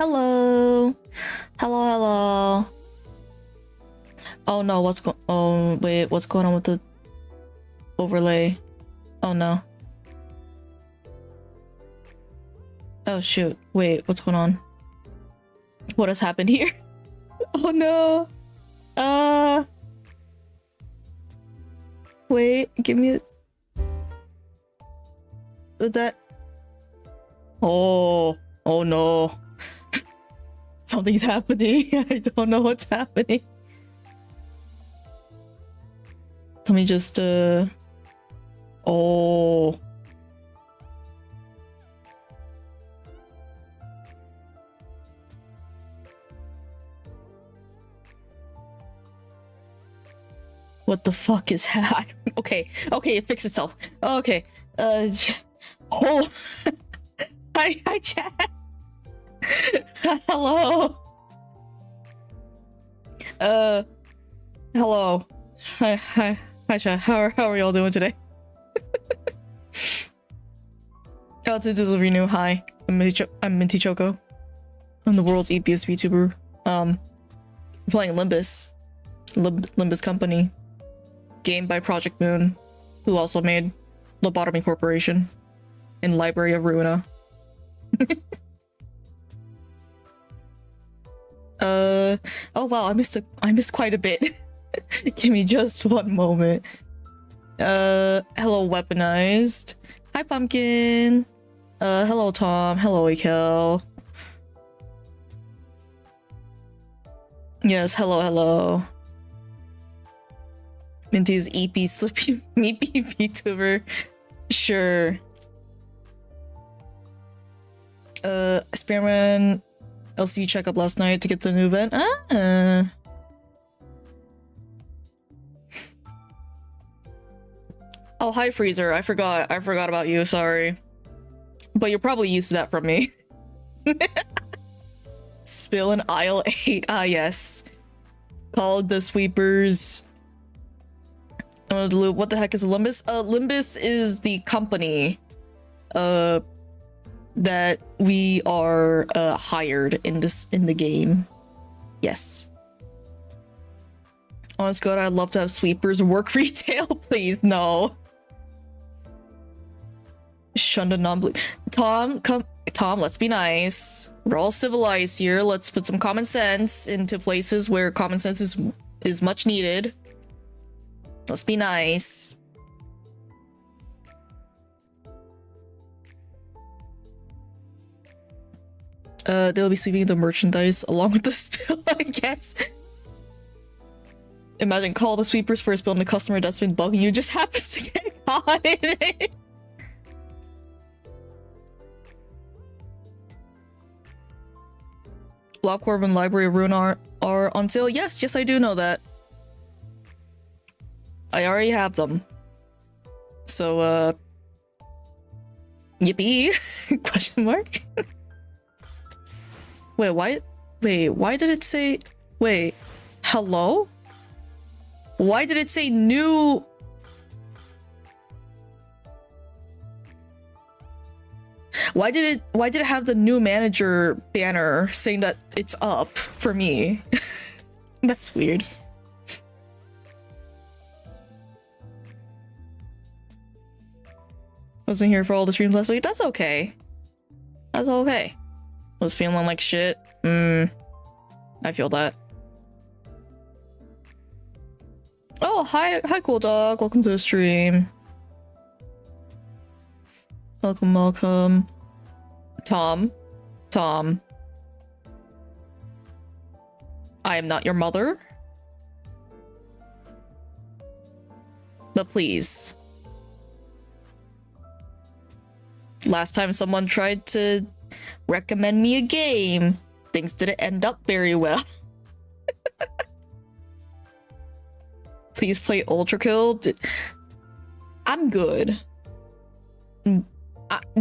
Hello. Hello. Oh no, oh wait, what's going on with the overlay? Oh no. Oh shoot, wait, what's going on? What has happened here? Oh no. Wait, give me that. Oh no. Something's happening. I don't know what's happening. Let me just oh. What the fuck is that? Okay, it fixed itself. Okay. Oh. Hi chat. Hello. Hello. Hi chat. How are y'all doing today? Oh, this is a renew. Hi, I'm Minty Choco. I'm the world's epiest VTuber. Playing Limbus. Limbus Company. Game by Project Moon, who also made Lobotomy Corporation and Library of Ruina. Oh wow, I missed quite a bit. Give me just one moment. Hello Weaponized. Hi Pumpkin. Hello Tom. Hello Ikel. Yes, hello. Minty's EP Slippy Meepy VTuber. Sure. Spearman LC checkup last night to get the new event. Oh, hi Freezer. I forgot about you, sorry. But you're probably used to that from me. Spill in aisle 8. Ah, yes. Called the sweepers. What the heck is Limbus? Limbus is the company that we are hired in the game. Yes. Honest God, I'd love to have sweepers work retail, please. No. Shunda non-blue. Tom, let's be nice. We're all civilized here. Let's put some common sense into places where common sense is much needed. Let's be nice. They'll be sweeping the merchandise along with the spill, I guess. Imagine call the sweepers for a spill and the customer that's been bugging you just happens to get caught in it. LobCorp and Library of Ruin are on sale. Yes, I do know that. I already have them. So, yippee? Question mark? Wait, why did it say... Wait, hello? Why did it say new... Why did it have the new manager banner saying that it's up for me? That's weird. Wasn't here for all the streams last week. That's okay. That's okay. Was feeling like shit. I feel that. Oh, hi, cool dog. Welcome to the stream. Welcome. Tom. I am not your mother. But please. Last time someone tried to recommend me a game, things didn't end up very well. Please play Ultra Kill. I'm good.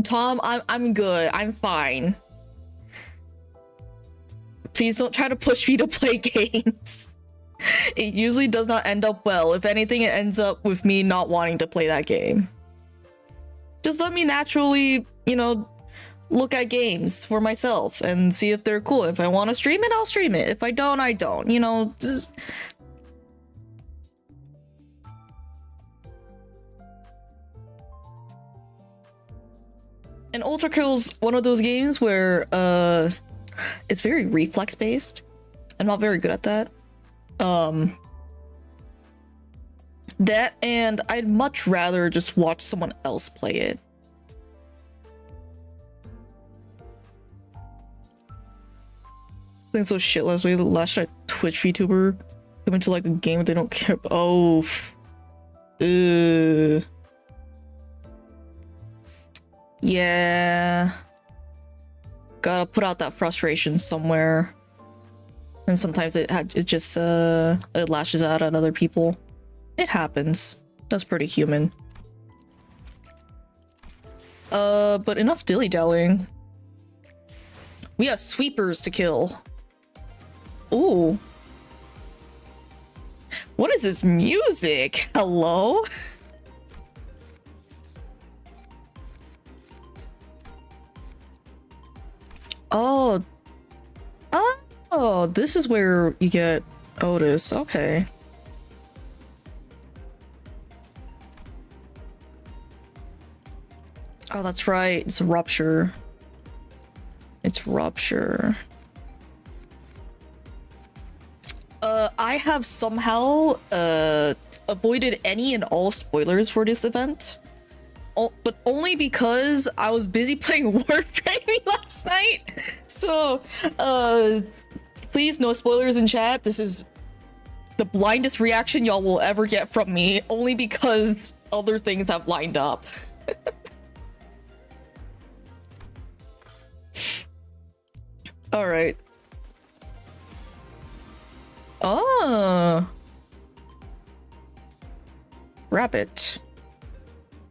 Tom, I'm good. I'm fine. Please don't try to push me to play games. It usually does not end up well. If anything, it ends up with me not wanting to play that game. Just let me naturally, you know, look at games for myself and see if they're cool. If I want to stream it, I'll stream it. If I don't, I don't. You know, just... And Ultra Kill's one of those games where it's very reflex based. I'm not very good at that. That, and I'd much rather just watch someone else play it. Playing so shit last week. Last night, Twitch VTuber came into like a game they don't care about. Oh, yeah. Gotta put out that frustration somewhere. And sometimes it just it lashes out at other people. It happens. That's pretty human. But enough dilly-dallying. We have sweepers to kill. Ooh. What is this music? Hello? Oh. Oh, this is where you get Otis. Okay. Oh, that's right. It's a rupture. It's rupture. I have somehow avoided any and all spoilers for this event. But only because I was busy playing Warframe last night. So, please, no spoilers in chat. This is the blindest reaction y'all will ever get from me, only because other things have lined up. All right. Oh. Rabbit.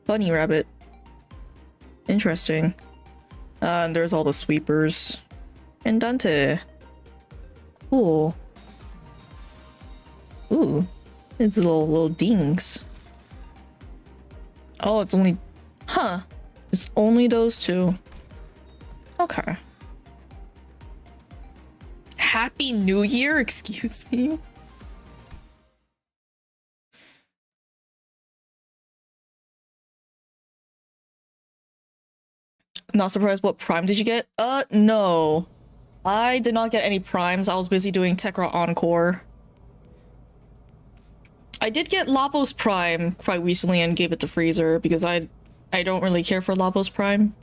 Bunny rabbit. Interesting. And there's all the sweepers. And Dante. Cool. Ooh. It's little dings. Oh, it's only... Huh. It's only those two. Okay. Happy New Year? Excuse me? Not surprised. What prime did you get? No. I did not get any primes. I was busy doing Tekra Encore. I did get Lavos Prime quite recently and gave it to Freezer because I don't really care for Lavos Prime.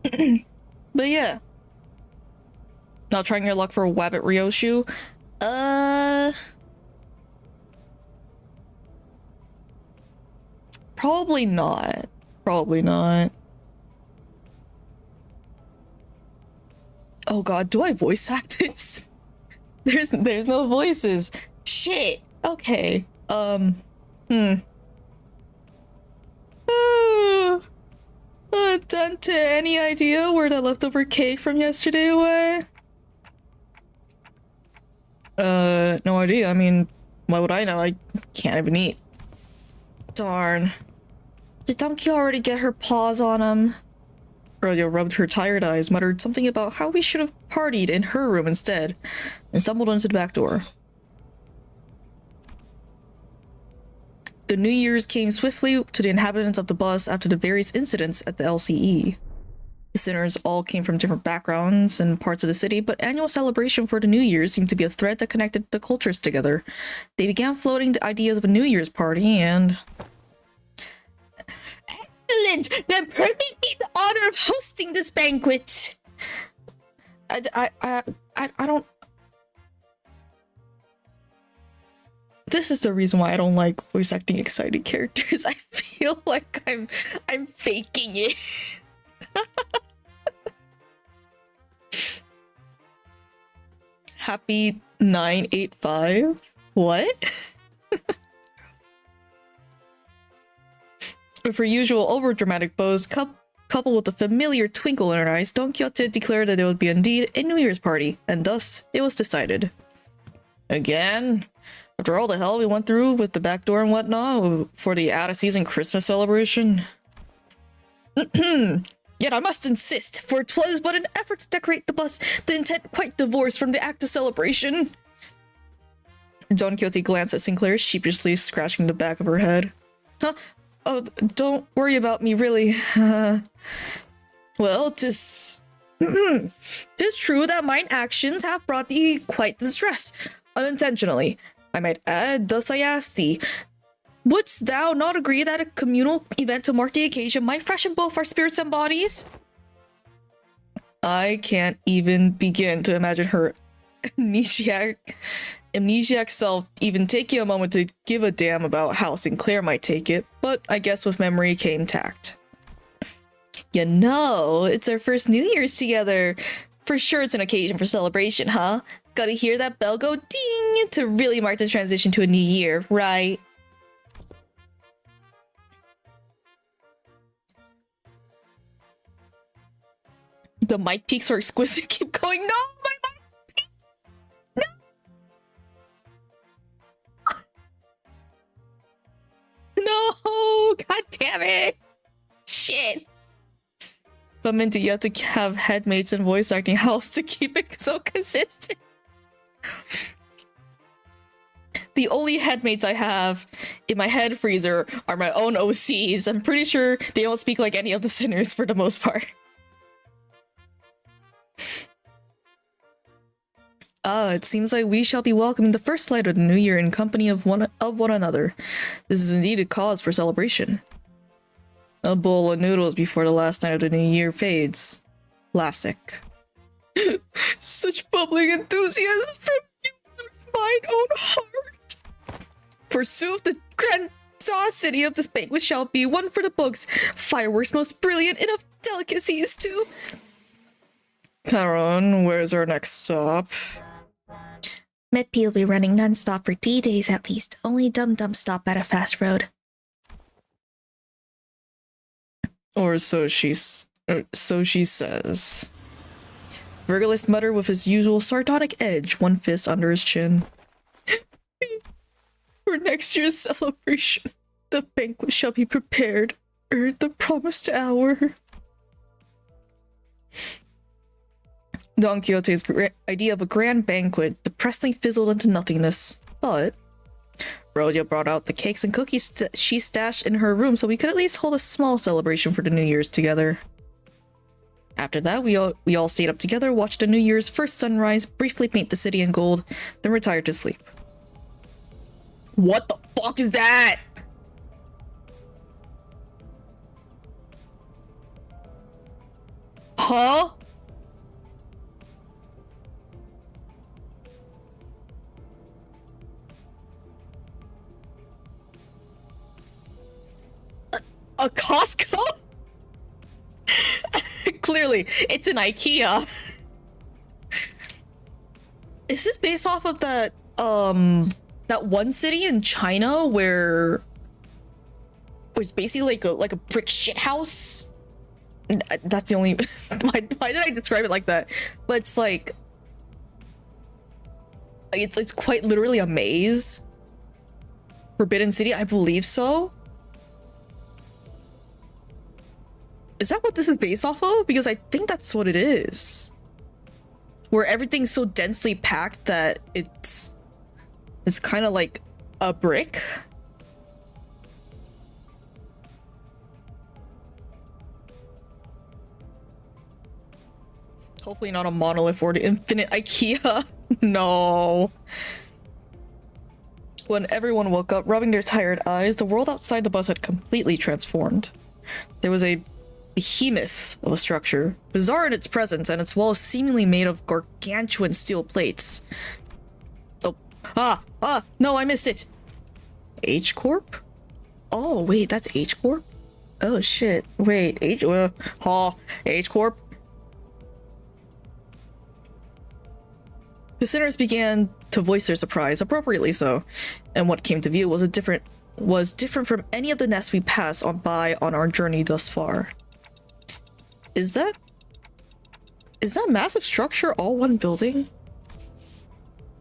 But yeah. Not trying your luck for Wabbit Ryoshu? Probably not. Probably not. Oh god, do I voice act this? There's no voices. Shit. Okay. Dante, any idea where that leftover cake from yesterday went? No idea. I mean, why would I know? I can't even eat. Darn. Did Donkey already get her paws on him? Royo rubbed her tired eyes, muttered something about how we should have partied in her room instead, and stumbled into the back door. The New Year's came swiftly to the inhabitants of the bus after the various incidents at the LCE. The sinners all came from different backgrounds and parts of the city, but annual celebration for the New Year seemed to be a thread that connected the cultures together. They began floating the ideas of a New Year's party and... Excellent! Then permit me the honor of hosting this banquet! I don't... This is the reason why I don't like voice acting excited characters. I feel like I'm faking it. Happy 985? What? With her usual overdramatic bows coupled with a familiar twinkle in her eyes, Don Quixote declared that it would be indeed a New Year's party, and thus it was decided. Again? After all the hell we went through with the back door and whatnot for the out-of-season Christmas celebration? Yet I must insist, for 'twas but an effort to decorate the bus, the intent quite divorced from the act of celebration. Don Quixote glanced at Sinclair, sheepishly scratching the back of her head. Huh? Oh, don't worry about me, really. Well, 'tis true that mine actions have brought thee quite the distress, unintentionally. I might add, thus I ask thee, wouldst thou not agree that a communal event to mark the occasion might freshen both our spirits and bodies? I can't even begin to imagine her amnesiac self even taking a moment to give a damn about how Sinclair might take it, but I guess with memory came tact. You know, it's our first New Year's together. For sure it's an occasion for celebration, huh? Gotta hear that bell go ding to really mark the transition to a new year, right? The mic peaks are exquisite. Keep going. No, my mic peak. No. No. God damn it. Shit. But Minty, you have to have headmates and voice acting house to keep it so consistent. The only headmates I have in my head freezer are my own OCs. I'm pretty sure they don't speak like any of the sinners for the most part. It seems like we shall be welcoming the first light of the new year in company of one another. This is indeed a cause for celebration. A bowl of noodles before the last night of the new year fades. Lassic. Such bubbling enthusiasm from you, mine own heart. Forsooth, the grandiosity of this banquet shall be one for the books. Fireworks most brilliant and of delicacies too. Charon, where's our next stop? Medp will be running non-stop for 3 days at least. Only Dum Dum stop at a fast road. Or so she says. Virgilus muttered with his usual sardonic edge, one fist under his chin. For next year's celebration, the banquet shall be prepared ere the promised hour. Don Quixote's idea of a grand banquet depressingly fizzled into nothingness, but Rolia brought out the cakes and cookies she stashed in her room so we could at least hold a small celebration for the New Year's together. After that, we all stayed up together, watched the New Year's first sunrise, briefly paint the city in gold, then retired to sleep. What the fuck is that? Huh? A Costco? Clearly, it's an IKEA. Is this based off of that one city in China where it's basically like a brick shit house? That's the only why did I describe it like that? But it's like it's quite literally a maze. Forbidden City, I believe so. Is that what this is based off of? Because I think that's what it is. Where everything's so densely packed that it's kind of like a brick. Hopefully not a monolith or the infinite IKEA. No. When everyone woke up, rubbing their tired eyes, the world outside the bus had completely transformed. There was a behemoth of a structure, bizarre in its presence, and its walls seemingly made of gargantuan steel plates. Oh, no, I missed it. H Corp? Oh, wait, that's H Corp? Oh, shit. Wait, H Corp? The sinners began to voice their surprise, appropriately so, and what came to view was different from any of the nests we passed by on our journey thus far. Is that massive structure all one building?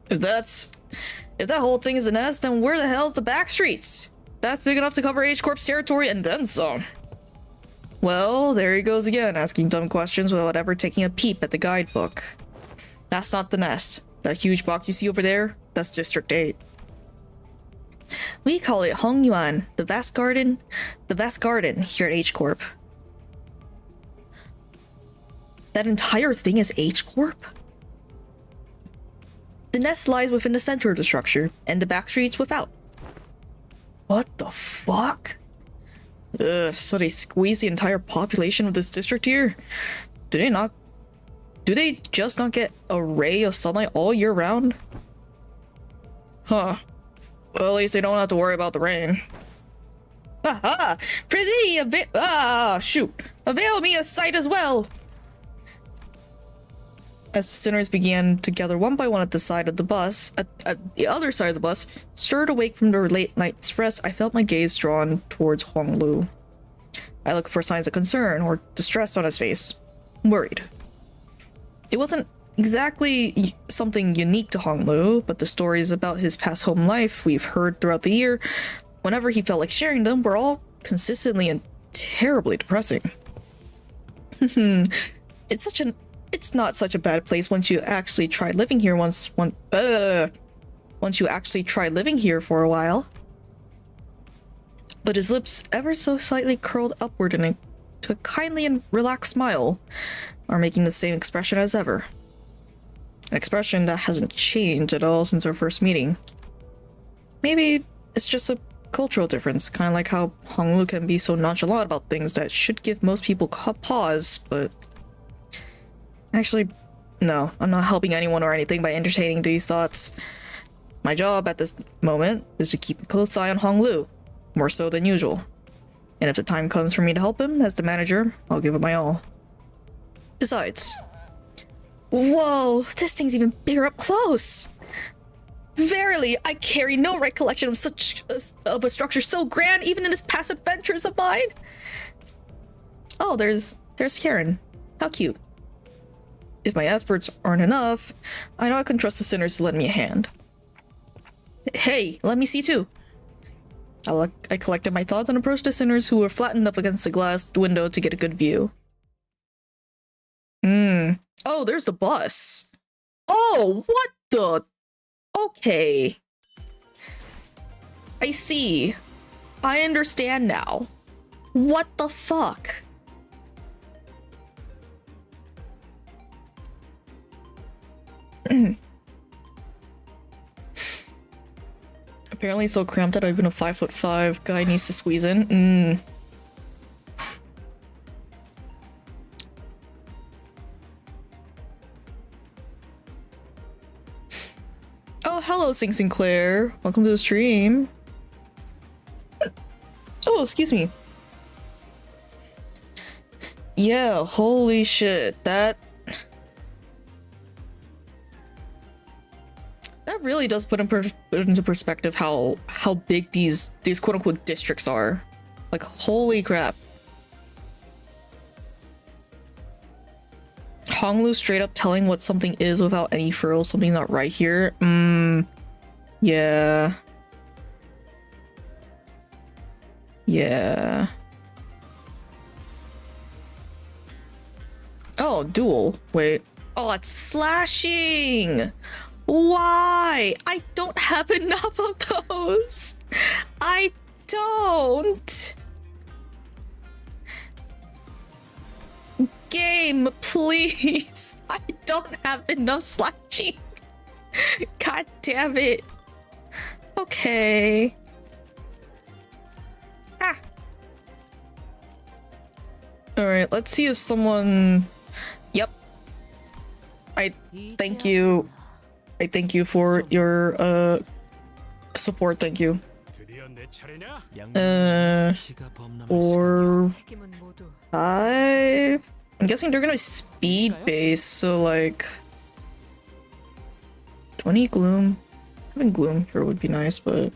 If that whole thing is a nest, then where the hell's the back streets? That's big enough to cover H Corp's territory and then some. Well, there he goes again, asking dumb questions without ever taking a peep at the guidebook. That's not the nest. That huge box you see over there, that's District 8. We call it Hongyuan, the vast garden here at H Corp. That entire thing is H Corp? The nest lies within the center of the structure, and the back streets without. What the fuck? So they squeeze the entire population of this district here? Do they just not get a ray of sunlight all year round? Huh. Well, at least they don't have to worry about the rain. Haha! Shoot! Avail me a sight as well! As the sinners began to gather one by one at the side of the bus, at the other side of the bus, stirred awake from their late night's rest, I felt my gaze drawn towards Huang Lu. I looked for signs of concern or distress on his face. Worried. It wasn't exactly something unique to Hong Lu, but the stories about his past home life we've heard throughout the year, whenever he felt like sharing them, were all consistently and terribly depressing. It's not such a bad place once you actually try living here once you actually try living here for a while. But his lips ever so slightly curled upward into a kindly and relaxed smile, are making the same expression as ever. An expression that hasn't changed at all since our first meeting. Maybe it's just a cultural difference, kind of like how Hong Lu can be so nonchalant about things that should give most people pause, but... Actually, no, I'm not helping anyone or anything by entertaining these thoughts. My job at this moment is to keep a close eye on Hong Lu, more so than usual. And if the time comes for me to help him as the manager, I'll give it my all. Besides... Whoa, this thing's even bigger up close! Verily, I carry no recollection of a structure so grand even in this past adventures of mine! Oh, there's Karen. How cute. If my efforts aren't enough, I know I can trust the sinners to lend me a hand. Hey, let me see too. I collected my thoughts and approached the sinners who were flattened up against the glass window to get a good view. Oh, there's the bus. Oh, what the... Okay. I see. I understand now. What the fuck? Apparently so cramped that even a 5'5" guy needs to squeeze in. Oh, hello, Sing Sinclair. Welcome to the stream. Oh, excuse me. Yeah, holy shit. That really does put into perspective how big these quote-unquote districts are. Like, holy crap. Hong Lu straight up telling what something is without any frills, something not right here. Yeah. Yeah. Oh, dual. Wait. Oh, it's slashing. Why? I don't have enough of those. I don't. Game, please. I don't have enough slashing. God damn it. Okay. Ah. Alright, let's see if someone... Yep. I thank you. I thank you for your support, thank you. Or... I'm guessing they're gonna speed base, so like... 20 gloom. Having gloom here would be nice, but...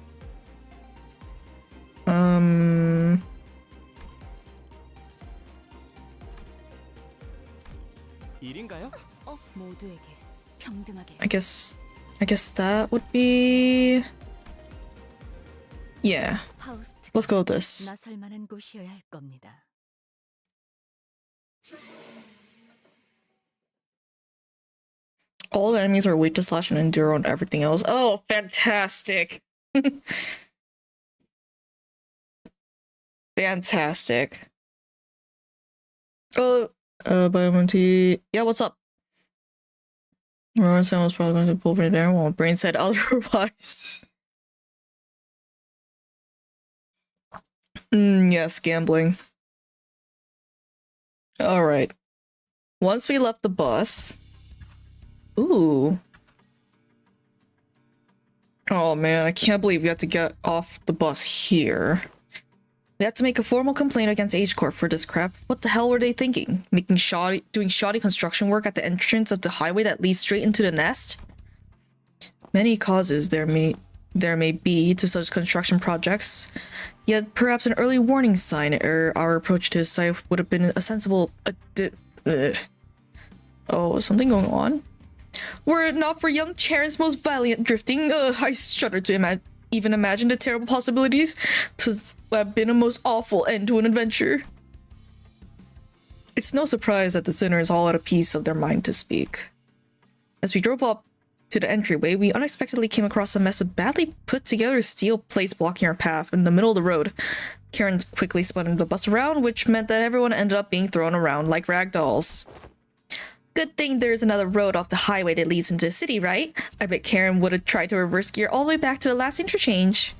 I guess that would be... Yeah. Let's go with this. All the enemies are weak to slash and endure on everything else. Oh, fantastic. Fantastic. Biomonty. Yeah, what's up? Rowan was probably going to pull for there while Brain said otherwise. Yes, gambling. Alright. Once we left the bus... Ooh. Oh man, I can't believe we had to get off the bus here. We had to make a formal complaint against H Corp for this crap. What the hell were they thinking? Doing shoddy construction work at the entrance of the highway that leads straight into the nest? Many causes there may be to such construction projects. Yet perhaps an early warning sign or our approach to this site would have been a sensible... Oh, is something going on? Were it not for young Charon's most valiant drifting, I shudder to even imagine the terrible possibilities. 'Twas have been a most awful end to an adventure. It's no surprise that the sinner is all out of peace of their mind to speak. As we drove up to the entryway, we unexpectedly came across a mess of badly put together steel plates blocking our path in the middle of the road. Karen quickly spun the bus around, which meant that everyone ended up being thrown around like rag dolls. Good thing there's another road off the highway that leads into the city, right? I bet Karen would have tried to reverse gear all the way back to the last interchange.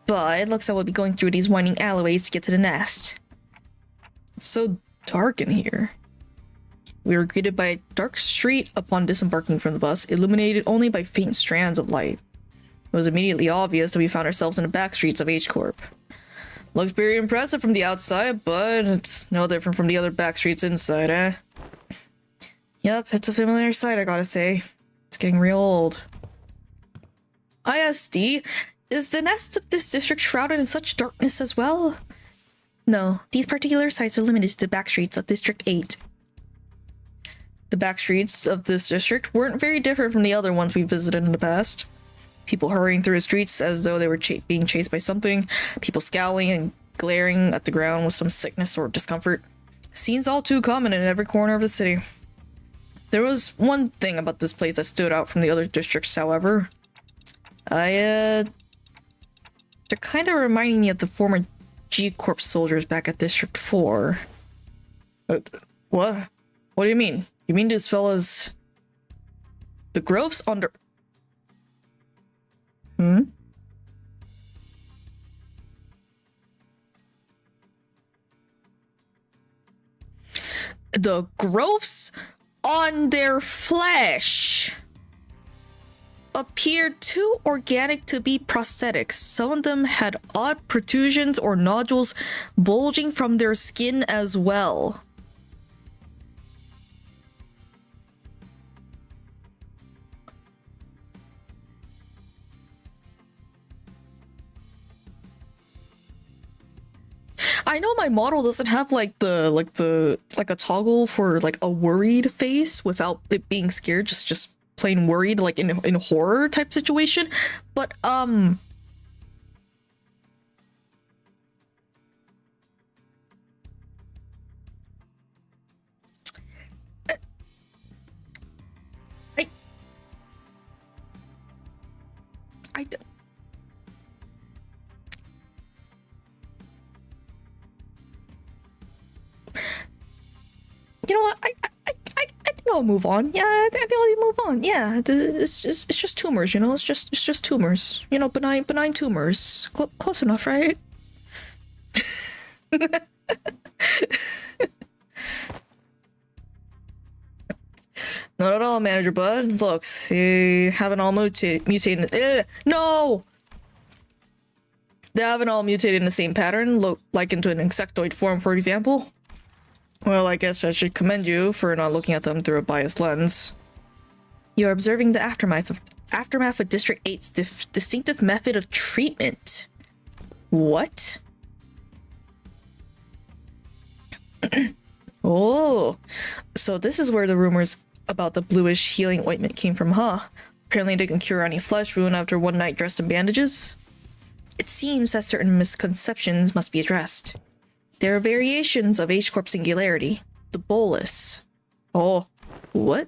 But it looks like we'll be going through these winding alleyways to get to the nest. It's so dark in here. We were greeted by a dark street upon disembarking from the bus, illuminated only by faint strands of light. It was immediately obvious that we found ourselves in the back streets of H Corp. Looks very impressive from the outside, but it's no different from the other back streets inside, eh? Yep, it's a familiar sight, I gotta say. It's getting real old. ISD, is the nest of this district shrouded in such darkness as well? No, these particular sites are limited to the back streets of District 8. The back streets of this district weren't very different from the other ones we visited in the past. People hurrying through the streets as though they were being chased by something, people scowling and glaring at the ground with some sickness or discomfort. Scenes all too common in every corner of the city. There was one thing about this place that stood out from the other districts, however. They're kind of reminding me of the former G-Corp soldiers back at District 4. What? What do you mean? You mean these fellas... The Groves under... The Groves on their flesh appeared too organic to be prosthetics. Some of them had odd protrusions or nodules bulging from their skin as well. I know my model doesn't have like a toggle for like a worried face without it being scared, just plain worried, like in a horror type situation, but you know what? I think I'll move on. Yeah, I think I'll move on. Yeah, it's just tumors, you know. It's just tumors. You know, benign tumors. Close enough, right? Not at all, Manager Bud. Look, they haven't all mutated. No! They haven't all mutated in the same pattern, like into an insectoid form, for example. Well, I guess I should commend you for not looking at them through a biased lens. You're observing the aftermath of District 8's distinctive method of treatment. What? Oh, so this is where the rumors about the bluish healing ointment came from, huh? Apparently they can cure any flesh wound after one night dressed in bandages. It seems that certain misconceptions must be addressed. There are variations of H-Corp singularity, the bolus. Oh, what?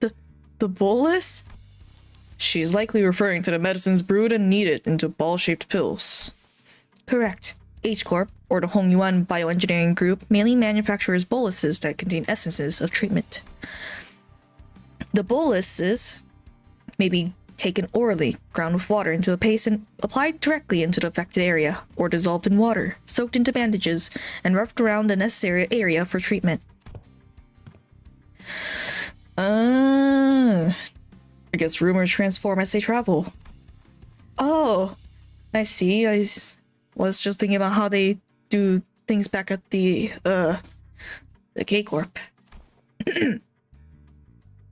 The bolus? She's likely referring to the medicines brewed and kneaded into ball-shaped pills. Correct. H-Corp, or the Hongyuan Bioengineering Group, mainly manufactures boluses that contain essences of treatment. The boluses may be taken orally, ground with water into a paste and applied directly into the affected area, or dissolved in water, soaked into bandages, and wrapped around the necessary area for treatment. I guess rumors transform as they travel. Oh, I see. Was just thinking about how they do things back at the K-Corp.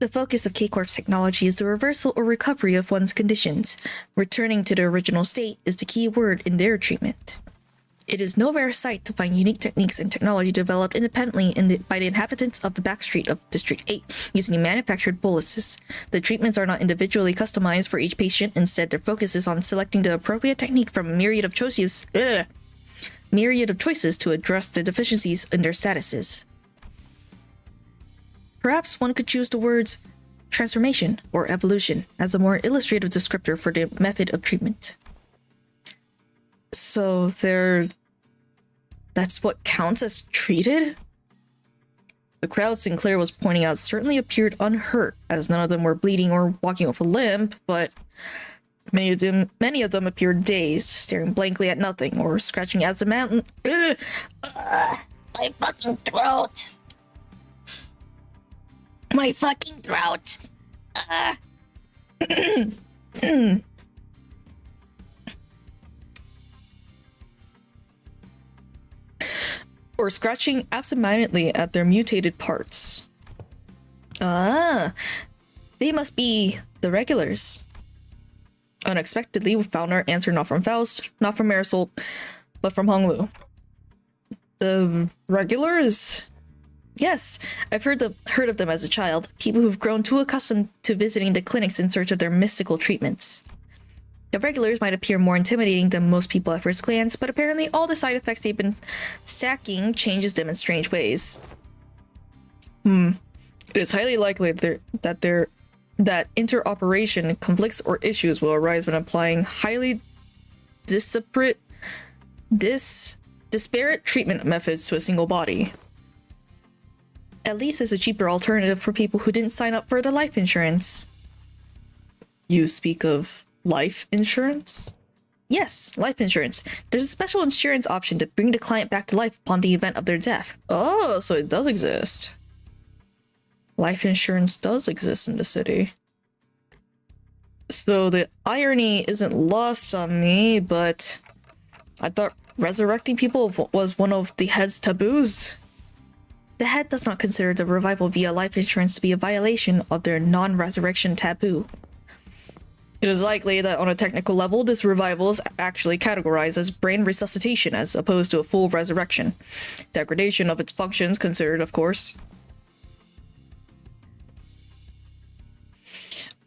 The focus of K-Corp's technology is the reversal or recovery of one's conditions. Returning to the original state is the key word in their treatment. It is no rare sight to find unique techniques and technology developed independently by the inhabitants of the backstreet of District 8 using manufactured boluses. The treatments are not individually customized for each patient. Instead, their focus is on selecting the appropriate technique from a myriad of choices to address the deficiencies in their statuses. Perhaps one could choose the words transformation or evolution as a more illustrative descriptor for the method of treatment. So that's what counts as treated? The crowd Sinclair was pointing out certainly appeared unhurt, as none of them were bleeding or walking with a limp, but many of them appeared dazed, staring blankly at nothing, or scratching at the mountain. My fucking throat! My fucking throat! Or scratching absentmindedly at their mutated parts. They must be the regulars. Unexpectedly, we found our answer not from Faust, not from Marisol, but from Honglu. The regulars? Yes, I've heard of them as a child. People who've grown too accustomed to visiting the clinics in search of their mystical treatments. The regulars might appear more intimidating than most people at first glance, but apparently all the side effects they've been stacking changes them in strange ways. It is highly likely that interoperation conflicts or issues will arise when applying highly disparate treatment methods to a single body. At least as a cheaper alternative for people who didn't sign up for the life insurance. You speak of life insurance? Yes, life insurance. There's a special insurance option to bring the client back to life upon the event of their death. Oh, so it does exist. Life insurance does exist in the city. So the irony isn't lost on me, but I thought resurrecting people was one of the head's taboos. The head does not consider the revival via life insurance to be a violation of their non-resurrection taboo. It is likely that on a technical level, this revival is actually categorized as brain resuscitation as opposed to a full resurrection. Degradation of its functions considered, of course.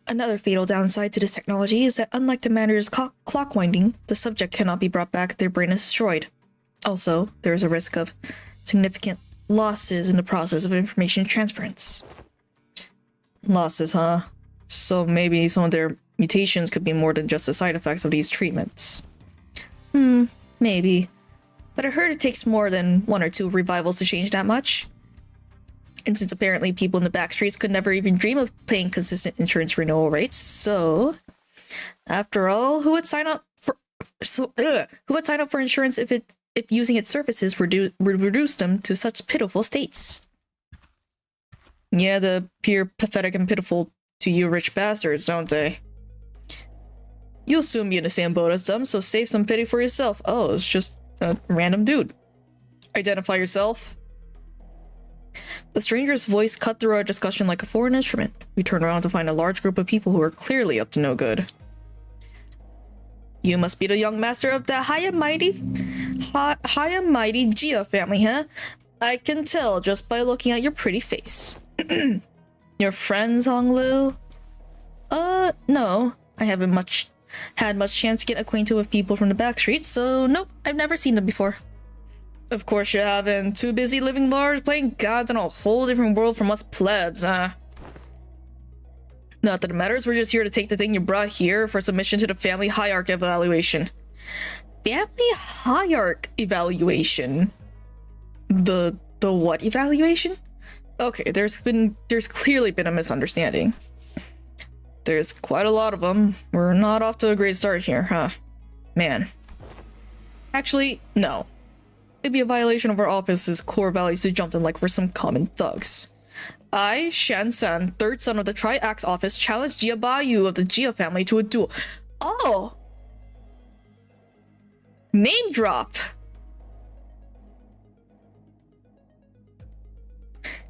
Another fatal downside to this technology is that unlike the manager's clock winding, the subject cannot be brought back if their brain is destroyed. Also, there is a risk of significant losses in the process of information transference. Losses, huh? So maybe some of their mutations could be more than just the side effects of these treatments. Maybe. But I heard it takes more than 1 or 2 revivals to change that much. And since apparently people in the back streets could never even dream of paying consistent insurance renewal rates, so after all, who would sign up for insurance if using its services would reduce them to such pitiful states? Yeah, they appear pathetic and pitiful to you rich bastards, don't they? You'll soon be in the same boat as them, so save some pity for yourself. Oh, it's just a random dude. Identify yourself. The stranger's voice cut through our discussion like a foreign instrument. We turned around to find a large group of people who were clearly up to no good. You must be the young master of the high and mighty Jia family, huh? I can tell just by looking at your pretty face. Your friends, Honglu? No. I haven't had much chance to get acquainted with people from the back streets, so nope, I've never seen them before. Of course you haven't. Too busy living large, playing gods in a whole different world from us plebs, huh? Not that it matters, we're just here to take the thing you brought here for submission to the family hierarch evaluation. Family hierarch evaluation? The what evaluation? Okay, there's clearly been a misunderstanding. There's quite a lot of them. We're not off to a great start here, huh? Man. Actually, no. It'd be a violation of our office's core values to jump them like we're some common thugs. I, Shan San, third son of the Tri-Axe office, challenged Jia Bayu of the Jia family to a duel. Oh! Name drop!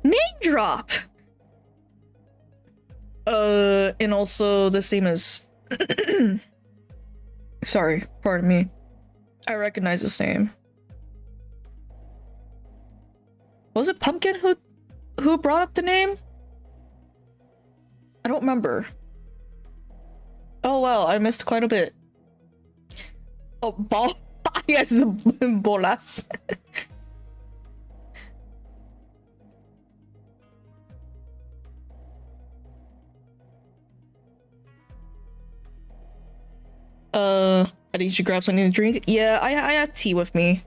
Name drop! And also the same as... Sorry, pardon me. I recognize this name. Was it Pumpkin who brought up the name? I don't remember. Oh well, I missed quite a bit. Oh, yes, bolas. I think you should grab something to drink. Yeah, I had tea with me.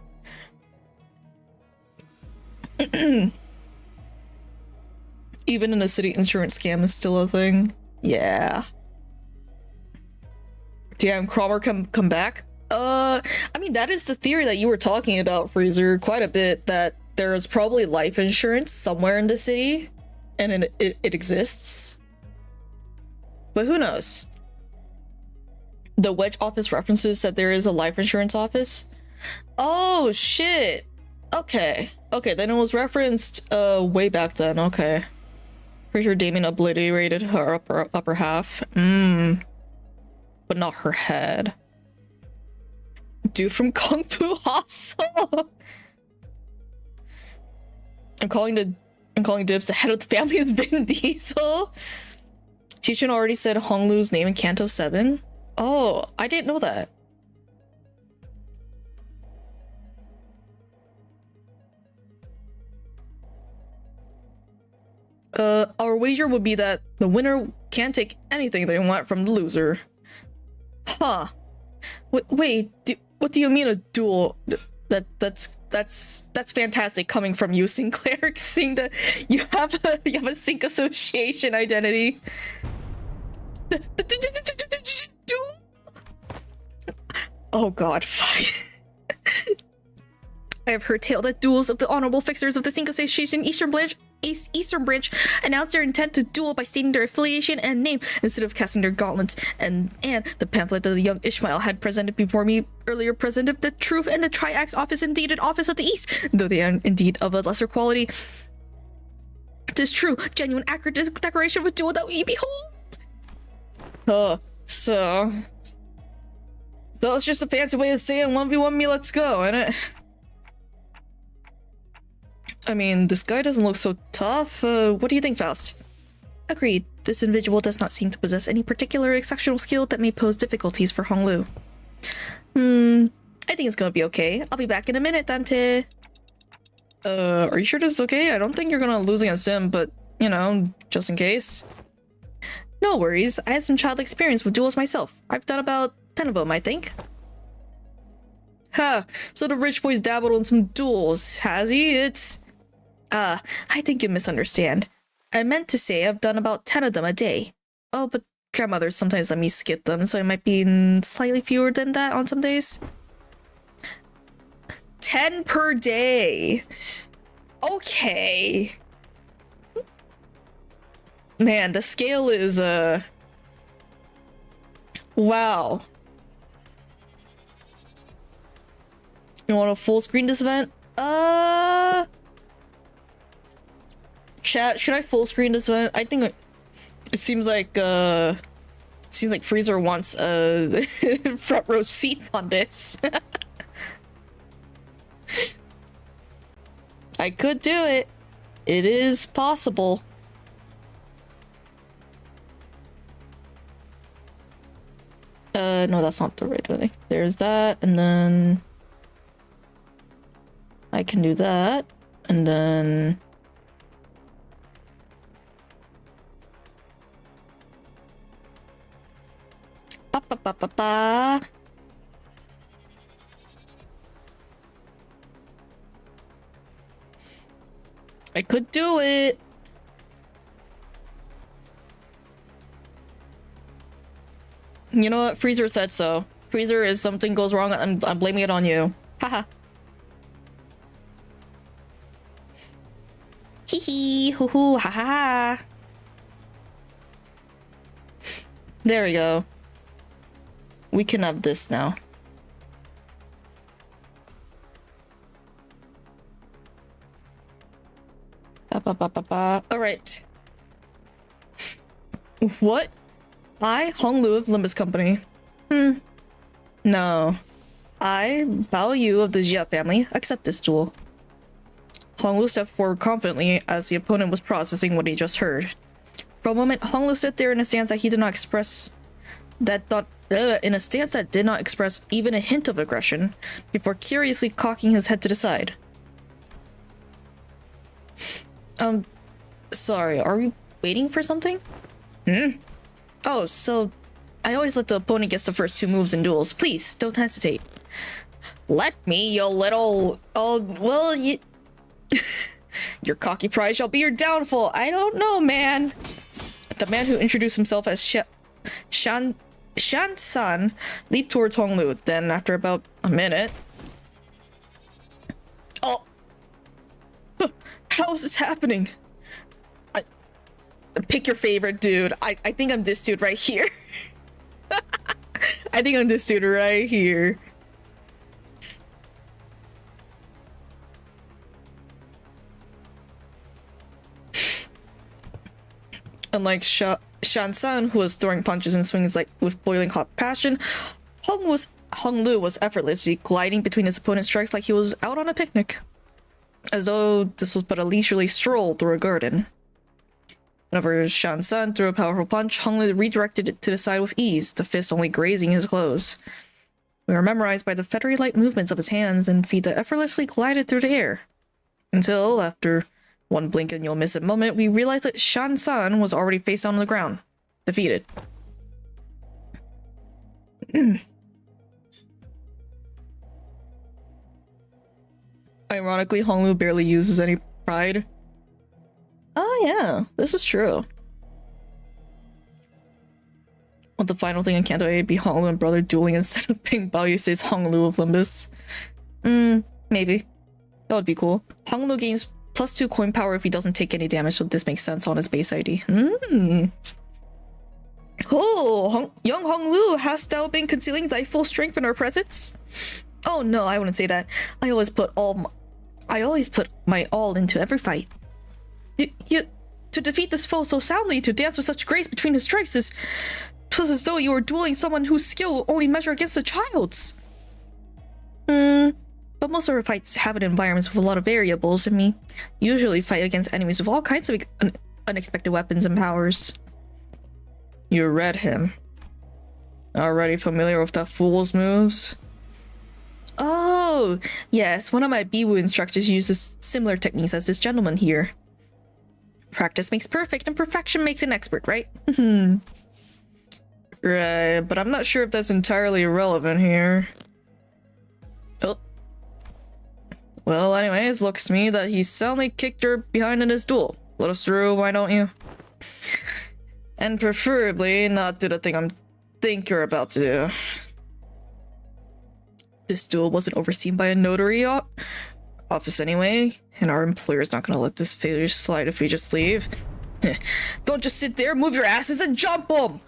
Even in the city, insurance scam is still a thing. Yeah. Damn, Cromer come back? I mean, that is the theory that you were talking about, Freezer, quite a bit, that there is probably life insurance somewhere in the city, and it exists. But who knows? The Wedge office references that there is a life insurance office. Oh, shit. Okay. Okay, then it was referenced, way back then, okay. Pretty sure Damien obliterated her upper half. But not her head. Dude from Kung Fu Hustle. I'm calling dibs. The head of the family is Vin Diesel. Chichin already said Honglu's name in Kanto 7. Oh, I didn't know that. Our wager would be that the winner can't take anything they want from the loser. Huh. Wait, what do you mean a duel? That's fantastic coming from you, Sinclair, seeing that you have a sync association identity. Oh god, fine. I have heard tale that duels of the honorable fixers of the Sync Association Eastern Branch announced their intent to duel by stating their affiliation and name instead of casting their gauntlets, and the pamphlet that the young Ishmael had presented before me earlier presented the truth and the Tri-Axe office indeed an office of the East, though they are indeed of a lesser quality. Tis true, genuine, accurate declaration of a duel that we behold. So it's just a fancy way of saying 1v1 me, let's go, innit? I mean, this guy doesn't look so tough. What do you think, Faust? Agreed. This individual does not seem to possess any particular exceptional skill that may pose difficulties for Honglu. I think it's gonna be okay. I'll be back in a minute, Dante. Are you sure this is okay? I don't think you're gonna lose against him, but, you know, just in case. No worries. I had some child experience with duels myself. I've done about 10 of them, I think. Ha! So the rich boy's dabbled in some duels, has he? I think you misunderstand. I meant to say I've done about 10 of them a day. Oh, but grandmother sometimes let me skip them, so it might be slightly fewer than that on some days. 10 per day. Okay. Man, the scale is, wow. You want to full screen this event? Chat, should I full screen this event? I think it seems like Freezer wants front row seats on this. I could do it. It is possible. No, that's not the right thing. There's that, and then I can do that, and then ba ba ba ba ba. I could do it. You know what? Freezer said so. Freezer, if something goes wrong, I'm blaming it on you. Haha. Hee hee, hoo hoo, ha ha ha. There we go. We can have this now. Ba ba ba ba ba. All right. What? I, Hong Lu of Limbus Company. No. I, Bao Yu of the Jia family, accept this duel. Hong Lu stepped forward confidently as the opponent was processing what he just heard. For a moment, Hong Lu stood there in a stance that he did not express in a stance that did not express even a hint of aggression, before curiously cocking his head to the side. Sorry, are we waiting for something? Oh, so I always let the opponent guess the first two moves in duels. Please, don't hesitate. Let me, you little... Oh, well, you... Your cocky pride shall be your downfall. I don't know, man. The man who introduced himself as Shan San leaped towards Hong Lu. Then, after about a minute... Oh! How is this happening? Pick your favorite dude. I think I'm this dude right here. I think I'm this dude right here. Unlike Shan San, who was throwing punches and swings like with boiling hot passion, Hong Lu was effortlessly gliding between his opponent's strikes like he was out on a picnic, as though this was but a leisurely stroll through a garden. Whenever Shan San threw a powerful punch, Hong Lu redirected it to the side with ease, the fist only grazing his clothes. We were memorized by the feathery light movements of his hands and feet that effortlessly glided through the air. Until, after one blink and you'll miss it moment, we realized that Shan San was already face down on the ground, defeated. Ironically, Hong Lu barely uses any pride. Oh yeah, this is true. Would the final thing in Kanto 8 be Hong Lu and brother dueling instead of being Bao Yuse's Hong Lu of Limbus? Maybe. That would be cool. Hong Lu gains +2 coin power if he doesn't take any damage, so this makes sense on his base ID. Oh, young Hong Lu, hast thou been concealing thy full strength in our presence? Oh no, I wouldn't say that. I always put my all into every fight. You to defeat this foe so soundly, to dance with such grace between his strikes, twas as though you were dueling someone whose skill will only measure against a child's. But most of our fights have environments with a lot of variables, and we usually fight against enemies with all kinds of unexpected weapons and powers. You read him. Already familiar with that fool's moves? Oh, yes, one of my Biwu instructors uses similar techniques as this gentleman here. Practice makes perfect, and perfection makes an expert, right? Right, but I'm not sure if that's entirely irrelevant here. Oh. Well, anyways, looks to me that he suddenly kicked her behind in his duel. Let us through, why don't you? And preferably not do the thing I'm think you're about to do. This duel wasn't overseen by a notary office anyway, and our employer's not gonna let this failure slide if we just leave. Don't just sit there, move your asses and jump them!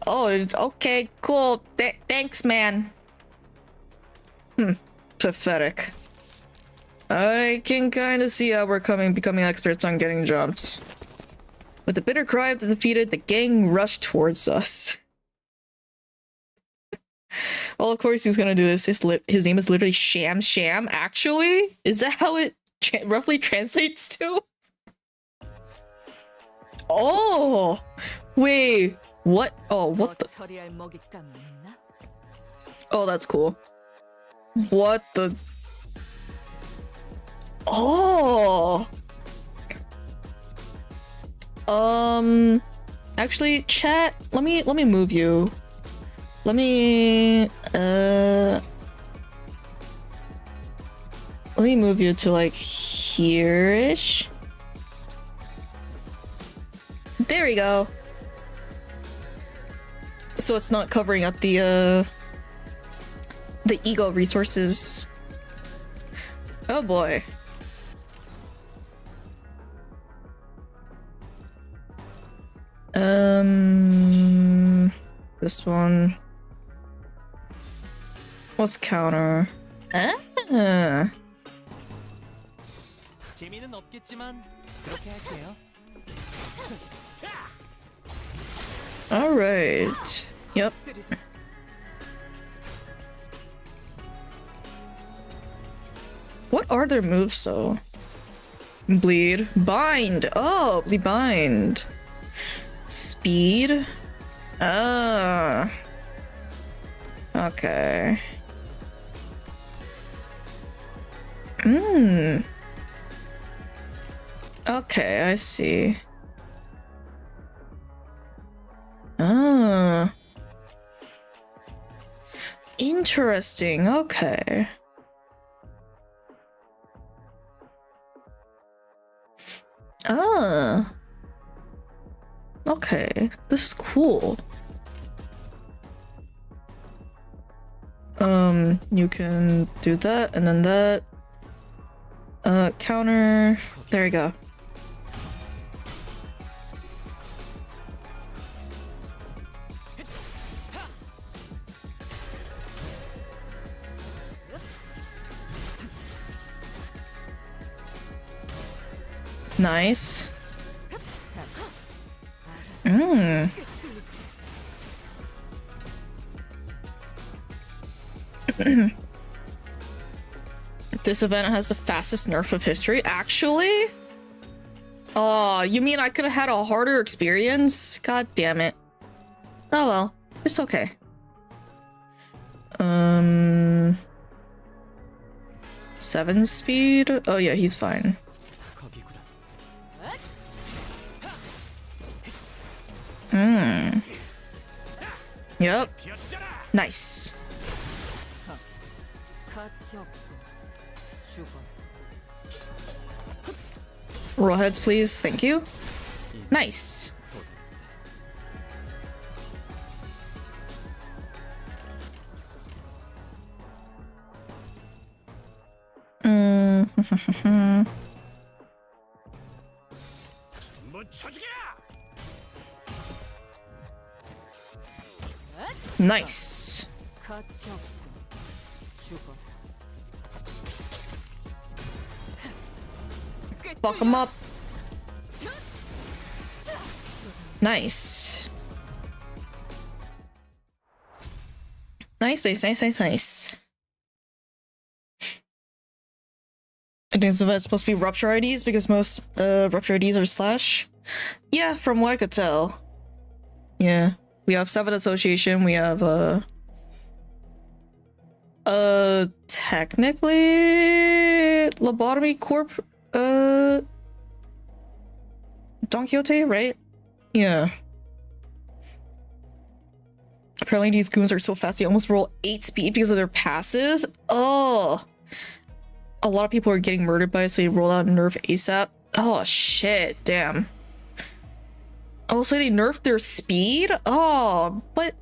Oh, okay, cool. Thanks, man. Pathetic. I can kind of see how we're becoming experts on getting jumped. With a bitter cry of the defeated, the gang rushed towards us. Well, of course he's gonna do this. His name is literally Sham Sham, actually? Is that how it roughly translates to? Oh! Wait, what? Oh, what the? Oh, that's cool. What the? Oh! Actually, chat, let me move you. Let me move you to like here-ish. There we go. So it's not covering up the ego resources. Oh boy. This one. What's counter? Ah. 재미는 없겠지만 그렇게 할게요. All right. Yep. What are their moves though? Bleed, bind. Oh, the bind. Speed. Ah. Okay. Okay, I see. Ah. Interesting. Okay. Ah. Okay. This is cool. You can do that and then that. Counter. There you go. Nice. This event has the fastest nerf of history. Actually? Oh, you mean I could have had a harder experience? God damn it. Oh well, it's okay. 7 speed? Oh yeah, he's fine. Yep. Nice. Roll heads, please. Thank you. Nice. Nice. Fuck him up. Nice. Nice. I think it's supposed to be rupture IDs because most rupture IDs are slash. Yeah, from what I could tell. Yeah. We have 7 association, we have technically Lobotomy Corp Don Quixote, right? Yeah. Apparently these goons are so fast they almost roll 8 speed because of their passive. Oh. a lot of people are getting murdered by it, so they roll out nerf ASAP. Oh shit, damn. Oh, so they nerfed their speed? Oh, but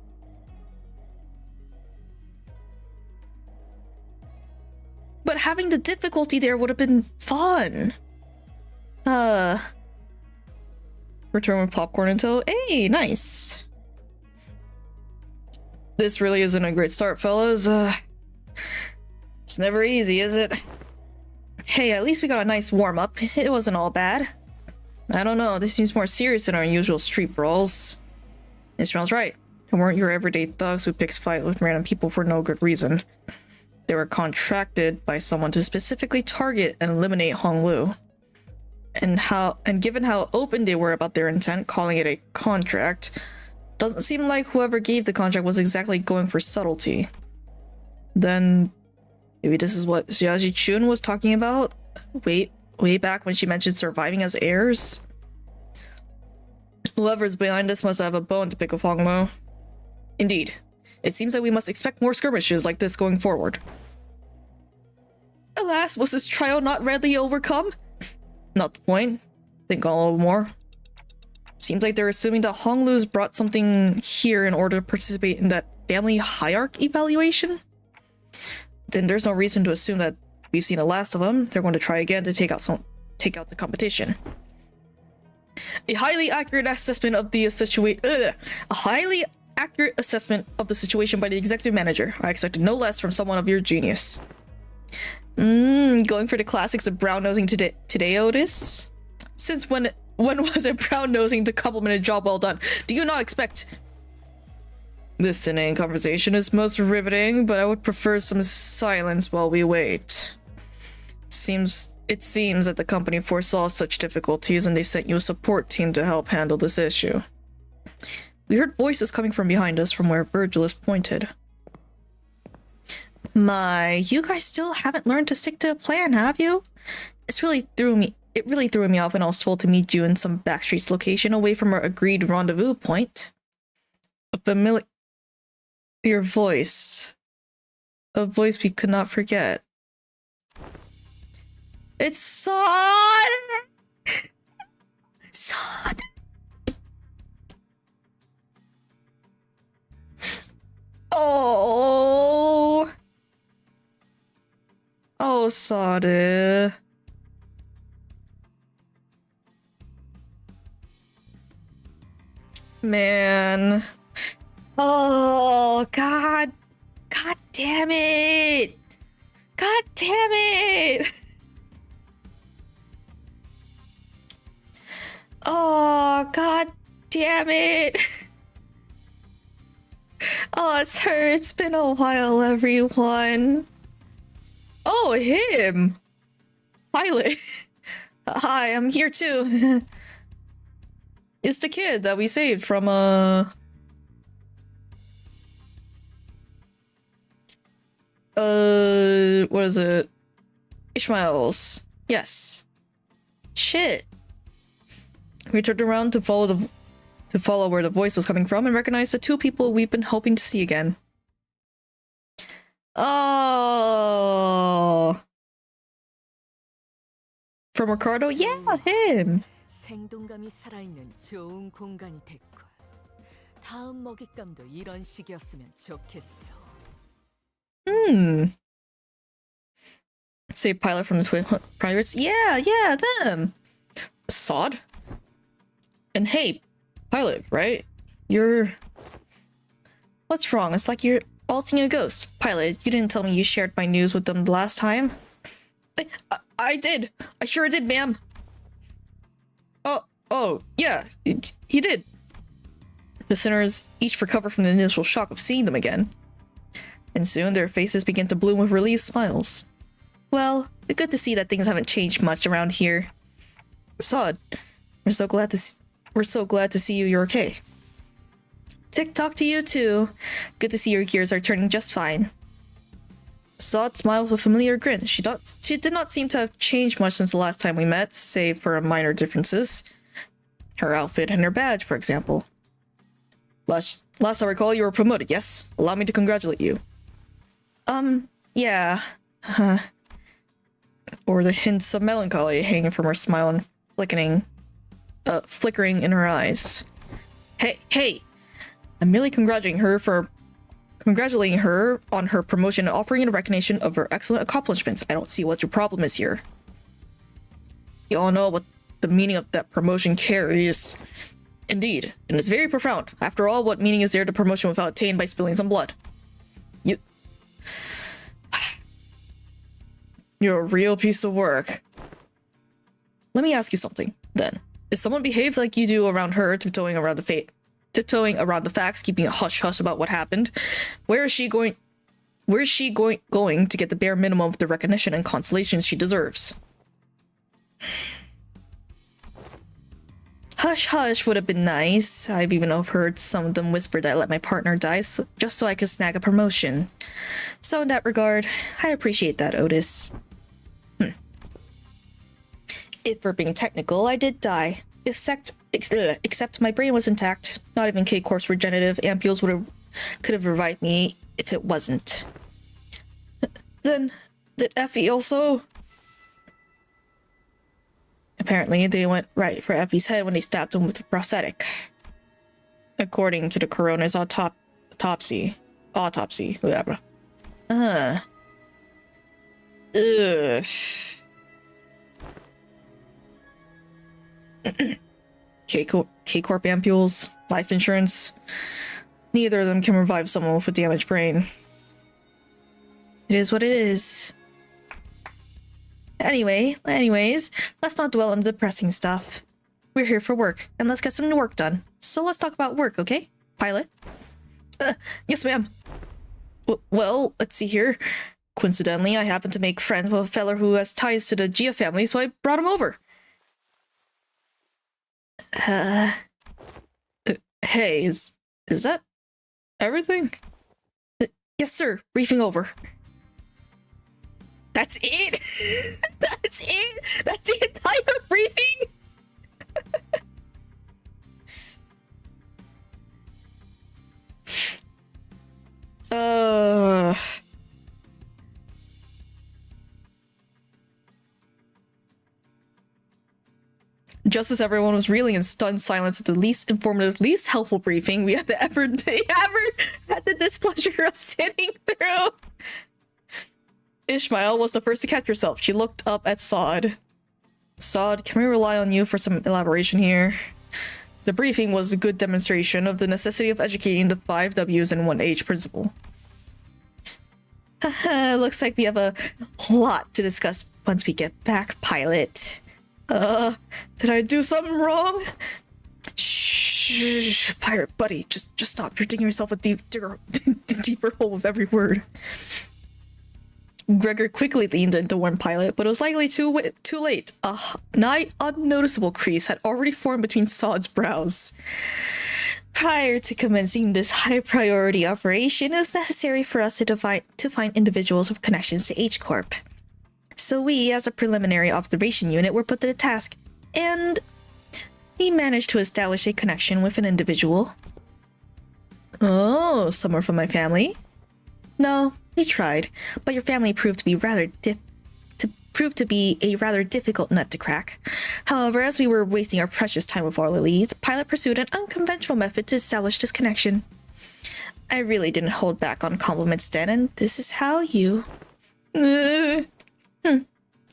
having the difficulty there would have been fun. Return with popcorn in tow. Hey, nice. This really isn't a great start, fellas. It's never easy, is it? Hey, at least we got a nice warm-up. It wasn't all bad. I don't know, this seems more serious than our usual street brawls. This smells right. They weren't your everyday thugs who picks fight with random people for no good reason. They were contracted by someone to specifically target and eliminate Honglu. And given how open they were about their intent, calling it a contract, doesn't seem like whoever gave the contract was exactly going for subtlety. Then maybe this is what Xiaoji Chun was talking about way back when she mentioned surviving as heirs. Whoever's behind this must have a bone to pick with Honglu. Indeed. It seems that we must expect more skirmishes like this going forward. Alas, was this trial not readily overcome? Not the point. Think a little more. Seems like they're assuming that Honglu's brought something here in order to participate in that family hierarchy evaluation? Then there's no reason to assume that we've seen the last of them. They're going to try again to take out the competition. A highly accurate assessment of the situation by the executive manager. I expected no less from someone of your genius. Going for the classics of brown-nosing today, Otis? Since when was it brown-nosing to compliment a job well done? Do you not expect... This inane conversation is most riveting, but I would prefer some silence while we wait. It seems that the company foresaw such difficulties and they sent you a support team to help handle this issue. We heard voices coming from behind us from where Virgilus pointed. My, you guys still haven't learned to stick to a plan, have you? It really threw me off when I was told to meet you in some backstreets location away from our agreed rendezvous point. A familiar voice. A voice we could not forget. It's Sod! Sod! Oh! Oh, Sod. Man. Oh, God. God damn it. God damn it. Oh, God damn it. Oh, it's her. It's been a while, everyone. Oh, him. Pilot. Hi, I'm here too. It's the kid that we saved from, what is it? Ishmael's. Yes. Shit. We turned around to follow where the voice was coming from and recognized the two people we've been hoping to see again. Oh. From Ricardo? Yeah, him. 생동감이 살아있는 좋은 공간이 됐군. 다음 먹잇감도 이런 식이었으면 좋겠어. Save Pilot from the Twin Pirates? Yeah, them. Sod? And hey, Pilot, right? You're... What's wrong? It's like you're alting a ghost. Pilot, you didn't tell me you shared my news with them the last time. I did. I sure did, ma'am. Oh, yeah, he did. The sinners each recovered from the initial shock of seeing them again. And soon their faces began to bloom with relieved smiles. Well, good to see that things haven't changed much around here. Sod, we're so glad to see you're okay. Tick-tock to you too. Good to see your gears are turning just fine. Sod smiled with a familiar grin. She did not seem to have changed much since the last time we met, save for minor differences. Her outfit and her badge, for example. Last I recall, you were promoted, yes? Allow me to congratulate you. Yeah. or the hints of melancholy hanging from her smile and flickering in her eyes. Hey! I'm merely congratulating her on her promotion and offering in recognition of her excellent accomplishments. I don't see what your problem is here. You all know what the meaning of that promotion carries. Indeed, and it's very profound. After all, what meaning is there to promotion without attained by spilling some blood? You're a real piece of work. Let me ask you something, then. If someone behaves like you do around her, tiptoeing around the facts, keeping a hush-hush about what happened, where is she going to get the bare minimum of the recognition and consolation she deserves? Hush hush would have been nice. I've even overheard some of them whisper that I let my partner die just so I could snag a promotion. So in that regard, I appreciate that, Otis. If we're being technical, I did die. Except my brain was intact. Not even K-Corp's regenerative ampules could have revived me if it wasn't. Then, did Effie also? Apparently, they went right for Effie's head when they stabbed him with the prosthetic. According to the coroner's autopsy, whatever. Ugh. K-Corp ampules, life insurance. Neither of them can revive someone with a damaged brain. It is what it is. Anyways, let's not dwell on depressing stuff. We're here for work, and let's get some work done. So let's talk about work, okay? Pilot? Yes, ma'am. Well, let's see here. Coincidentally, I happen to make friends with a feller who has ties to the Gia family, so I brought him over. Hey, is that everything? Yes, sir. Briefing over. That's it? That's it? That's the entire briefing? Just as everyone was reeling in stunned silence at the least informative, least helpful briefing they ever had the displeasure of sitting through. Ishmael was the first to catch herself. She looked up at Sod. Sod, can we rely on you for some elaboration here? The briefing was a good demonstration of the necessity of educating the 5 W's and 1 H principle. Looks like we have a lot to discuss once we get back, Pilot. Did I do something wrong? Shh, pirate buddy, just stop. You're digging yourself a deeper hole with every word. Gregor quickly leaned in to warn Pilot, but it was likely too late. A nigh unnoticeable crease had already formed between Sod's brows. Prior to commencing this high-priority operation, it was necessary for us to find individuals with connections to H-Corp. So we, as a preliminary observation unit, were put to the task, and we managed to establish a connection with an individual. Oh, someone from my family? No, we tried, but your family proved to be a rather difficult nut to crack. However, as we were wasting our precious time with our leads, Pilot pursued an unconventional method to establish this connection. I really didn't hold back on compliments then, and this is how you...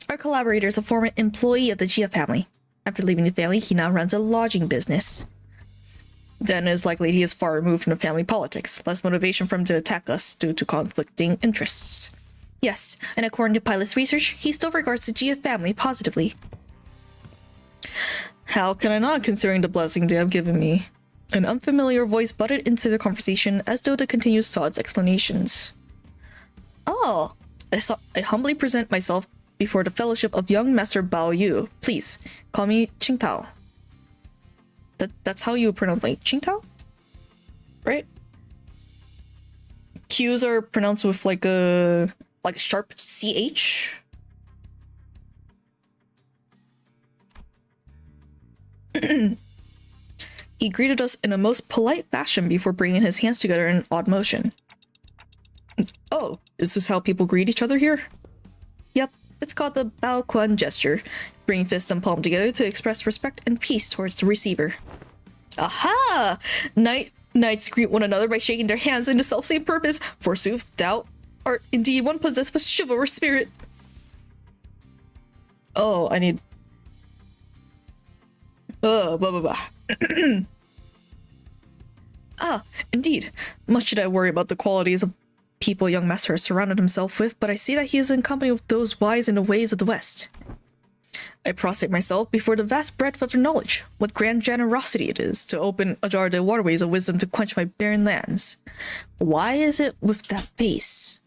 Our collaborator is a former employee of the Gia family. After leaving the family, he now runs a lodging business. Then it is likely he is far removed from the family politics, less motivation for him to attack us due to conflicting interests. Yes, and according to Pilot's research, he still regards the Gia family positively. How can I not, considering the blessing they have given me? An unfamiliar voice butted into the conversation as though to continue Sod's explanations. Oh, I humbly present myself before the fellowship of young Master Bao Yu. Please, call me Qingtao. That's how you pronounce, like, Qingtao? Right? Q's are pronounced with like a sharp CH. He greeted us in a most polite fashion before bringing his hands together in an odd motion. Oh, is this how people greet each other here? Yep, It's called the Bao Quan gesture, bringing fist and palm together to express respect and peace towards the receiver. Aha! Knights greet one another by shaking their hands in the self-same purpose. Forsooth, thou art indeed one possessed of a chivalrous spirit. Oh, I need... blah blah blah. Ah, indeed. Much did I worry about the qualities of people young master has surrounded himself with, but I see that he is in company with those wise in the ways of the West. I prostrate myself before the vast breadth of their knowledge. What grand generosity it is to open ajar the waterways of wisdom to quench my barren lands. Why is it with that face?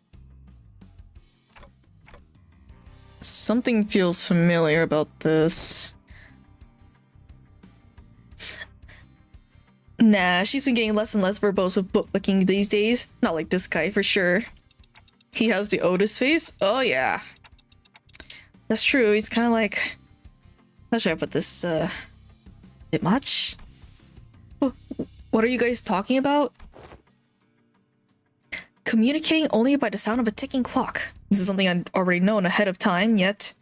Something feels familiar about this. Nah, she's been getting less and less verbose with book-licking these days. Not like this guy, for sure. He has the Otis face? Oh, yeah. That's true, he's kind of like... How should I put this, bit much? What are you guys talking about? Communicating only by the sound of a ticking clock. This is something I'd already known ahead of time, yet...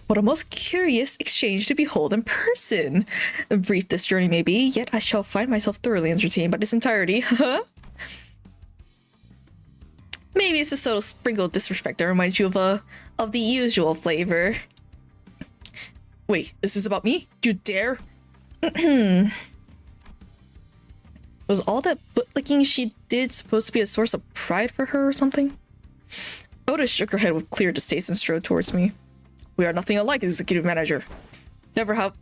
What a most curious exchange to behold in person. Brief this journey may be, yet I shall find myself thoroughly entertained by this entirety. Maybe it's a subtle sprinkle of disrespect that reminds you of the usual flavor. Wait, is this about me? You dare? Was all that bootlicking she did supposed to be a source of pride for her or something? Otis shook her head with clear distaste and strode towards me. We are nothing alike, executive manager. Never have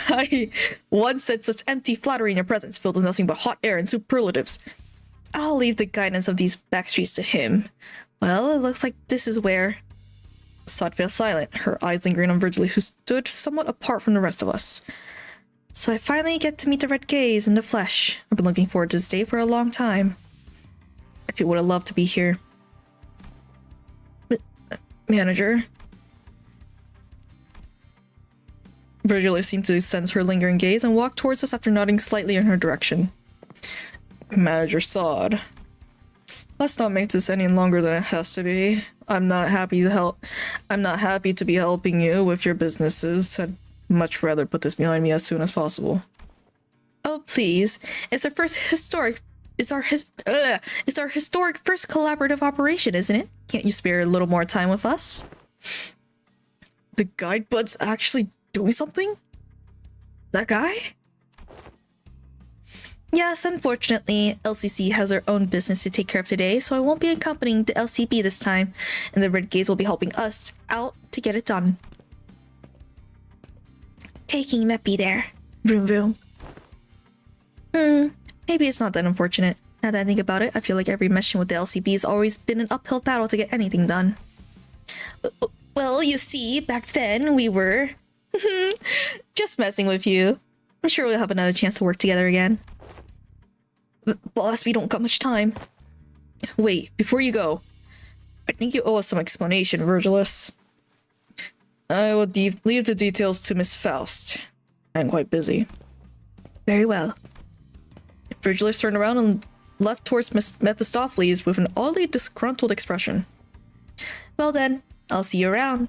I once said such empty flattery in your presence, filled with nothing but hot air and superlatives. I'll leave the guidance of these backstreets to him. Well, it looks like this is where... Sod fell silent, her eyes lingering on Virgil, who stood somewhat apart from the rest of us. So I finally get to meet the Red Gaze in the flesh. I've been looking forward to this day for a long time. I feel would have loved to be here. Manager... Virgil seemed to sense her lingering gaze and walked towards us after nodding slightly in her direction. Manager Sod. Let's not make this any longer than it has to be. I'm not happy to be helping you with your businesses. I'd much rather put this behind me as soon as possible. Oh, please. It's our historic first collaborative operation, isn't it? Can't you spare a little more time with us? The guide bud's actually doing something? That guy? Yes, unfortunately, LCC has their own business to take care of today, so I won't be accompanying the LCB this time, and the Red Gaze will be helping us out to get it done. Taking Meppy there. Vroom vroom. Maybe it's not that unfortunate. Now that I think about it, I feel like every mission with the LCB has always been an uphill battle to get anything done. Well, you see, back then we were... just messing with you. I'm sure we'll have another chance to work together again. Boss, we don't got much time. Wait, before you go, I think you owe us some explanation, Virgilus. I will leave the details to Miss Faust. I'm quite busy. Very well. Virgilus turned around and left towards Mephistopheles with an oddly disgruntled expression. Well then, I'll see you around.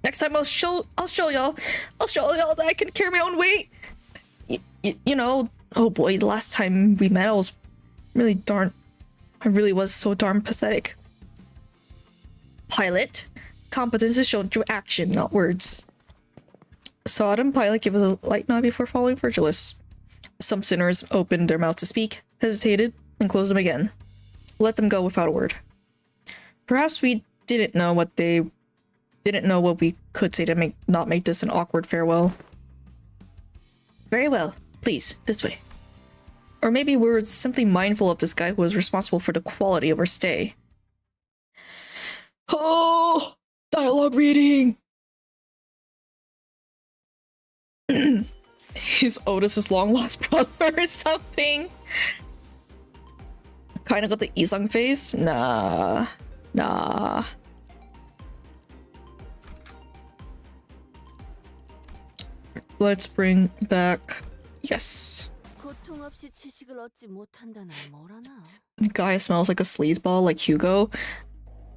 Next time I'll show y'all that I can carry my own weight. You know, oh boy, the last time we met I really was so darn pathetic. Pilot, competence is shown through action, not words. Sod and Pilot give a light nod before following Virgilus. Some sinners opened their mouths to speak, hesitated, and closed them again. Let them go without a word. Perhaps we didn't know what we could say to not make this an awkward farewell. Very well. Please, this way. Or maybe we were simply mindful of this guy who was responsible for the quality of our stay. Oh! Dialogue reading! He's Otis's long-lost brother or something? Kinda got the Isang face? Nah. Let's bring back... Yes. The guy smells like a sleazeball like Hugo.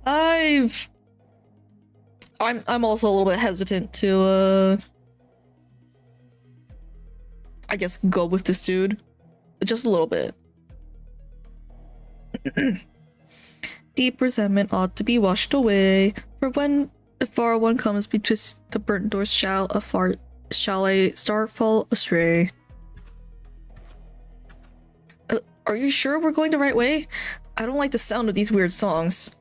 I'm also a little bit hesitant to I guess go with this dude. Just a little bit. Deep resentment ought to be washed away, for when the far one comes between the burnt doors shall a star fall astray. Are you sure we're going the right way? I don't like the sound of these weird songs.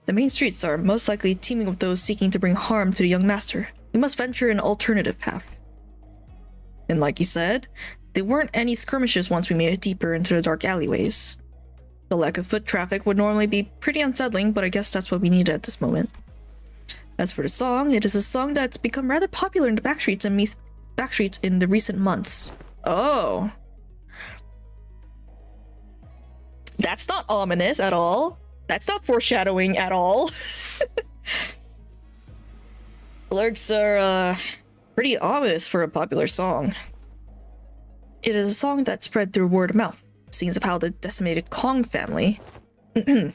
The main streets are most likely teeming with those seeking to bring harm to the young master. We must venture an alternative path. And like he said, there weren't any skirmishes once we made it deeper into the dark alleyways. The lack of foot traffic would normally be pretty unsettling, but I guess that's what we needed at this moment. As for the song, it is a song that's become rather popular in the backstreets in the recent months. Oh. That's not ominous at all. That's not foreshadowing at all. Lyrics are pretty ominous for a popular song. It is a song that spread through word of mouth, scenes of how the decimated Kong family. This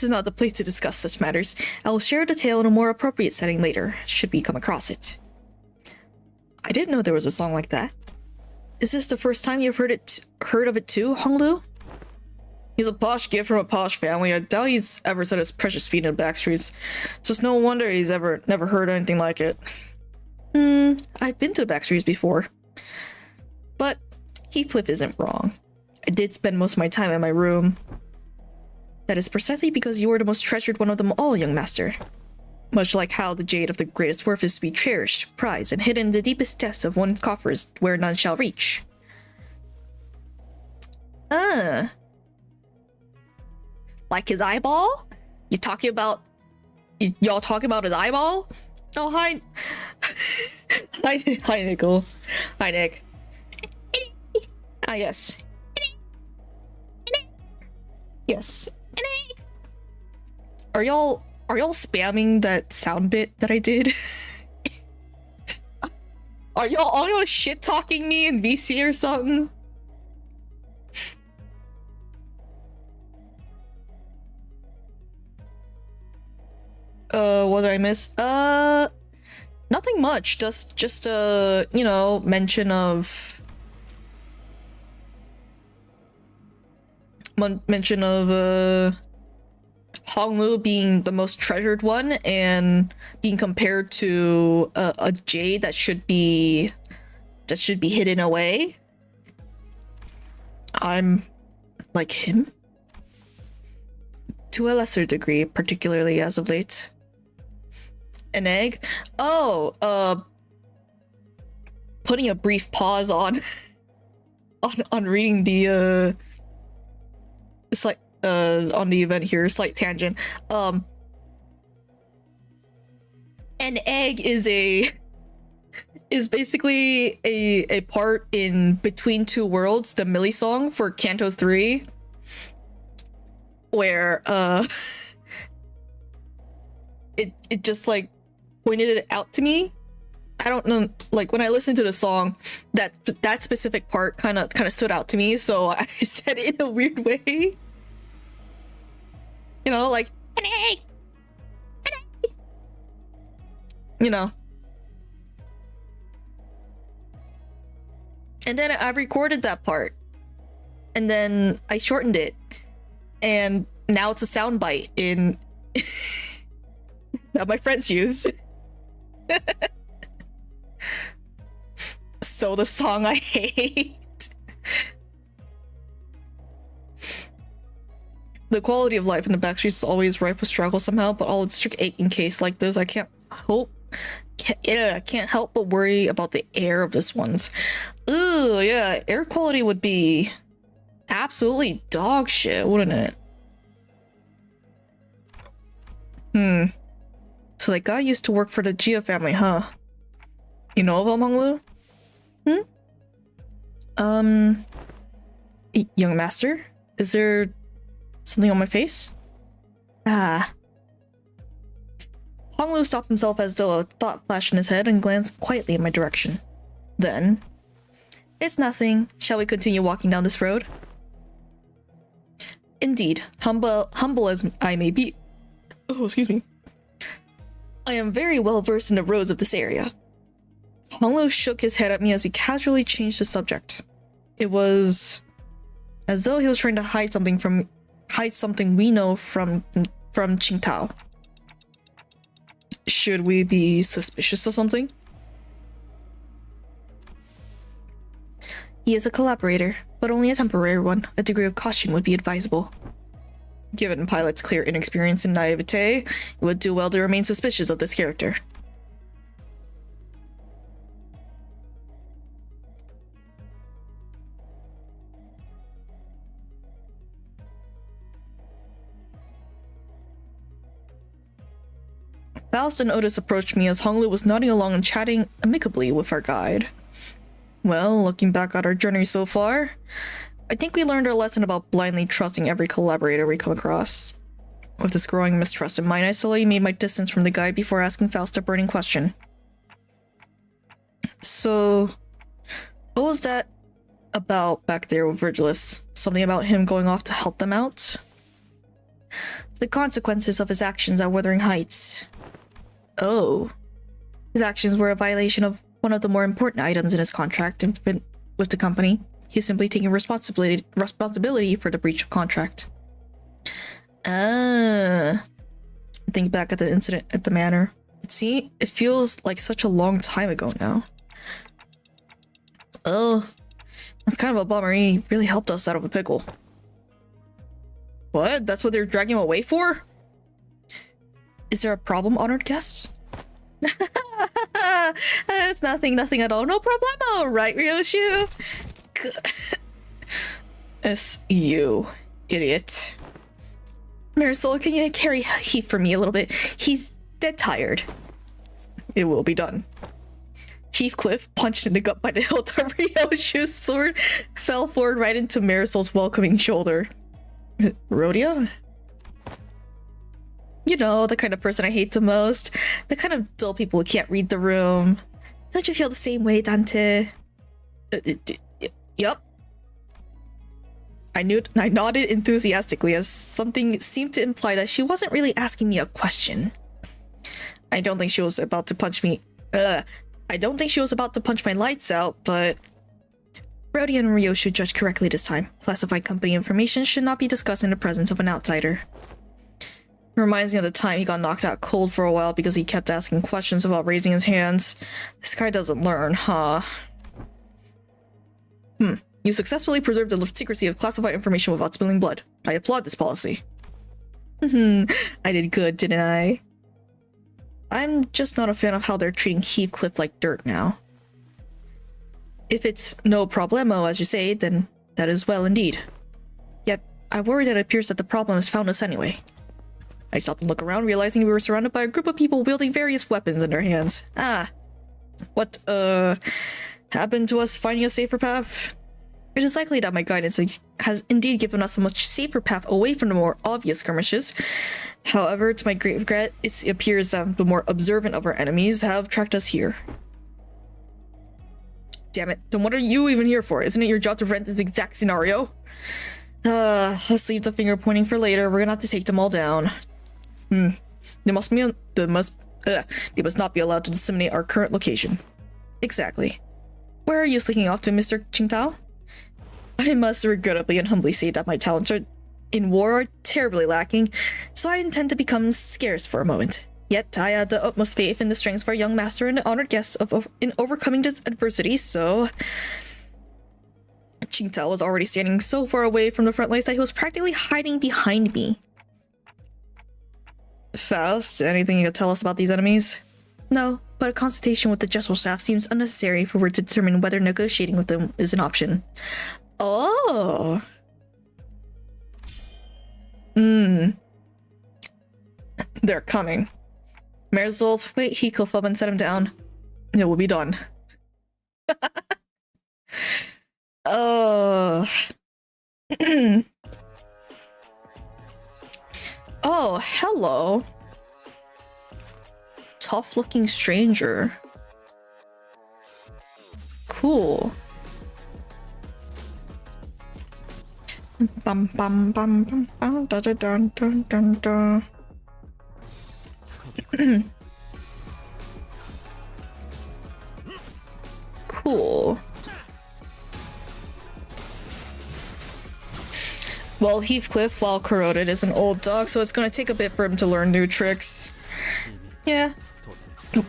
is not the place to discuss such matters. I will share the tale in a more appropriate setting later, should we come across it. I didn't know there was a song like that. Is this the first time you've heard of it too, Honglu? He's a posh kid from a posh family. I doubt he's ever set his precious feet in the backstreets, so it's no wonder he's never heard anything like it. I've been to the backstreets before. But Heathcliff isn't wrong. I did spend most of my time in my room. That is precisely because you are the most treasured one of them all, young master. Much like how the jade of the greatest worth is to be cherished, prized, and hidden in the deepest depths of one's coffers where none shall reach. Like his eyeball? Y'all talking about his eyeball? Oh, hi. Hi, Nicole. Hi, Nick. Ah, yes. Yes. Are y'all spamming that sound bit that I did? Are y'all shit talking me in VC or something? What did I miss? Nothing much. Just you know, mention of Honglu being the most treasured one and being compared to a jade that should be hidden away. I'm like him to a lesser degree, particularly as of late. An egg? Oh, putting a brief pause on reading the it's like on the event here, slight tangent. An egg is basically a part in Between Two Worlds, the Millie song for Canto 3, where it just like pointed it out to me. I don't know, like when I listened to the song, that specific part kind of stood out to me, so I said it in a weird way. You know, like an egg. You know. And then I recorded that part. And then I shortened it. And now it's a soundbite in that my friends use. So the song I hate. The quality of life in the backstreets is always ripe with struggle somehow, but all its strict aching case like this, I can't help but worry about the air of this one's. Ooh, yeah, air quality would be absolutely dog shit, wouldn't it? So that guy used to work for the Gia family, huh? You know of him, Honglu? Young master? Is there something on my face? Honglu stopped himself as though a thought flashed in his head and glanced quietly in my direction. Then, it's nothing. Shall we continue walking down this road? Indeed, humble as I may be. Oh, excuse me. I am very well versed in the roads of this area. Honglu shook his head at me as he casually changed the subject. It was as though he was trying to hide something we know from Qingtao. Should we be suspicious of something? He is a collaborator, but only a temporary one. A degree of caution would be advisable. Given Pilot's clear inexperience and naivete, it would do well to remain suspicious of this character. Faust and Otis approached me as Honglu was nodding along and chatting amicably with our guide. Well, looking back at our journey so far, I think we learned our lesson about blindly trusting every collaborator we come across. With this growing mistrust in mind, I slowly made my distance from the guide before asking Faust a burning question. So, what was that about back there with Virgilus? Something about him going off to help them out? The consequences of his actions at Wuthering Heights. Oh. His actions were a violation of one of the more important items in his contract with the company. He's simply taking responsibility for the breach of contract. Think back at the incident at the manor. It feels like such a long time ago now. Oh, that's kind of a bummer. He really helped us out of a pickle. What? That's what they're dragging him away for? Is there a problem, honored guests? It's nothing at all. No problemo, right, Ryoshu? It's you, idiot. Marisol, can you carry Heath for me a little bit? He's dead tired. It will be done. Heathcliff, punched in the gut by the hilt of Ryoshu's sword, fell forward right into Marisol's welcoming shoulder. Rhodia? You know, the kind of person I hate the most. The kind of dull people who can't read the room. Don't you feel the same way, Dante? Yup. I nodded enthusiastically as something seemed to imply that she wasn't really asking me a question. I don't think she was about to punch me. I don't think she was about to punch my lights out, but Rhodia and Ryoshu judged correctly this time. Classified company information should not be discussed in the presence of an outsider. Reminds me of the time he got knocked out cold for a while because he kept asking questions without raising his hands. This guy doesn't learn, huh? You successfully preserved the secrecy of classified information without spilling blood. I applaud this policy. I did good, didn't I? I'm just not a fan of how they're treating Heathcliff like dirt now. If it's no problemo, as you say, then that is well indeed. Yet, I worry that it appears that the problem has found us anyway. I stopped and looked around, realizing we were surrounded by a group of people wielding various weapons in their hands. What, happened to us finding a safer path? It is likely that my guidance has indeed given us a much safer path away from the more obvious skirmishes. However, to my great regret, it appears that the more observant of our enemies have tracked us here. Damn it, then what are you even here for? Isn't it your job to prevent this exact scenario? Let's leave the finger pointing for later. We're gonna have to take them all down. They must not be allowed to disseminate our current location. Exactly. Where are you sneaking off to, Mr. Qingtao? I must regrettably and humbly say that my talents in war are terribly lacking, so I intend to become scarce for a moment. Yet I had the utmost faith in the strength of our young master and honored guests in overcoming this adversity, so... Qingtao was already standing so far away from the front lines that he was practically hiding behind me. Faust, anything you could tell us about these enemies? No, but a consultation with the Jessel staff seems unnecessary if we were to determine whether negotiating with them is an option. Oh! They're coming. Marisol, wait Heathcliff up and set him down. It will be done. Oh. Oh, hello. Tough-looking stranger. Cool. bum bum bum bum bum da da dun dun dun dun. Cool. Well, Heathcliff, while corroded, is an old dog, so it's gonna take a bit for him to learn new tricks. Yeah.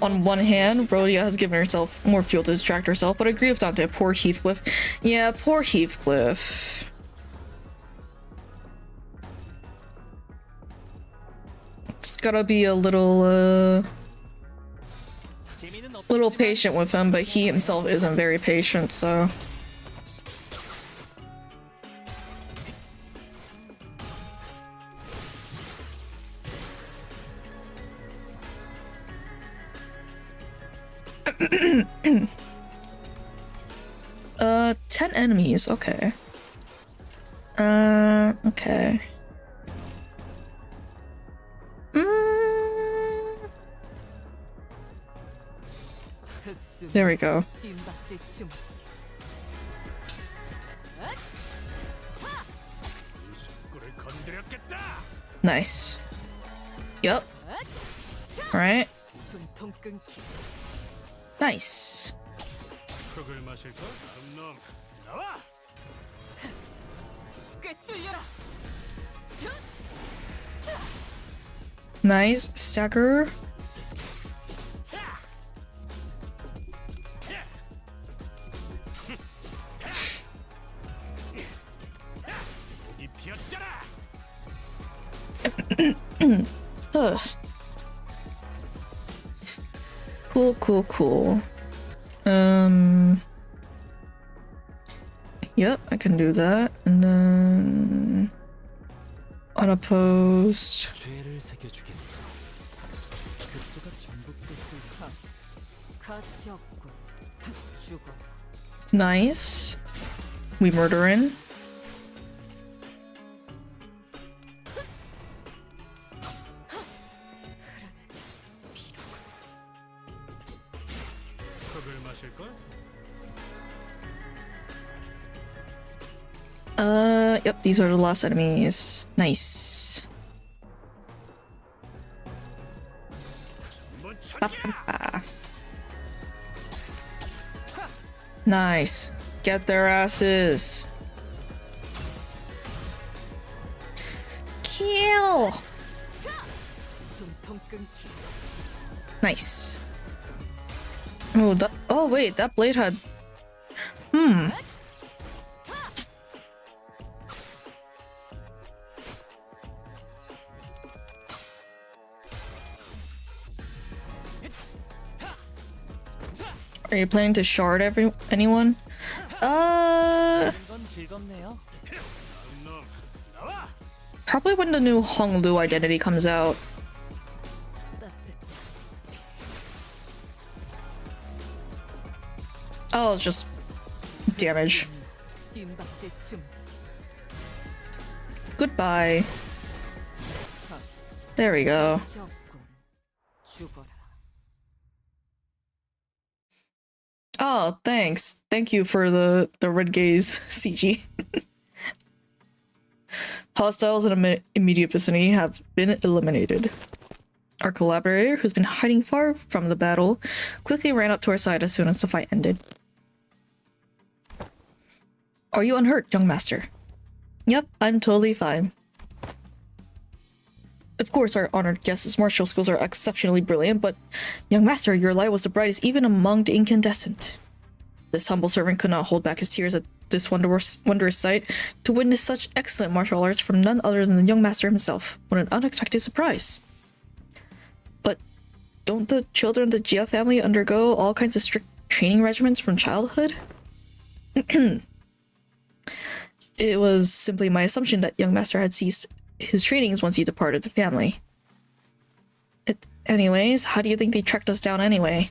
On one hand, Rhodia has given herself more fuel to distract herself, but I agree with Dante. Poor Heathcliff. Yeah, poor Heathcliff. Just gotta be a little patient with him, but he himself isn't very patient, so. Uh, 10 enemies, okay. Okay. There we go. 뜀박질 춤. Nice. Yep. Alright. 숨통 끊기. Nice. 꿰뚫려라. Nice. Stagger. Ugh. Cool. Yep, I can do that. And then unopposed. 죄를 새겨주겠어. 급수가 전복됐을 가치 없군. 죽어라. Nice. We murdering. Yep, these are the last enemies. Nice. Ba-ba-ba. Nice. Get their asses. Kill. 숨통 끊기. Nice. Oh wait, that blade had. Are you planning to shard anyone? 건 즐겁네요. Probably when the new Honglu identity comes out. Oh, it's just damage. 뜀박질 춤. Goodbye. There we go. 가치 없군. 죽어라. Oh, thanks. Thank you for the red gaze CG. Hostiles in immediate vicinity have been eliminated. Our collaborator, who's been hiding far from the battle, quickly ran up to our side as soon as the fight ended. Are you unhurt, young master? Yep, I'm totally fine. Of course, our honored guest's martial skills are exceptionally brilliant, but young master, your light was the brightest even among the incandescent. This humble servant could not hold back his tears at this wondrous sight to witness such excellent martial arts from none other than the young master himself. What an unexpected surprise. But don't the children of the Jia family undergo all kinds of strict training regimens from childhood? It was simply my assumption that young master had ceased his trainings once he departed the family. Anyways, how do you think they tracked us down anyway?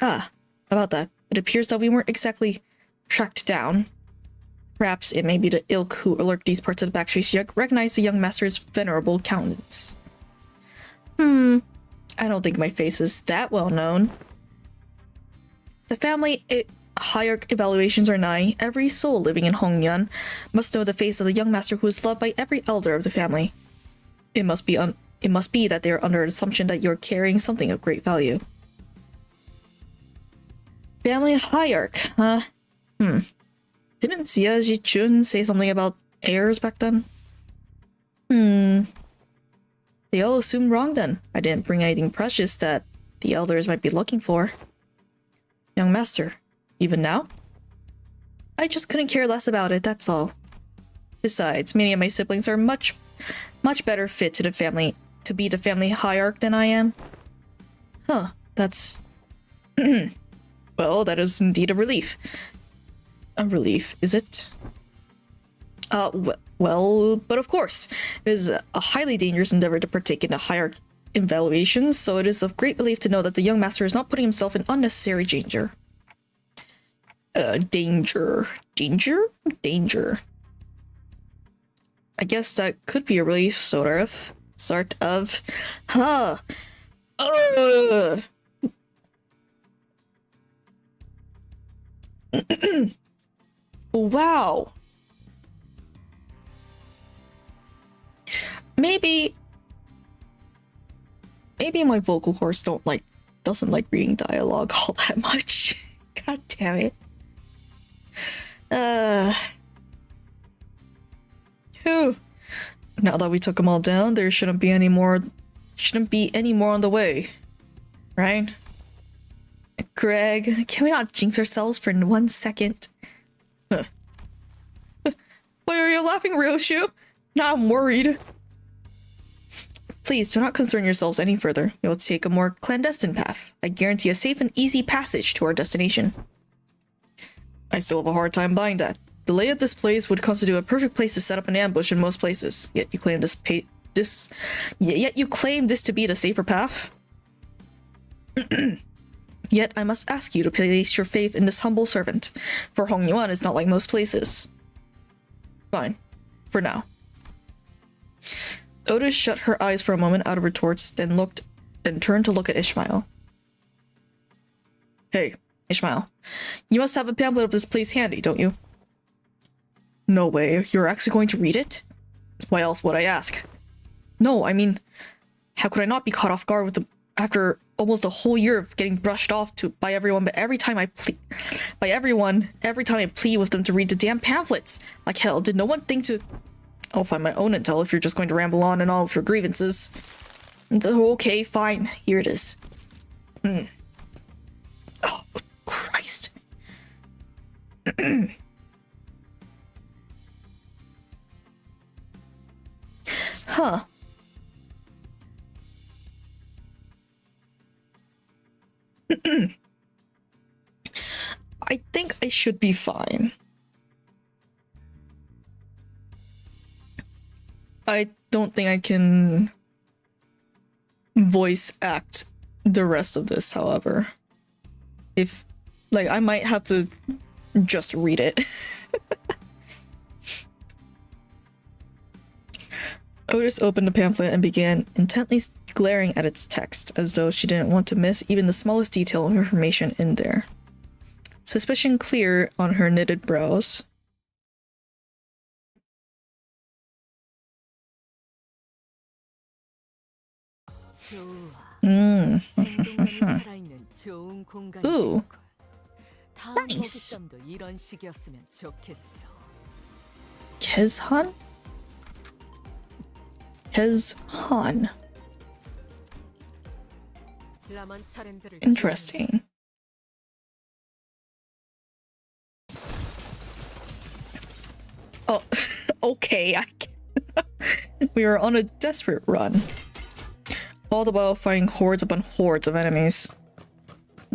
Ah, about that. It appears that we weren't exactly tracked down. Perhaps it may be the ilk who alert these parts of the backstreets yet recognize the young master's venerable countenance. I don't think my face is that well known. The family, Hierarch evaluations are nigh. Every soul living in Hongyuan must know the face of the young master who is loved by every elder of the family. It must be that they are under an assumption that you're carrying something of great value. Family hierarch, huh? Didn't Xia Jichun say something about heirs back then? They all assumed wrong then. I didn't bring anything precious that the elders might be looking for. Young master, even now? I just couldn't care less about it, that's all. Besides, many of my siblings are much better fit to be the family hierarch than I am. Huh, that's... Well, that is indeed a relief. A relief, is it? Well, but of course, it is a highly dangerous endeavor to partake in the hierarch evaluations, so it is of great relief to know that the young master is not putting himself in unnecessary danger. Danger. I guess that could be a relief, sort of. Huh. Wow. Maybe my vocal cords doesn't like reading dialogue all that much. God damn it. Phew. Now that we took them all down, there shouldn't be any more on the way. Right? Greg, can we not jinx ourselves for 1 second? Huh. Why are you laughing, Ryoshu? Now I'm worried. Please do not concern yourselves any further. You'll take a more clandestine path. I guarantee a safe and easy passage to our destination. I still have a hard time buying that. The lay of this place would constitute a perfect place to set up an ambush in most places. Yet you claim this to be the safer path? Yet I must ask you to place your faith in this humble servant, for Hongyuan is not like most places. Fine. For now. Otis shut her eyes for a moment out of retorts, then turned to look at Ishmael. Hey, Ishmael. You must have a pamphlet of this place handy, don't you? No way, you're actually going to read it? Why else would I ask? No, I mean, how could I not be caught off guard after almost a whole year of getting brushed off by everyone, but every time I plead with them to read the damn pamphlets. Like hell, did no one think to... I'll find my own intel if you're just going to ramble on and all of your grievances. Okay, fine. Here it is. Oh, Christ. Huh. I think I should be fine. I don't think I can voice act the rest of this, however. I might have to just read it. Otis opened the pamphlet and began intently glaring at its text, as though she didn't want to miss even the smallest detail of information in there. Suspicion clear on her knitted brows. Ooh. Nice. Kezhan? Kezhan. Interesting. Oh, okay. We are on a desperate run. All the while fighting hordes upon hordes of enemies.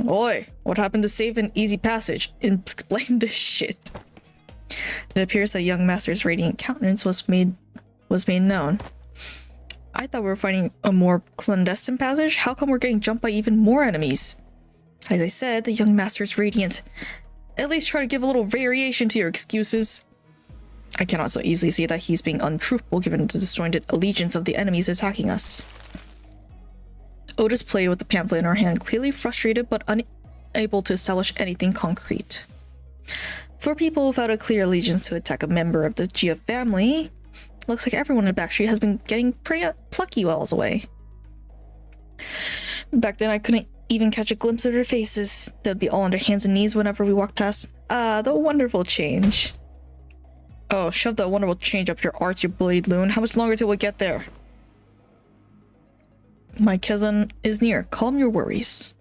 Oi, what happened to safe and easy passage? Explain this shit. It appears that young master's radiant countenance was made known. I thought we were fighting a more clandestine passage. How come we're getting jumped by even more enemies? As I said, the young master is radiant. At least try to give a little variation to your excuses. I cannot so easily see that he's being untruthful given the disjointed allegiance of the enemies attacking us. Otis played with the pamphlet in her hand, clearly frustrated but able to establish anything concrete. For people without a clear allegiance to attack a member of the Gia family, looks like everyone in Backstreet has been getting pretty plucky while I was away. Back then I couldn't even catch a glimpse of their faces. They'd be all on their hands and knees whenever we walked past. Ah, the wonderful change. Oh, shove that wonderful change up your arse, you blade loon. How much longer till we get there? My cousin is near. Calm your worries.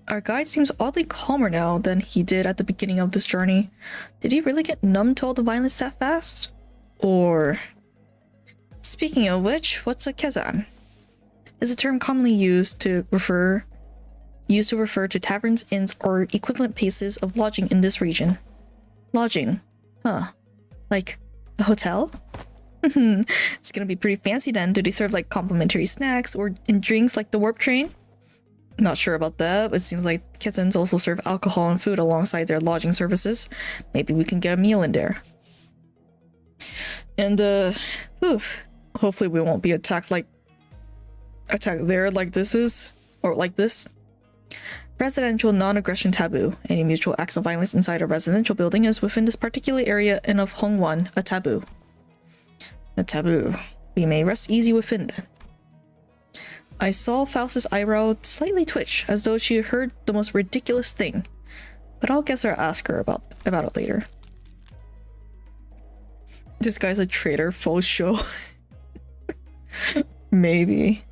Our guide seems oddly calmer now than he did at the beginning of this journey. Did he really get numb to all the violence that fast? Or... Speaking of which, what's a kezan? Is a term commonly used to refer to taverns, inns, or equivalent places of lodging in this region. Lodging. Huh. Like a hotel? It's gonna be pretty fancy then. Do they serve like complimentary snacks or in drinks like the warp train? Not sure about that, but it seems like kezans also serve alcohol and food alongside their lodging services. Maybe we can get a meal in there. And hopefully we won't be attacked there like this is, or like this. Residential non-aggression taboo. Any mutual acts of violence inside a residential building is within this particular area and of Hongwan, a taboo. A taboo. We may rest easy within then. I saw Faust's eyebrow slightly twitch, as though she heard the most ridiculous thing. But I'll guess or ask her about it later. This guy's a traitor, faux show. Maybe.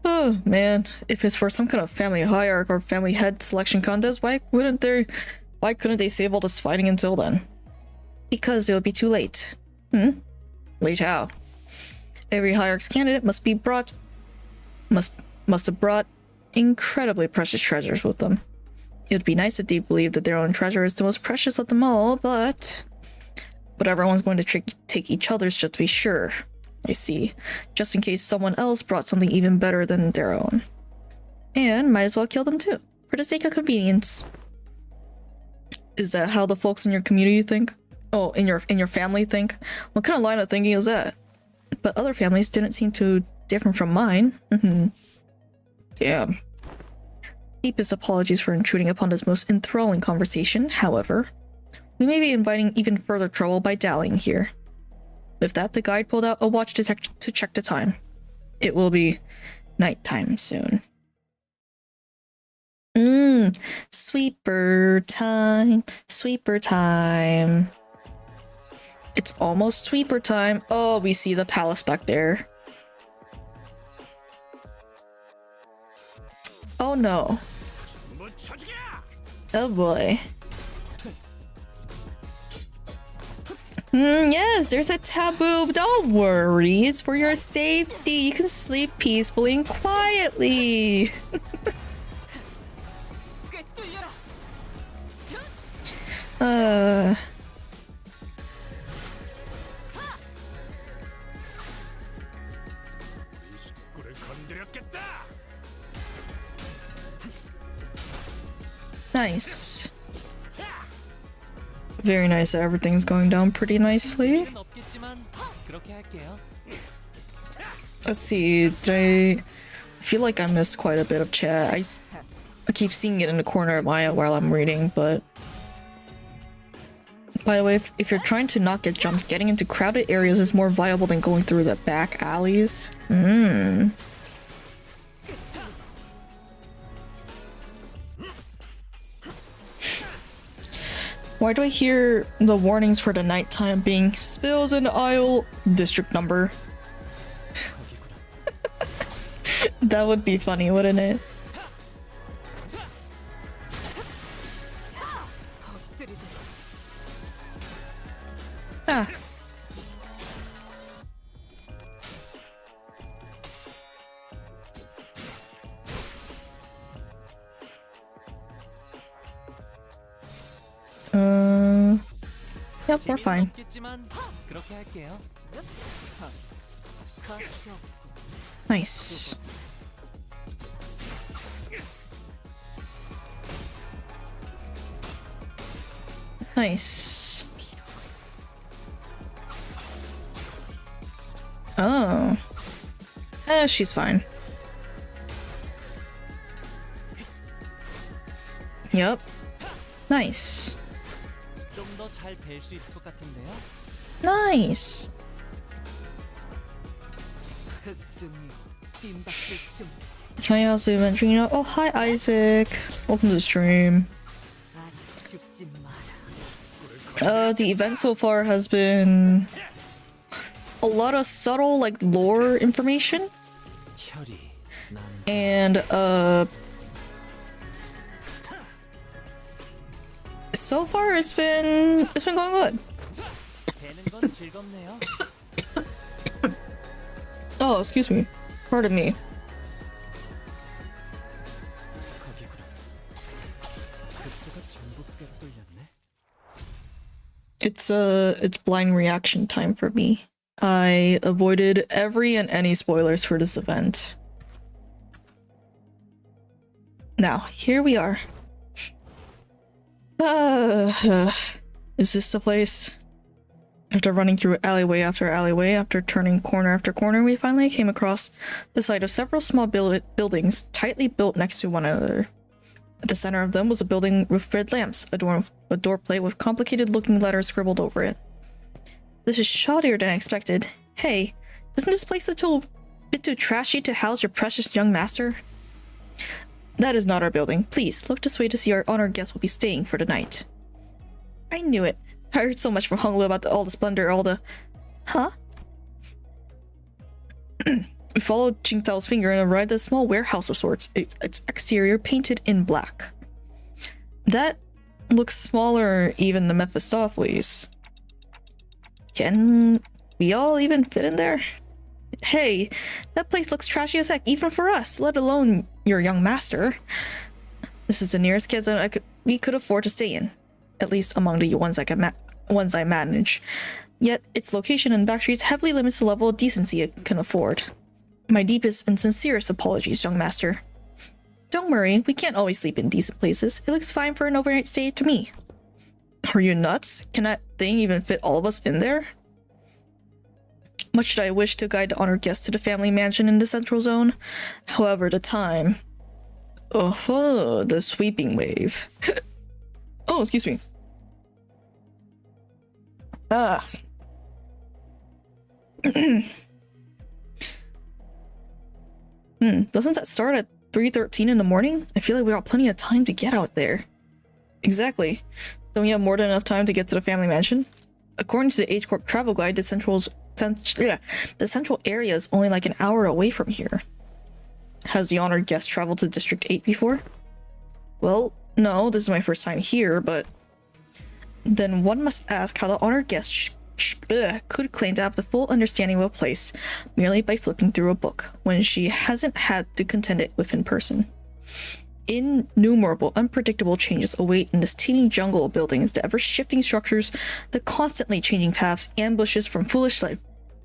Oh man, if it's for some kind of family hierarch or family head selection contest, why couldn't they save all this fighting until then? Because it would be too late. Late how? Every hierarch's candidate must have brought incredibly precious treasures with them. It would be nice if they believed that their own treasure is the most precious of them all, but everyone's going to take each other's just to be sure. I see. Just in case someone else brought something even better than their own. And might as well kill them too, for the sake of convenience. Is that how the folks in your community think? Oh, in your family think? What kind of line of thinking is that? But other families didn't seem too different from mine. Damn. Deepest apologies for intruding upon this most enthralling conversation. However, we may be inviting even further trouble by dallying here. With that, the guide pulled out a watch to check the time. It will be nighttime soon. Sweeper time. Sweeper time. It's almost sweeper time. Oh, we see the palace back there. Oh no. Oh boy. Yes, there's a taboo. Don't worry, it's for your safety. You can sleep peacefully and quietly. Nice. Very nice. Everything's going down pretty nicely. Let's see. I feel like I missed quite a bit of chat. I keep seeing it in the corner of my eye while I'm reading, but... By the way, if you're trying to not get jumped, getting into crowded areas is more viable than going through the back alleys. Why do I hear the warnings for the nighttime being spills in the aisle, district number? That would be funny, wouldn't it? Ah. Yep, we're fine. Nice. Nice. Oh. She's fine. Yup. Nice. 좀 더 잘 뵐 수 있을 것 같은데요. Nice. 흑승류 뜀박질 중. Hi, how's the event treating you? Oh, hi, Isaac. Welcome to the stream. 아직 죽지 마라. The event so far has been a lot of subtle, like, lore information. 혈이 난 And, so far it's been going good. 되는 건 즐겁네요. Oh, excuse me. Pardon me. 거기구나. 급수가 전부 꿰뚫렸네. It's blind reaction time for me. I avoided every and any spoilers for this event. Now, here we are. Is this the place? After running through alleyway after alleyway, after turning corner after corner, we finally came across the site of several small buildings tightly built next to one another. At the center of them was a building with red lamps, a door plate with complicated-looking letters scribbled over it. This is shoddier than I expected. Hey, isn't this place a little bit too trashy to house your precious young master? That is not our building. Please, look this way to see our honored guest will be staying for the night. I knew it. I heard so much from Honglu about all the splendor, all the... Huh? We followed Qingtao's finger and arrived at a small warehouse of sorts, its exterior painted in black. That looks smaller even than Mephistopheles. Can we all even fit in there? Hey, that place looks trashy as heck, even for us, let alone your young master. This is the nearest kidzone we could afford to stay in, at least among the ones I manage. Yet its location and back streets heavily limits the level of decency it can afford. My deepest and sincerest apologies, young master. Don't worry, we can't always sleep in decent places. It looks fine for an overnight stay to me. Are you nuts? Can that thing even fit all of us in there? Much did I wish to guide the honored guests to the family mansion in the central zone. However, the time... Oh, the sweeping wave. Oh, excuse me. Ah. Doesn't that start at 3:13 in the morning? I feel like we got plenty of time to get out there. Exactly. Don't we have more than enough time to get to the family mansion? According to the H Corp travel guide, the central area is only like an hour away from here. Has the honored guest traveled to District 8 before? Well, no, this is my first time here, but... Then one must ask how the honored guest could claim to have the full understanding of a place merely by flipping through a book, when she hasn't had to contend it with in person. Innumerable, unpredictable changes await in this teeming jungle of buildings, the ever-shifting structures, the constantly changing paths, ambushes from foolish,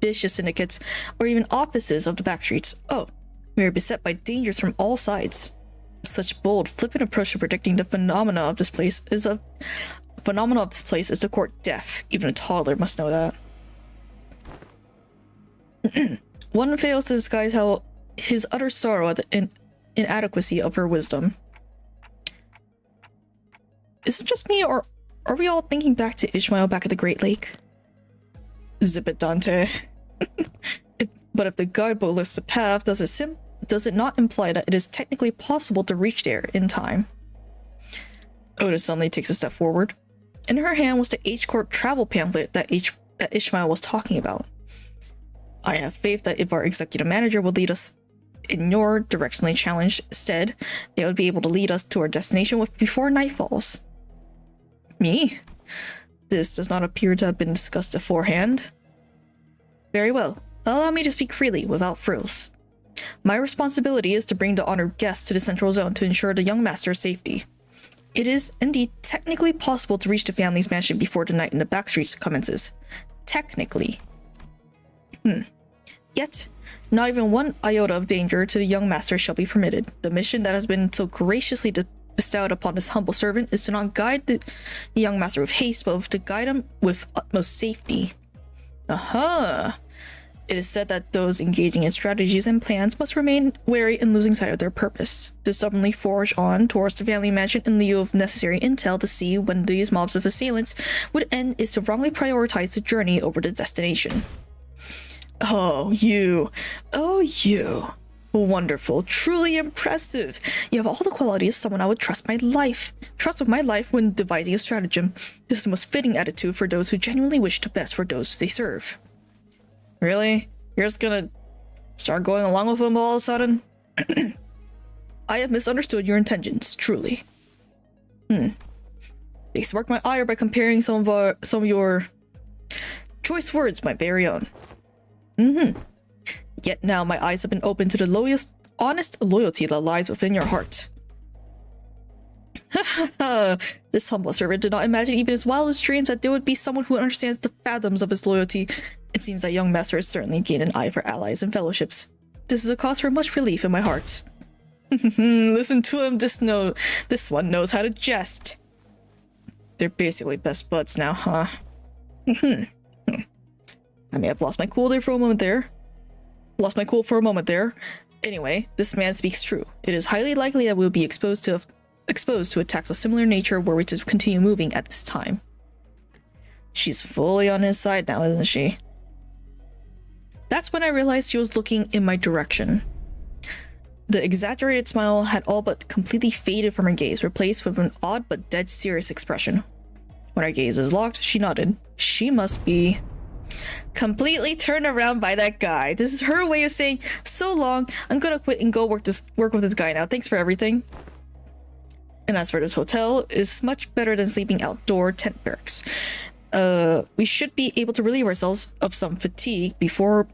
vicious syndicates, or even offices of the backstreets. Oh, we are beset by dangers from all sides. Such bold, flippant approach to predicting the phenomena of this place is the court deaf. Even a toddler must know that. One fails to disguise how his utter sorrow at the inadequacy of her wisdom. Is it just me, or are we all thinking back to Ishmael back at the Great Lake? Zip it, Dante. But if the guidebook lists a path, does it not imply that it is technically possible to reach there in time? Otis suddenly takes a step forward. In her hand was the H Corp travel pamphlet that Ishmael was talking about. I have faith that if our executive manager will lead us in your directionally challenged stead, they would be able to lead us to our destination before night falls. Me? This does not appear to have been discussed beforehand. Very well. Allow me to speak freely, without frills. My responsibility is to bring the honored guests to the central zone to ensure the young master's safety. It is indeed technically possible to reach the family's mansion before the night in the backstreets commences. Technically. Yet, not even one iota of danger to the young master shall be permitted. The mission that has been so graciously bestowed upon this humble servant is to not guide the young master with haste, but to guide him with utmost safety. Aha! It is said that those engaging in strategies and plans must remain wary in losing sight of their purpose. To stubbornly forge on towards the family mansion in lieu of necessary intel to see when these mobs of assailants would end is to wrongly prioritize the journey over the destination. Oh, you. Oh, you. Wonderful. Truly impressive. You have all the qualities of someone I would trust with my life when devising a stratagem. This is the most fitting attitude for those who genuinely wish the best for those they serve. Really? You're just gonna start going along with them all of a sudden? I have misunderstood your intentions, truly. They sparked my ire by comparing some of your choice words, my very own. Yet now my eyes have been opened to the honest loyalty that lies within your heart. This humble servant did not imagine even his wildest dreams that there would be someone who understands the fathoms of his loyalty. It seems that young master has certainly gained an eye for allies and fellowships. This is a cause for much relief in my heart. Listen to him, this one knows how to jest. They're basically best buds now, huh? I may have lost my cool for a moment there. Anyway, this man speaks true. It is highly likely that we'll be exposed to attacks of similar nature were we to continue moving at this time. She's fully on his side now, isn't she? That's when I realized she was looking in my direction. The exaggerated smile had all but completely faded from her gaze, replaced with an odd but dead serious expression. When our gazes locked, she nodded. She must be completely turned around by that guy. This is her way of saying, so long, I'm gonna quit and go work with this guy now. Thanks for everything. And as for this hotel, it's much better than sleeping outdoor tent barracks. We should be able to relieve ourselves of some fatigue before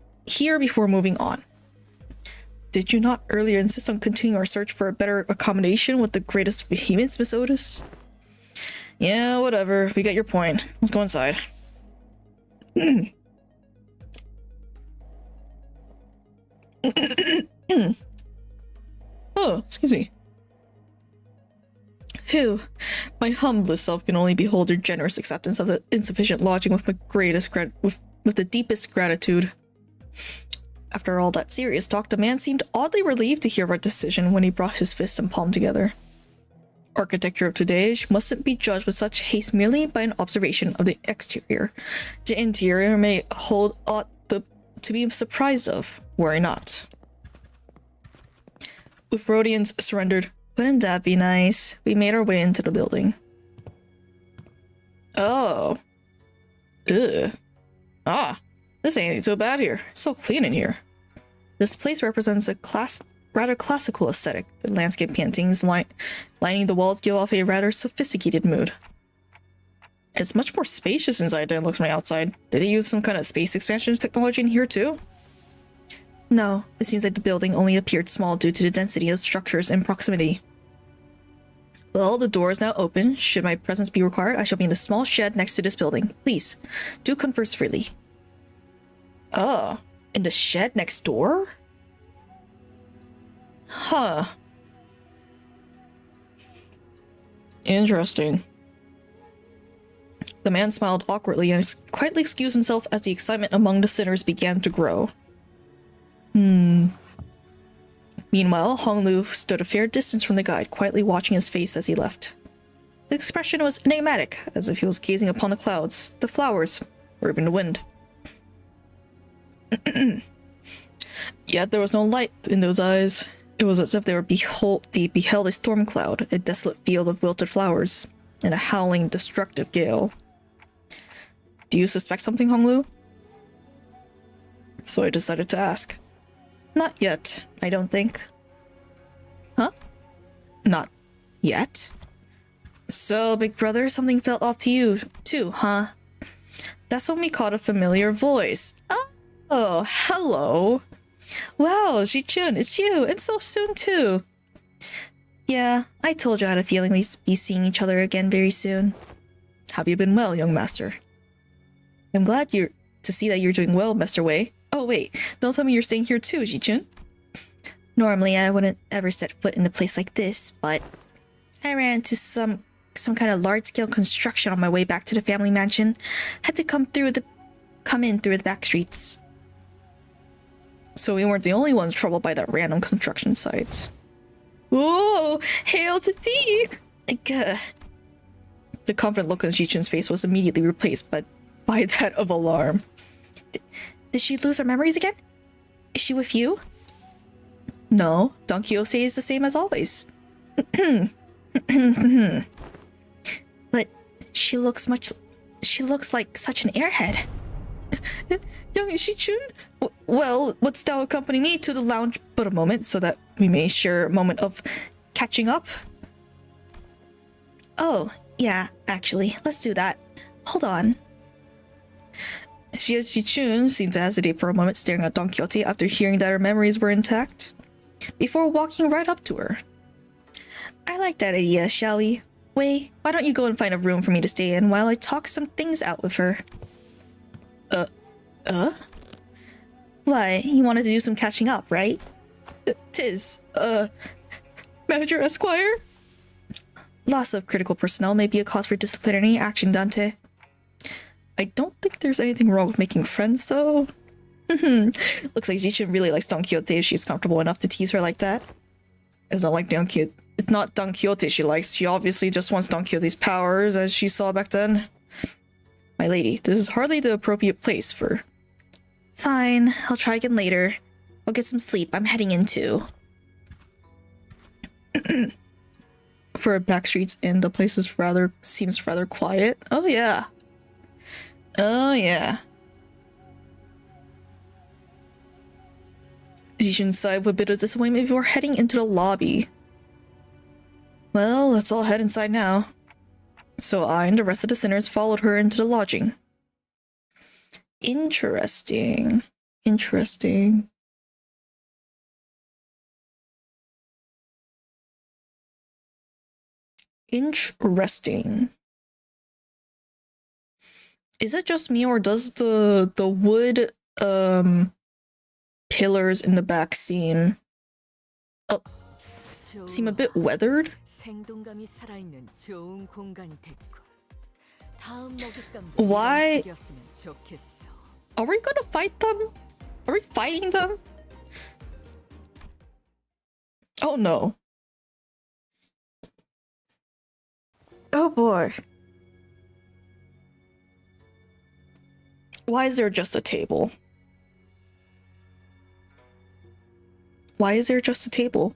moving on. Did you not earlier insist on continuing our search for a better accommodation with the greatest vehemence, Miss Otis? Yeah, whatever. We get your point. Let's go inside. Oh, excuse me. Phew. My humblest self can only behold your generous acceptance of the insufficient lodging with the deepest gratitude. After all that serious talk, the man seemed oddly relieved to hear of our decision when he brought his fist and palm together. Architecture of today mustn't be judged with such haste merely by an observation of the exterior. The interior may hold aught to be surprised of, worry not. With Rhodians surrendered, wouldn't that be nice? We made our way into the building. Oh. Ugh. Ah, this ain't so bad here. It's so clean in here. This place represents a rather classical aesthetic. The landscape paintings lining the walls give off a rather sophisticated mood. It's much more spacious inside than it looks from the outside. Did they use some kind of space expansion technology in here too? No, it seems like the building only appeared small due to the density of structures in proximity. Well, the door is now open. Should my presence be required, I shall be in a small shed next to this building. Please, do converse freely. Oh, in the shed next door? Huh. Interesting. The man smiled awkwardly and quietly excused himself as the excitement among the sinners began to grow. Meanwhile, Honglu stood a fair distance from the guide, quietly watching his face as he left. His expression was enigmatic, as if he was gazing upon the clouds, the flowers, or even the wind. Yet there was no light in those eyes. It was as if they beheld a storm cloud, a desolate field of wilted flowers, and a howling, destructive gale. Do you suspect something, Honglu? So I decided to ask. Not yet, I don't think. Huh? Not yet? So, big brother, something felt off to you, too, huh? That's when we caught a familiar voice. Oh, hello. Wow, Ji-chun, it's you, and so soon, too. Yeah, I told you I had a feeling we'd be seeing each other again very soon. Have you been well, young master? I'm glad to see that you're doing well, Master Wei. Oh wait, don't tell me you're staying here too, Ji-chun. Normally I wouldn't ever set foot in a place like this, but I ran into some kind of large-scale construction on my way back to the family mansion. Had to come in through the back streets. So we weren't the only ones troubled by that random construction site. Whoa! Hail to see! The confident look on Ji-chun's face was immediately replaced by that of alarm. Did she lose her memories again? Is she with you? No, Don Quixote is the same as always. But she looks like such an airhead. Young Ji-chun? Well, wouldst thou accompany me to the lounge but a moment so that we may share a moment of catching up? Oh, yeah, actually, let's do that. Hold on. Ji-chun seemed to hesitate for a moment, staring at Don Quixote after hearing that her memories were intact, before walking right up to her. I like that idea, shall we? Wei, why don't you go and find a room for me to stay in while I talk some things out with her? Why, you wanted to do some catching up, right? Tis, Manager Esquire? Loss of critical personnel may be a cause for disciplinary action, Dante. I don't think there's anything wrong with making friends, though. Looks like Ji-chun really likes Don Quixote if she's comfortable enough to tease her like that. It's not Don Quixote she likes. She obviously just wants Don Quixote's powers, as she saw back then. My lady, this is hardly the appropriate place for... Fine, I'll try again later. I'll get some sleep. I'm heading in too. For a backstreets inn, the place seems rather quiet. Oh yeah. Oh yeah. Ji-chun sighed with a bit of disappointment before heading into the lobby. Well, let's all head inside now. So I and the rest of the sinners followed her into the lodging. Interesting. Interesting. Interesting. Is it just me, or does the wood pillars in the back seem a bit weathered? 생동감이 살아있는 좋은 공간이 됐고 다음 먹잇감도 Why? 이겼으면 좋겠어. Are we gonna fight them? Are we fighting them? Oh no. Oh boy. Why is there just a table? Why is there just a table?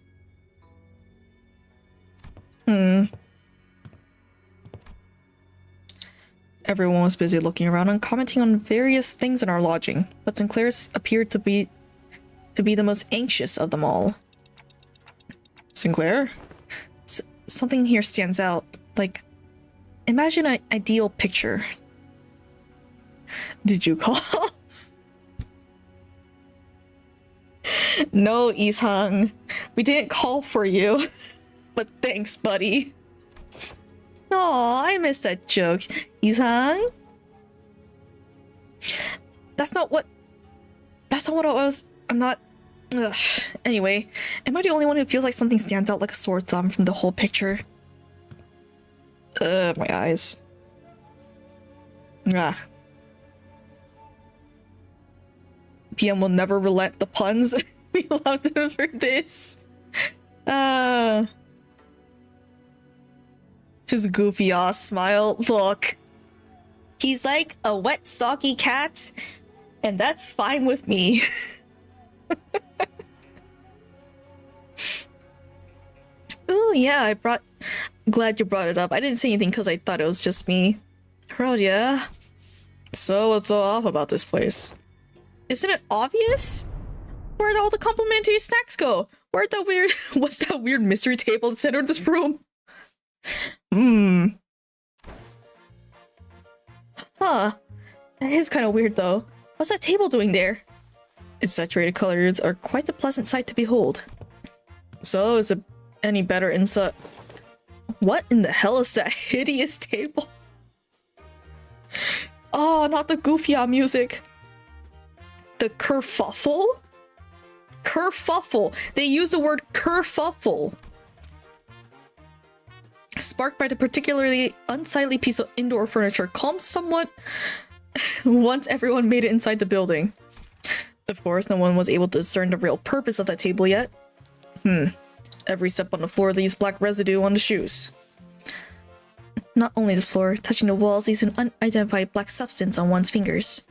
Everyone was busy looking around and commenting on various things in our lodging, but Sinclair appeared to be the most anxious of them all. Sinclair? Something here stands out. Like, imagine an ideal picture. Did you call? No, Ishang. We didn't call for you. But thanks, buddy. Aw, I missed that joke. Ishang? That's not what I was. I'm not. Ugh. Anyway, am I the only one who feels like something stands out like a sore thumb from the whole picture? My eyes. Ah. PM will never relent the puns. We love them for this. His goofy ass smile. Look. He's like a wet, soggy cat, and that's fine with me. Ooh, yeah, glad you brought it up. I didn't say anything because I thought it was just me. Well, yeah. So what's so off about this place? Isn't it obvious? Where'd all the complimentary snacks go? What's that weird mystery table in the center of this room? Huh. That is kind of weird though. What's that table doing there? Its saturated colors are quite the pleasant sight to behold. So, is it any better inside? What in the hell is that hideous table? Oh, not the goofy music. The kerfuffle? Kerfuffle. They use the word kerfuffle. Sparked by the particularly unsightly piece of indoor furniture, calmed somewhat once everyone made it inside the building. Of course, no one was able to discern the real purpose of that table yet. Every step on the floor leaves black residue on the shoes. Not only the floor, touching the walls leaves an unidentified black substance on one's fingers.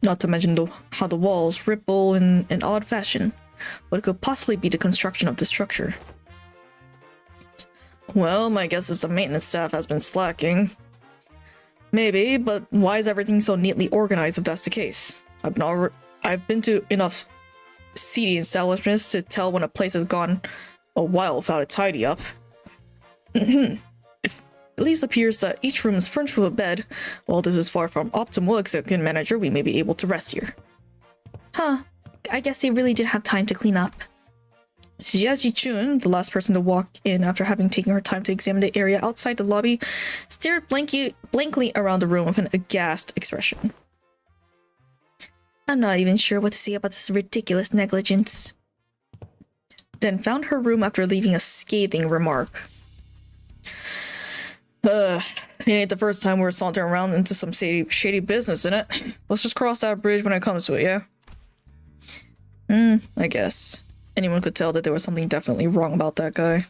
Not to mention how the walls ripple in an odd fashion. What could possibly be the construction of the structure? Well, my guess is the maintenance staff has been slacking. Maybe, but why is everything so neatly organized if that's the case? I've been to enough seedy establishments to tell when a place has gone a while without a tidy up. If at least appears that each room is furnished with a bed, while this is far from optimal, executive manager, we may be able to rest here. Huh. I guess they really didn't have time to clean up. Jia Ji-chun, the last person to walk in after having taken her time to examine the area outside the lobby, stared blankly around the room with an aghast expression. I'm not even sure what to say about this ridiculous negligence. Then found her room after leaving a scathing remark. It ain't the first time we're sauntering around into some shady business, innit? Let's just cross that bridge when it comes to it, yeah? I guess. Anyone could tell that there was something definitely wrong about that guy.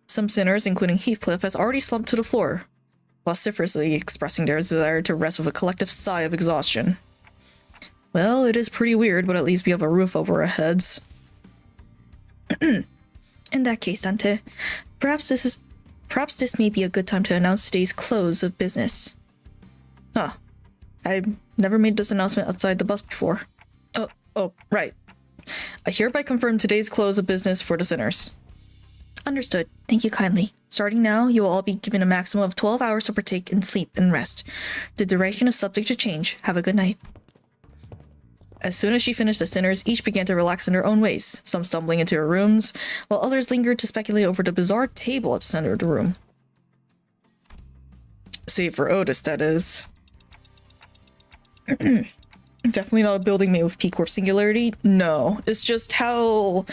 Some sinners, including Heathcliff, has already slumped to the floor, vociferously expressing their desire to rest with a collective sigh of exhaustion. Well, it is pretty weird, but at least we have a roof over our heads. In that case, Dante, perhaps this may be a good time to announce today's close of business. Huh. I've never made this announcement outside the bus before. Oh, right. I hereby confirm today's close of business for the sinners. Understood. Thank you kindly. Starting now, you will all be given a maximum of 12 hours to partake in sleep and rest. The duration is subject to change. Have a good night. As soon as she finished, the sinners each began to relax in their own ways, some stumbling into their rooms, while others lingered to speculate over the bizarre table at the center of the room. Save for Otis, that is. Definitely not a building made with P-Corp singularity. No, it's just how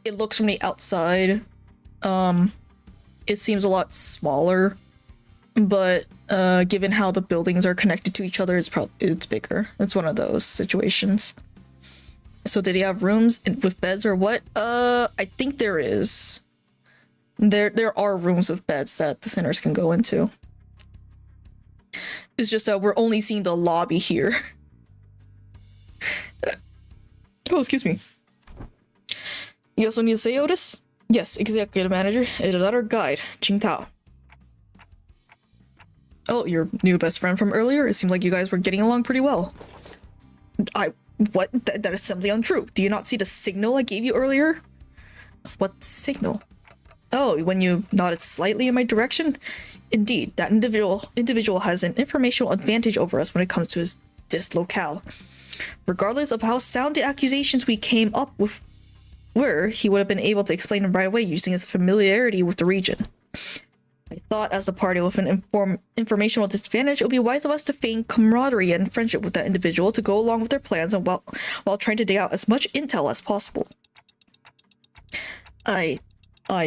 it looks from the outside. It seems a lot smaller, but given how the buildings are connected to each other, it's bigger. It's one of those situations. So did he have rooms with beds or what? I think there is. There are rooms with beds that the sinners can go into. It's just that we're only seeing the lobby here. Oh, excuse me. You also need to say, Otis? Yes, executive manager. It is our guide, Qing Tao. Oh, your new best friend from earlier? It seemed like you guys were getting along pretty well. What? That is simply untrue. Do you not see the signal I gave you earlier? What signal? Oh, when you nodded slightly in my direction? Indeed, that individual has an informational advantage over us when it comes to this locale. Regardless of how sound the accusations we came up with were, he would have been able to explain them right away using his familiarity with the region. I thought as a party with an informational disadvantage, it would be wise of us to feign camaraderie and friendship with that individual to go along with their plans and while trying to dig out as much intel as possible. I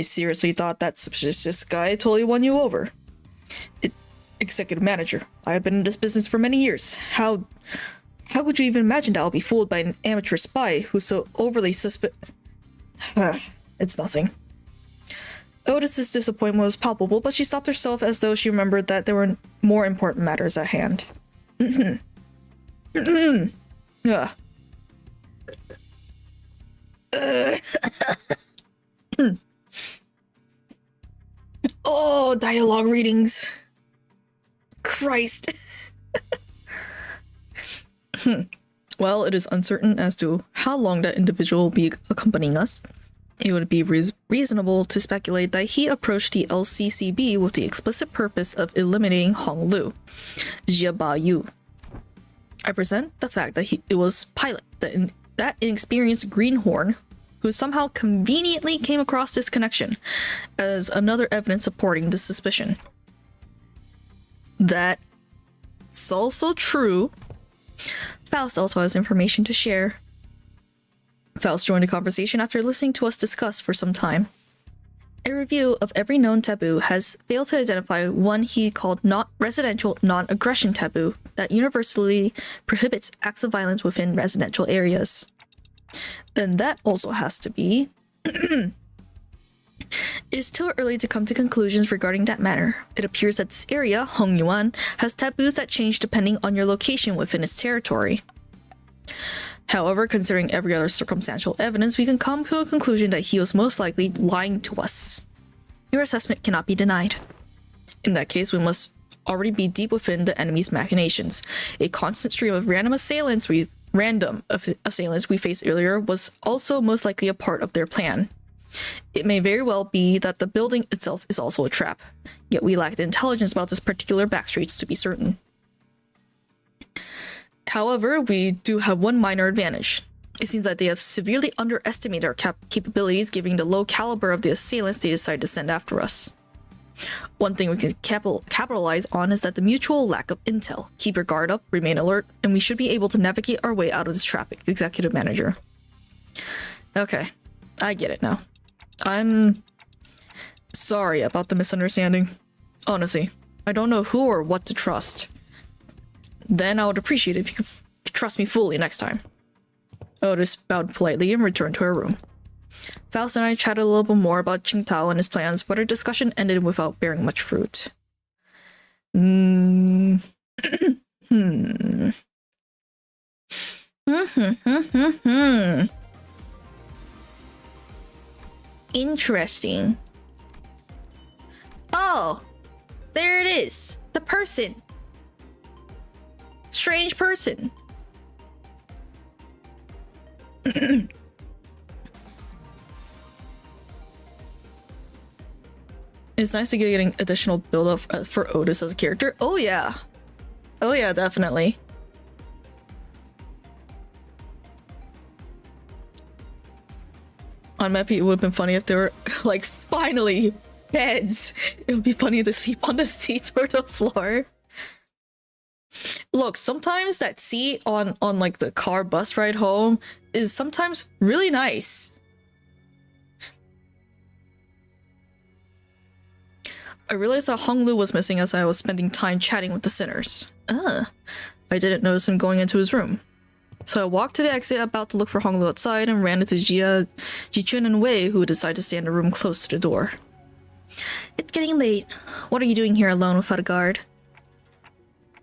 seriously thought that suspicious guy totally won you over. Executive manager, I have been in this business for many years. How could you even imagine that I'll be fooled by an amateur spy who's so overly It's nothing. Otis's disappointment was palpable, but she stopped herself as though she remembered that there were more important matters at hand. Oh, dialogue readings. Christ. Well, it is uncertain as to how long that individual will be accompanying us. It would be reasonable to speculate that he approached the LCCB with the explicit purpose of eliminating Hong Lu, Jia Bayu. I present the fact that it was Pilot, that inexperienced greenhorn, who somehow conveniently came across this connection, as another evidence supporting this suspicion. That's also true. Faust also has information to share. Faust joined the conversation after listening to us discuss for some time. A review of every known taboo has failed to identify one he called not residential non-aggression taboo that universally prohibits acts of violence within residential areas. Then that also has to be it is too early to come to conclusions regarding that matter. It appears that this area, Hongyuan, has taboos that change depending on your location within its territory. However, considering every other circumstantial evidence, we can come to a conclusion that he was most likely lying to us. Your assessment cannot be denied. In that case, we must already be deep within the enemy's machinations. A constant stream of random assailants we faced earlier was also most likely a part of their plan. It may very well be that the building itself is also a trap, yet we lack the intelligence about this particular backstreets to be certain. However, we do have one minor advantage. It seems that they have severely underestimated our capabilities given the low caliber of the assailants they decide to send after us. One thing we can capitalize on is that the mutual lack of intel. Keep your guard up, remain alert, and we should be able to navigate our way out of this trap, Executive Manager. Okay, I get it now. I'm sorry about the misunderstanding. Honestly, I don't know who or what to trust. Then I would appreciate it if you could trust me fully next time. Otis bowed politely and returned to her room. Faust and I chatted a little bit more about Qingtao and his plans, but our discussion ended without bearing much fruit. Interesting. Oh, there it is. The person. Strange person. It's nice to get getting additional build-up for Otis as a character. Oh yeah. Oh yeah, definitely. On Meppy, it would have been funny if there were, like, finally beds. It would be funny to sleep on the seats or the floor. Look, sometimes that seat on like the car bus ride home is sometimes really nice. I realized that Honglu was missing as I was spending time chatting with the sinners. I didn't notice him going into his room. So I walked to the exit about to look for Honglu outside and ran into Jichun and Wei, who decided to stay in the room close to the door. It's getting late. What are you doing here alone without a guard?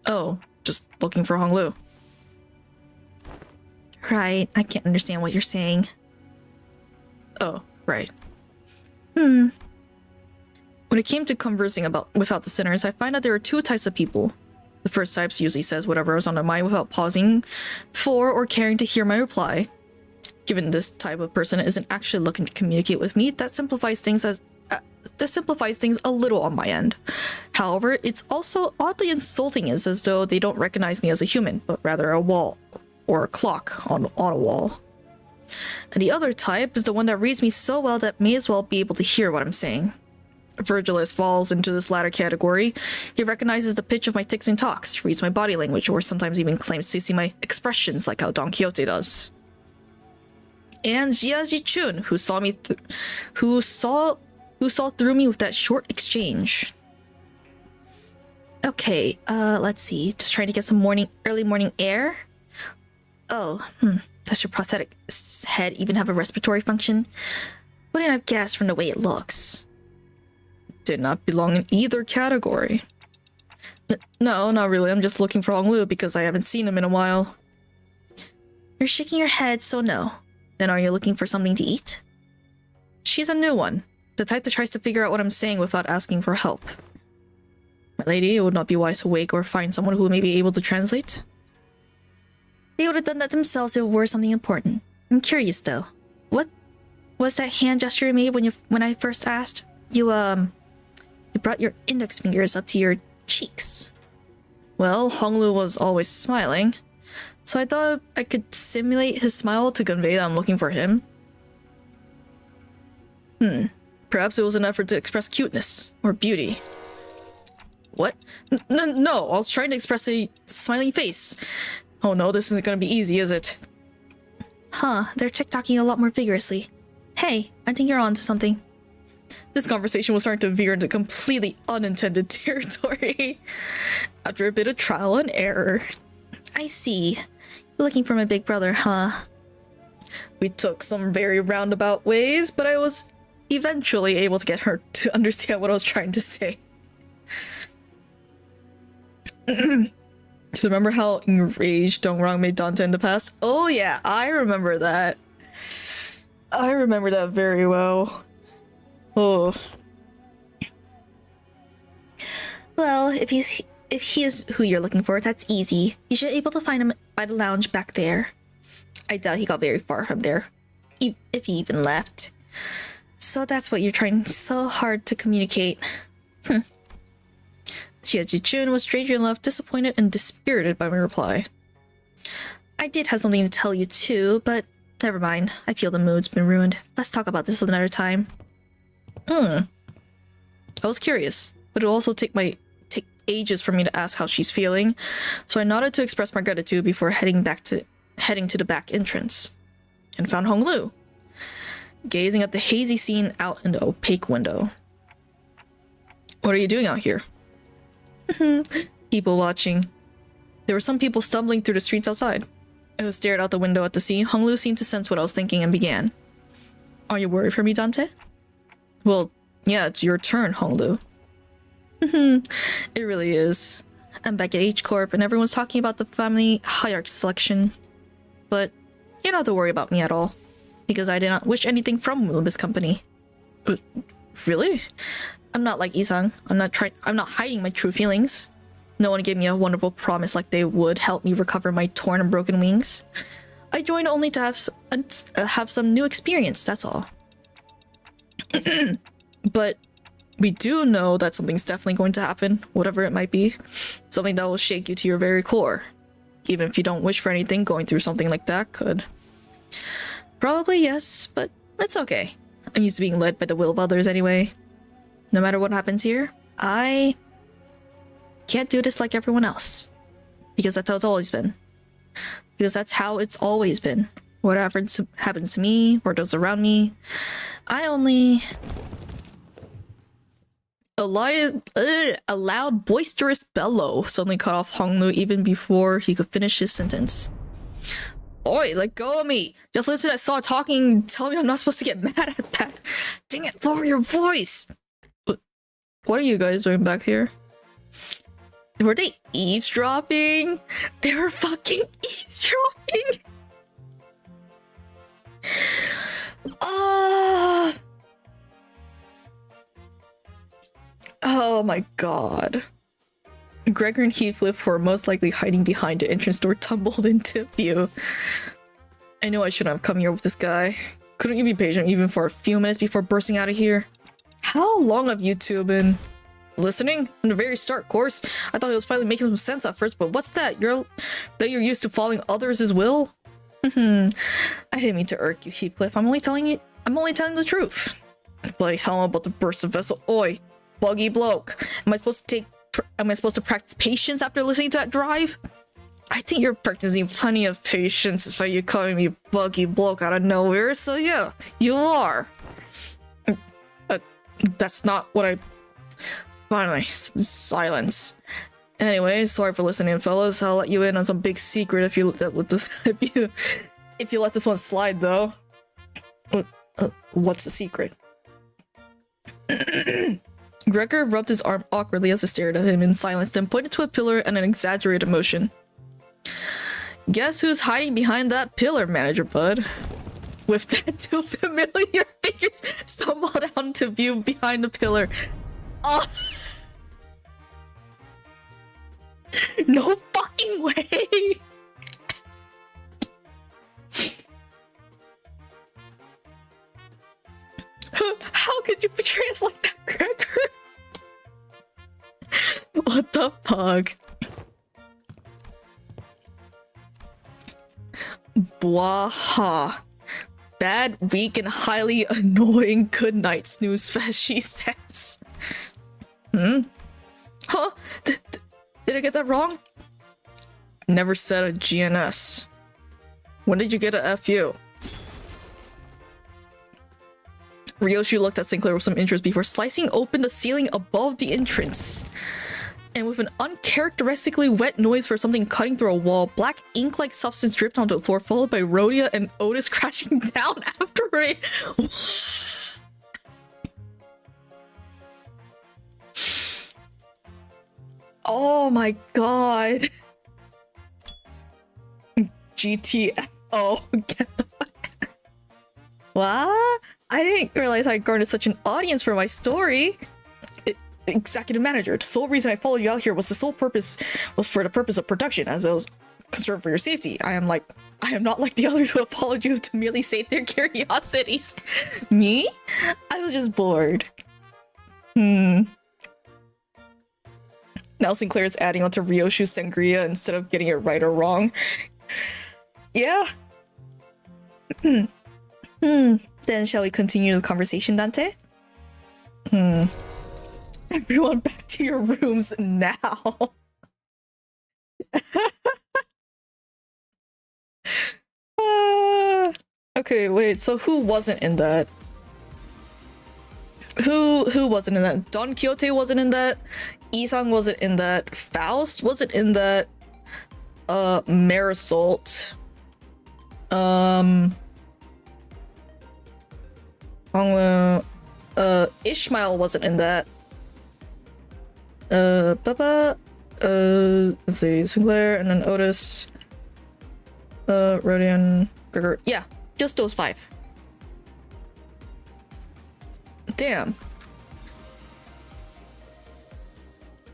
Oh, just looking for Honglu. Right, I can't understand what you're saying. Oh, right. When it came to conversing without the sinners, I find that there are two types of people. The first type usually says whatever is on their mind without pausing for or caring to hear my reply. Given this type of person isn't actually looking to communicate with me, that simplifies things a little on my end. However, it's also oddly insulting. It's as though they don't recognize me as a human, but rather a wall or a clock on a wall. And the other type is the one that reads me so well that may as well be able to hear what I'm saying. Virgilus falls into this latter category. He recognizes the pitch of my tics and talks, reads my body language, or sometimes even claims to see my expressions like how Don Quixote does. And Jia Jichun, who saw through me with that short exchange. Okay, let's see. Just trying to get some early morning air. Oh, does your prosthetic head even have a respiratory function? Wouldn't have guessed from the way it looks. Did not belong in either category. No, not really. I'm just looking for Honglu because I haven't seen him in a while. You're shaking your head, so no. Then are you looking for something to eat? She's a new one. The type that tries to figure out what I'm saying without asking for help. My lady, it would not be wise to wake or find someone who may be able to translate. They would have done that themselves if it were something important. I'm curious though. What was that hand gesture you made when I first asked? You brought your index fingers up to your cheeks. Well, Honglu was always smiling, so I thought I could simulate his smile to convey that I'm looking for him. Perhaps it was an effort to express cuteness or beauty. What? No, I was trying to express a smiling face. Oh no, this isn't gonna be easy, is it? Huh, they're tick-tocking a lot more vigorously. Hey, I think you're onto something. This conversation was starting to veer into completely unintended territory. After a bit of trial and error. I see. You're looking for my big brother, huh? We took some very roundabout ways, but I was eventually able to get her to understand what I was trying to say. Do you remember how enraged Dongrang made Dante in the past? Oh yeah, I remember that. I remember that very well. Oh. Well, if he is who you're looking for, that's easy. You should be able to find him by the lounge back there. I doubt he got very far from there, if he even left. So that's what you're trying so hard to communicate. Jia Jichun was strangely enough disappointed and dispirited by my reply. I did have something to tell you too, but never mind. I feel the mood's been ruined. Let's talk about this another time. I was curious, but it would also take ages for me to ask how she's feeling, so I nodded to express my gratitude before heading to the back entrance, and found Honglu, gazing at the hazy scene out in the opaque window. What are you doing out here? People watching. There were some people stumbling through the streets outside. As I stared out the window at the sea, Honglu seemed to sense what I was thinking and began. Are you worried for me, Dante? Well, yeah, it's your turn, Honglu. It really is. I'm back at H Corp and everyone's talking about the family hierarchy selection. But you don't have to worry about me at all, because I did not wish anything from Limbus Company. Really? I'm not like Isang. I'm not hiding my true feelings. No one gave me a wonderful promise like they would help me recover my torn and broken wings. I joined only to have some new experience, that's all. But we do know that something's definitely going to happen, whatever it might be. Something that will shake you to your very core. Even if you don't wish for anything, going through something like that could. Probably yes, but it's okay. I'm used to being led by the will of others anyway. No matter what happens here, I can't do this like everyone else. Because that's how it's always been. Because that's how it's always been. What happens to me, or those around me, I only... A loud, boisterous bellow suddenly cut off Honglu even before he could finish his sentence. Oi, let go of me! Just listen, I saw talking, tell me I'm not supposed to get mad at that. Dang it, lower your voice! What are you guys doing back here? Were they eavesdropping? They were fucking eavesdropping! Oh my god. Gregor and Heathcliff were most likely hiding behind the entrance door tumbled into view. I know I shouldn't have come here with this guy. Couldn't you be patient even for a few minutes before bursting out of here? How long have you two been listening? From the very start, of course. I thought it was finally making some sense at first, but what's that? You're used to following others' will? I didn't mean to irk you, Heathcliff. I'm only telling the truth. Bloody hell, I'm about to burst a vessel. Oi, buggy bloke. Am I supposed to practice patience after listening to that drive? I think you're practicing plenty of patience despite you calling me buggy bloke out of nowhere, so yeah, you are. That's not what I... Finally, silence. Anyway, sorry for listening, fellas. I'll let you in on some big secret if you let this one slide, though. What's the secret? Gregor rubbed his arm awkwardly as I stared at him in silence, then pointed to a pillar and an exaggerated motion. Guess who's hiding behind that pillar, Manager Bud? With that, two familiar figures stumbled out into view behind the pillar. Oh. No fucking way! How could you betray us like that, Gregor? What the fuck? Bwaha. Bad, weak, and highly annoying good night, snooze fest, she says. Huh? Did I get that wrong? Never said a GNS. When did you get a FU? Ryoshi looked at Sinclair with some interest before slicing open the ceiling above the entrance. And with an uncharacteristically wet noise for something cutting through a wall, black ink-like substance dripped onto the floor, followed by Rhodia and Otis crashing down after it. Oh my god. GTFO. Get the fuck. What? I didn't realize I garnered such an audience for my story. Executive manager. The sole reason I followed you out here was for the purpose of production, as I was concerned for your safety. I am not like the others who have followed you to merely sate their curiosities. Me? I was just bored. Now Sinclair is adding onto Ryoshu's sangria instead of getting it right or wrong. Yeah. Then shall we continue the conversation, Dante? Everyone back to your rooms now. Okay, wait, so who wasn't in that? Who wasn't in that? Don Quixote wasn't in that. Isang wasn't in that. Faust wasn't in that. Marisol. Ishmael wasn't in that. Let's see, Sinclair, and then Otis, Rodian, Gregor. Yeah, just those 5. Damn.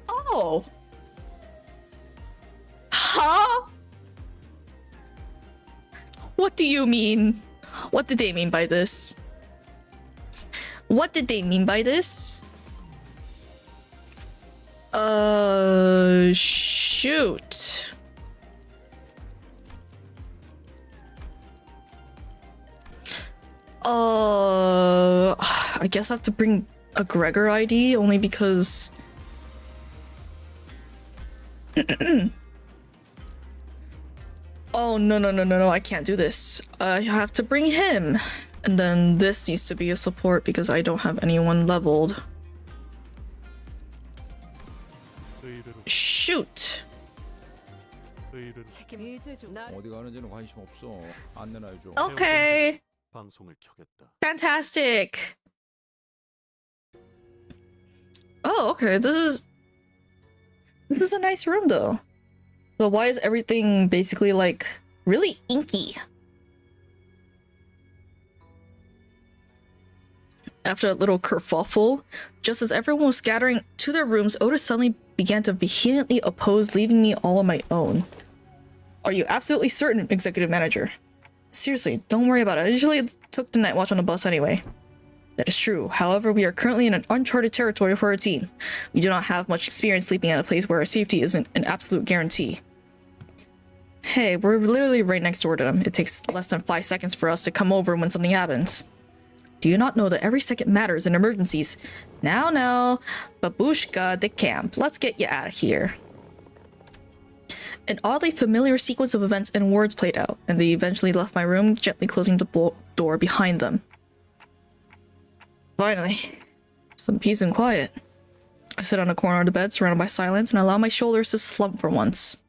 Oh. Huh? What do you mean? What did they mean by this? What did they mean by this? Shoot. I guess I have to bring a Gregor ID only because oh no, I can't do this. I have to bring him. And then this needs to be a support because I don't have anyone leveled. Shoot. 어디 가는지는 관심 없어. 안내나 해줘. Okay. 방송을 켜겠다. Fantastic. Oh, okay. This is a nice room though. But why is everything basically like really inky? After a little kerfuffle, just as everyone was scattering to their rooms, Otis suddenly began to vehemently oppose leaving me all on my own. Are you absolutely certain, executive manager? Seriously, don't worry about it. I usually took the night watch on the bus anyway. That is true. However, we are currently in an uncharted territory for our team. We do not have much experience sleeping at a place where our safety isn't an absolute guarantee. Hey, we're literally right next door to them. It takes less than 5 seconds for us to come over when something happens. Do you not know that every second matters in emergencies? Now, Babushka de camp. Let's get you out of here. An oddly familiar sequence of events and words played out, and they eventually left my room, gently closing the door behind them. Finally, some peace and quiet. I sit on a corner of the bed, surrounded by silence, and allow my shoulders to slump for once.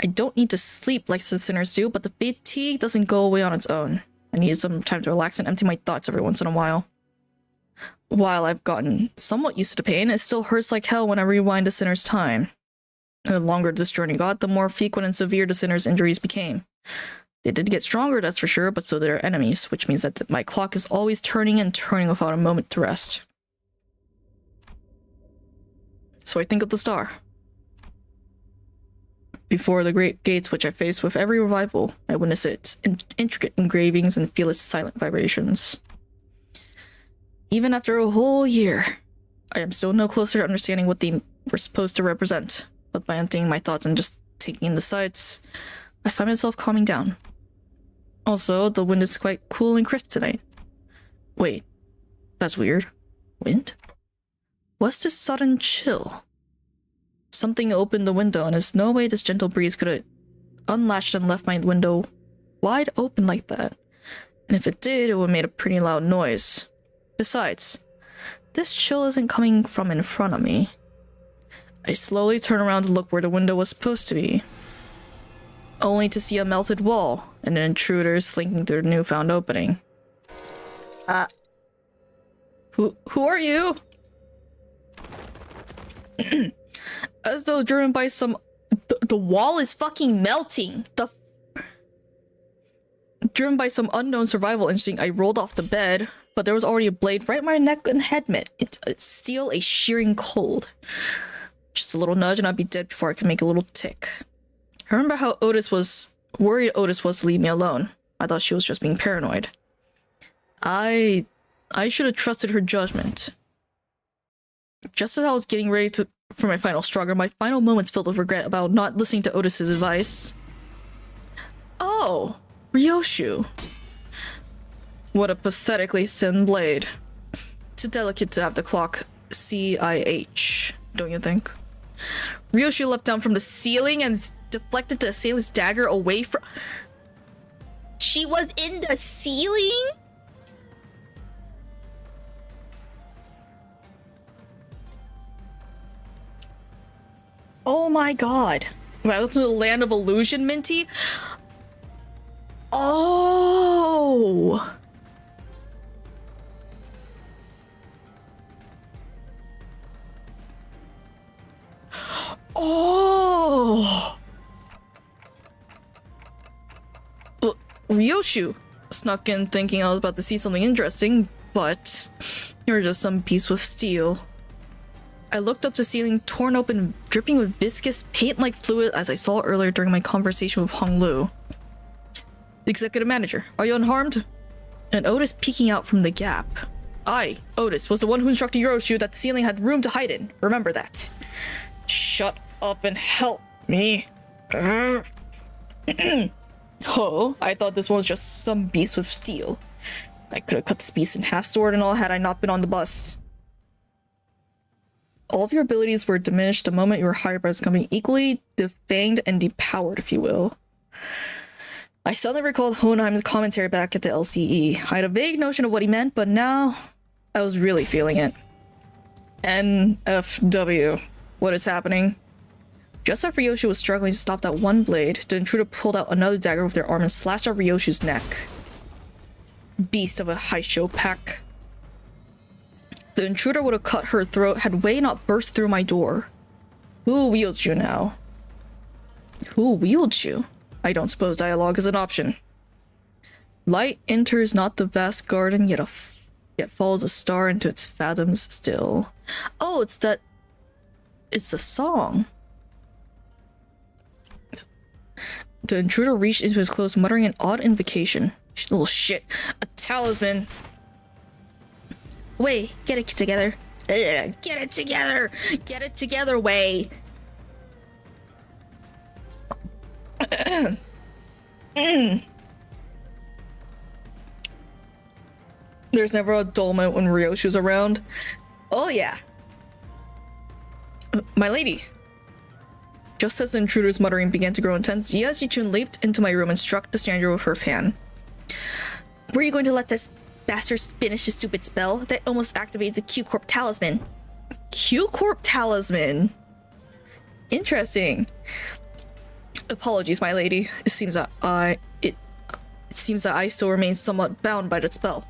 I don't need to sleep like the sinners do, but the fatigue doesn't go away on its own. I need some time to relax and empty my thoughts every once in a while. While I've gotten somewhat used to the pain, it still hurts like hell when I rewind the sinner's time. The longer this journey got, the more frequent and severe the sinner's injuries became. They did get stronger, that's for sure, but so did their enemies, which means that my clock is always turning and turning without a moment to rest. So I think of the star. Before the great gates which I face with every revival, I witness its intricate engravings and feel its silent vibrations. Even after a whole year, I am still no closer to understanding what they were supposed to represent, but by emptying my thoughts and just taking in the sights, I find myself calming down. Also, the wind is quite cool and crisp tonight. Wait, that's weird. Wind? What's this sudden chill? Something opened the window, and there's no way this gentle breeze could have unlatched and left my window wide open like that. And if it did, it would have made a pretty loud noise. Besides, this chill isn't coming from in front of me. I slowly turn around to look where the window was supposed to be, only to see a melted wall and an intruder slinking through the newfound opening. Who are you? As though driven by some... The wall is fucking melting! Driven by some unknown survival instinct, I rolled off the bed, but there was already a blade right in my neck and head mitt. It's still a shearing cold. Just a little nudge and I'd be dead before I could make a little tick. I remember how worried Otis was to leave me alone. I thought she was just being paranoid. I should have trusted her judgment. Just as I was getting ready for my final struggle, my final moments filled with regret about not listening to Otis's advice. Oh, Ryoshu. What a pathetically thin blade. Too delicate to have the clock CIH, don't you think? Ryoshu leapt down from the ceiling and deflected the assailant's dagger away from... She was in the ceiling? Oh my god. Welcome to the land of illusion, Minty? Oh! Oh! Ryoshu snuck in thinking I was about to see something interesting, but you're just some piece of steel. I looked up the ceiling, torn open, dripping with viscous, paint-like fluid as I saw earlier during my conversation with Hong Lu. The executive manager, are you unharmed? And Otis peeking out from the gap. I, Otis, was the one who instructed Ryoshu that the ceiling had room to hide in. Remember that. Shut up and help me. Oh, I thought this one was just some beast with steel. I could have cut this beast in half, sword and all, had I not been on the bus. All of your abilities were diminished the moment you were hired by this company, equally defanged and depowered, if you will. I suddenly recalled Hohenheim's commentary back at the LCE. I had a vague notion of what he meant, but now I was really feeling it. NFW. What is happening? Just as Ryoshu was struggling to stop that one blade, the intruder pulled out another dagger with their arm and slashed out Ryoshu's neck. Beast of a Haisho pack. The intruder would have cut her throat had Wei not burst through my door. Who wields you now? Who wields you? I don't suppose dialogue is an option. Light enters not the vast garden, yet follows a star into its fathoms still. Oh, it's the song. The intruder reached into his clothes, muttering an odd invocation. Little shit. A talisman. Wei, get it together. Get it together. Get it together, Wei. There's never a dull moment when Ryoshu's around. Oh yeah. My lady. Just as the intruder's muttering began to grow intense, Jia Jichun leaped into my room and struck the stranger with her fan. Were you going to let this bastard finish his stupid spell? That almost activated the Q-Corp talisman. Q-Corp talisman? Interesting. Apologies, my lady. It seems that I still remain somewhat bound by that spell.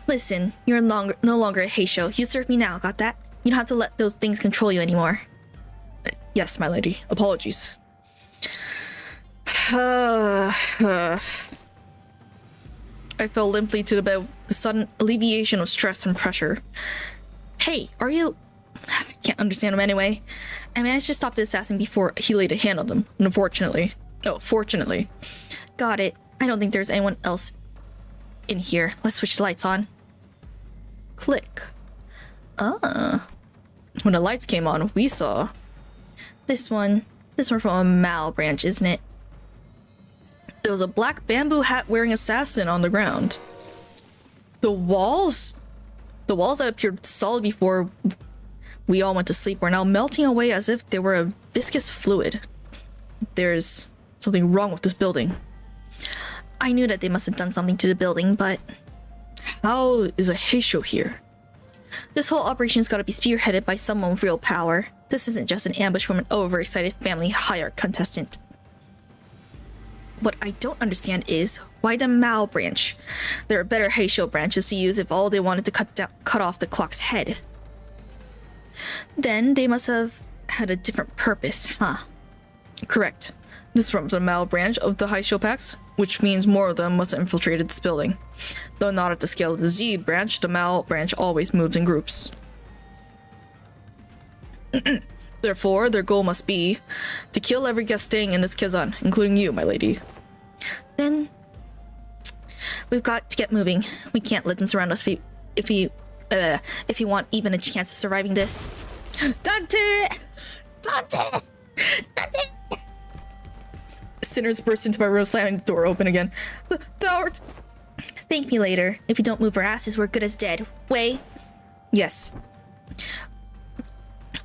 Listen, you're no longer a Heisho. You serve me now, got that? You don't have to let those things control you anymore. Yes, my lady. Apologies. I fell limply to the bed with the sudden alleviation of stress and pressure. Hey, are you... I can't understand him anyway. I managed to stop the assassin before he laid a hand on them, unfortunately. Oh, fortunately. Got it. I don't think there's anyone else in here. Let's switch the lights on. Click. When the lights came on, we saw... This one from a Mal branch, isn't it? There was a black bamboo hat wearing assassin on the ground. The walls that appeared solid before we all went to sleep were now melting away as if they were a viscous fluid. There's something wrong with this building. I knew that they must have done something to the building, but how is a Heisho here? This whole operation's gotta be spearheaded by someone with real power. This isn't just an ambush from an overexcited family hire contestant. What I don't understand is why the Mao branch? There are better Heisho branches to use if all they wanted to cut off the clock's head. Then they must have had a different purpose, huh? Correct. This is from the Mao branch of the Heisho packs, which means more of them must have infiltrated this building. Though not at the scale of the Z branch, the Mao branch always moves in groups. Therefore, their goal must be to kill every guest staying in this Kazan, including you, my lady. Then we've got to get moving. We can't let them surround us if we want even a chance of surviving this. Dante! Dante! Dante! Sinners burst into my room, slamming the door open again. Thou'rt! Thank me later. If you don't move our asses, we're good as dead. Wei? Yes.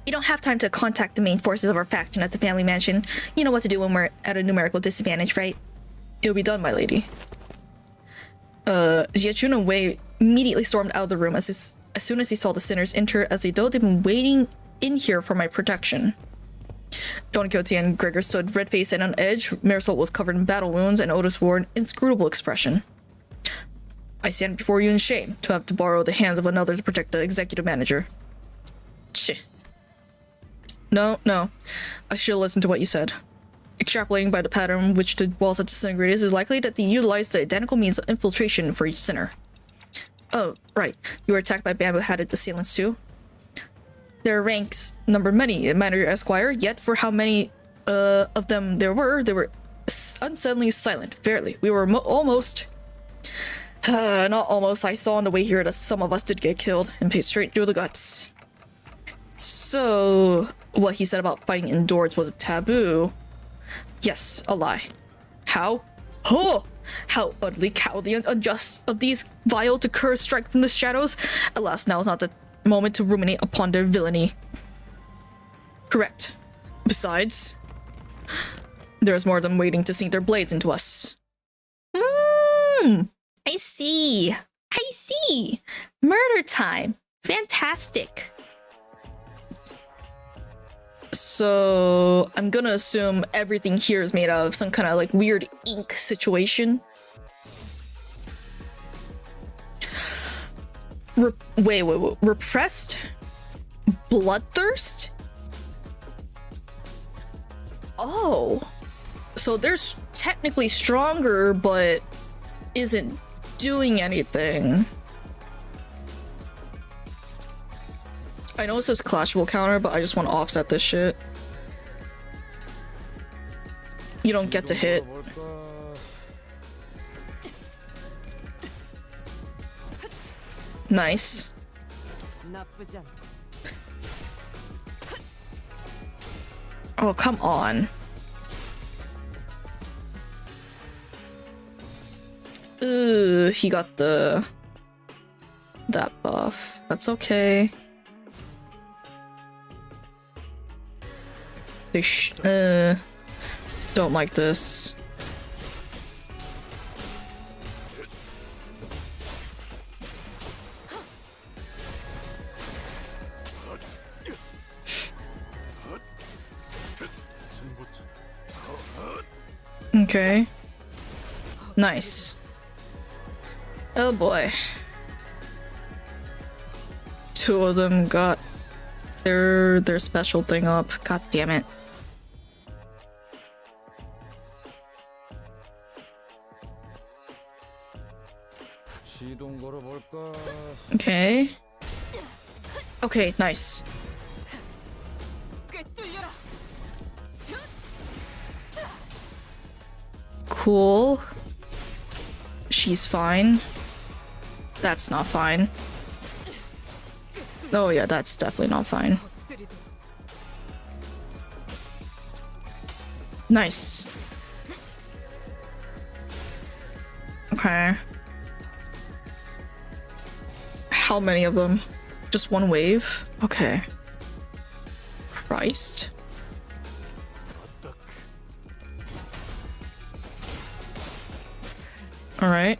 You don't have time to contact the main forces of our faction at the family mansion. You know what to do when we're at a numerical disadvantage, right? It'll be done, my lady. Jiachun and Wei immediately stormed out of the room as soon as he saw the sinners enter, as though they'd been waiting in here for my protection. Don Quixote and Gregor stood red-faced and on edge. Marisol was covered in battle wounds, and Otis wore an inscrutable expression. I stand before you in shame to have to borrow the hands of another to protect the executive manager. Shit. No. I should listen to what you said. Extrapolating by the pattern which the walls have disintegrated, it is likely that they utilized the identical means of infiltration for each sinner. Oh, right. You were attacked by bamboo-hatted assailants too? Their ranks numbered many, Manager Esquire, yet for how many of them there were, they were unsettling silent. Verily, we were almost... not almost. I saw on the way here that some of us did get killed and paid straight through the guts. So, what he said about fighting indoors was a taboo. Yes, a lie. How? Oh! How utterly cowardly and unjust of these vile to curse strike from the shadows. Alas, now is not the moment to ruminate upon their villainy. Correct. Besides, there's more of them waiting to sink their blades into us. I see. Murder time. Fantastic. So I'm gonna assume everything here is made out of some kind of like weird ink situation. Wait. Repressed bloodthirst? Oh. So they're technically stronger, but isn't doing anything. I know it says clashable counter, but I just want to offset this shit. You don't get to hit. Nice. 나쁘지 않다. Oh, come on. Ooh, he got that buff. That's okay. They don't like this. Okay. Nice. Oh boy. Two of them got their special thing up. God damn it. Okay. Okay, nice. Cool. She's fine. That's not fine. Oh yeah, that's definitely not fine. Nice. Okay. How many of them? Just one wave? Okay. Christ. Alright.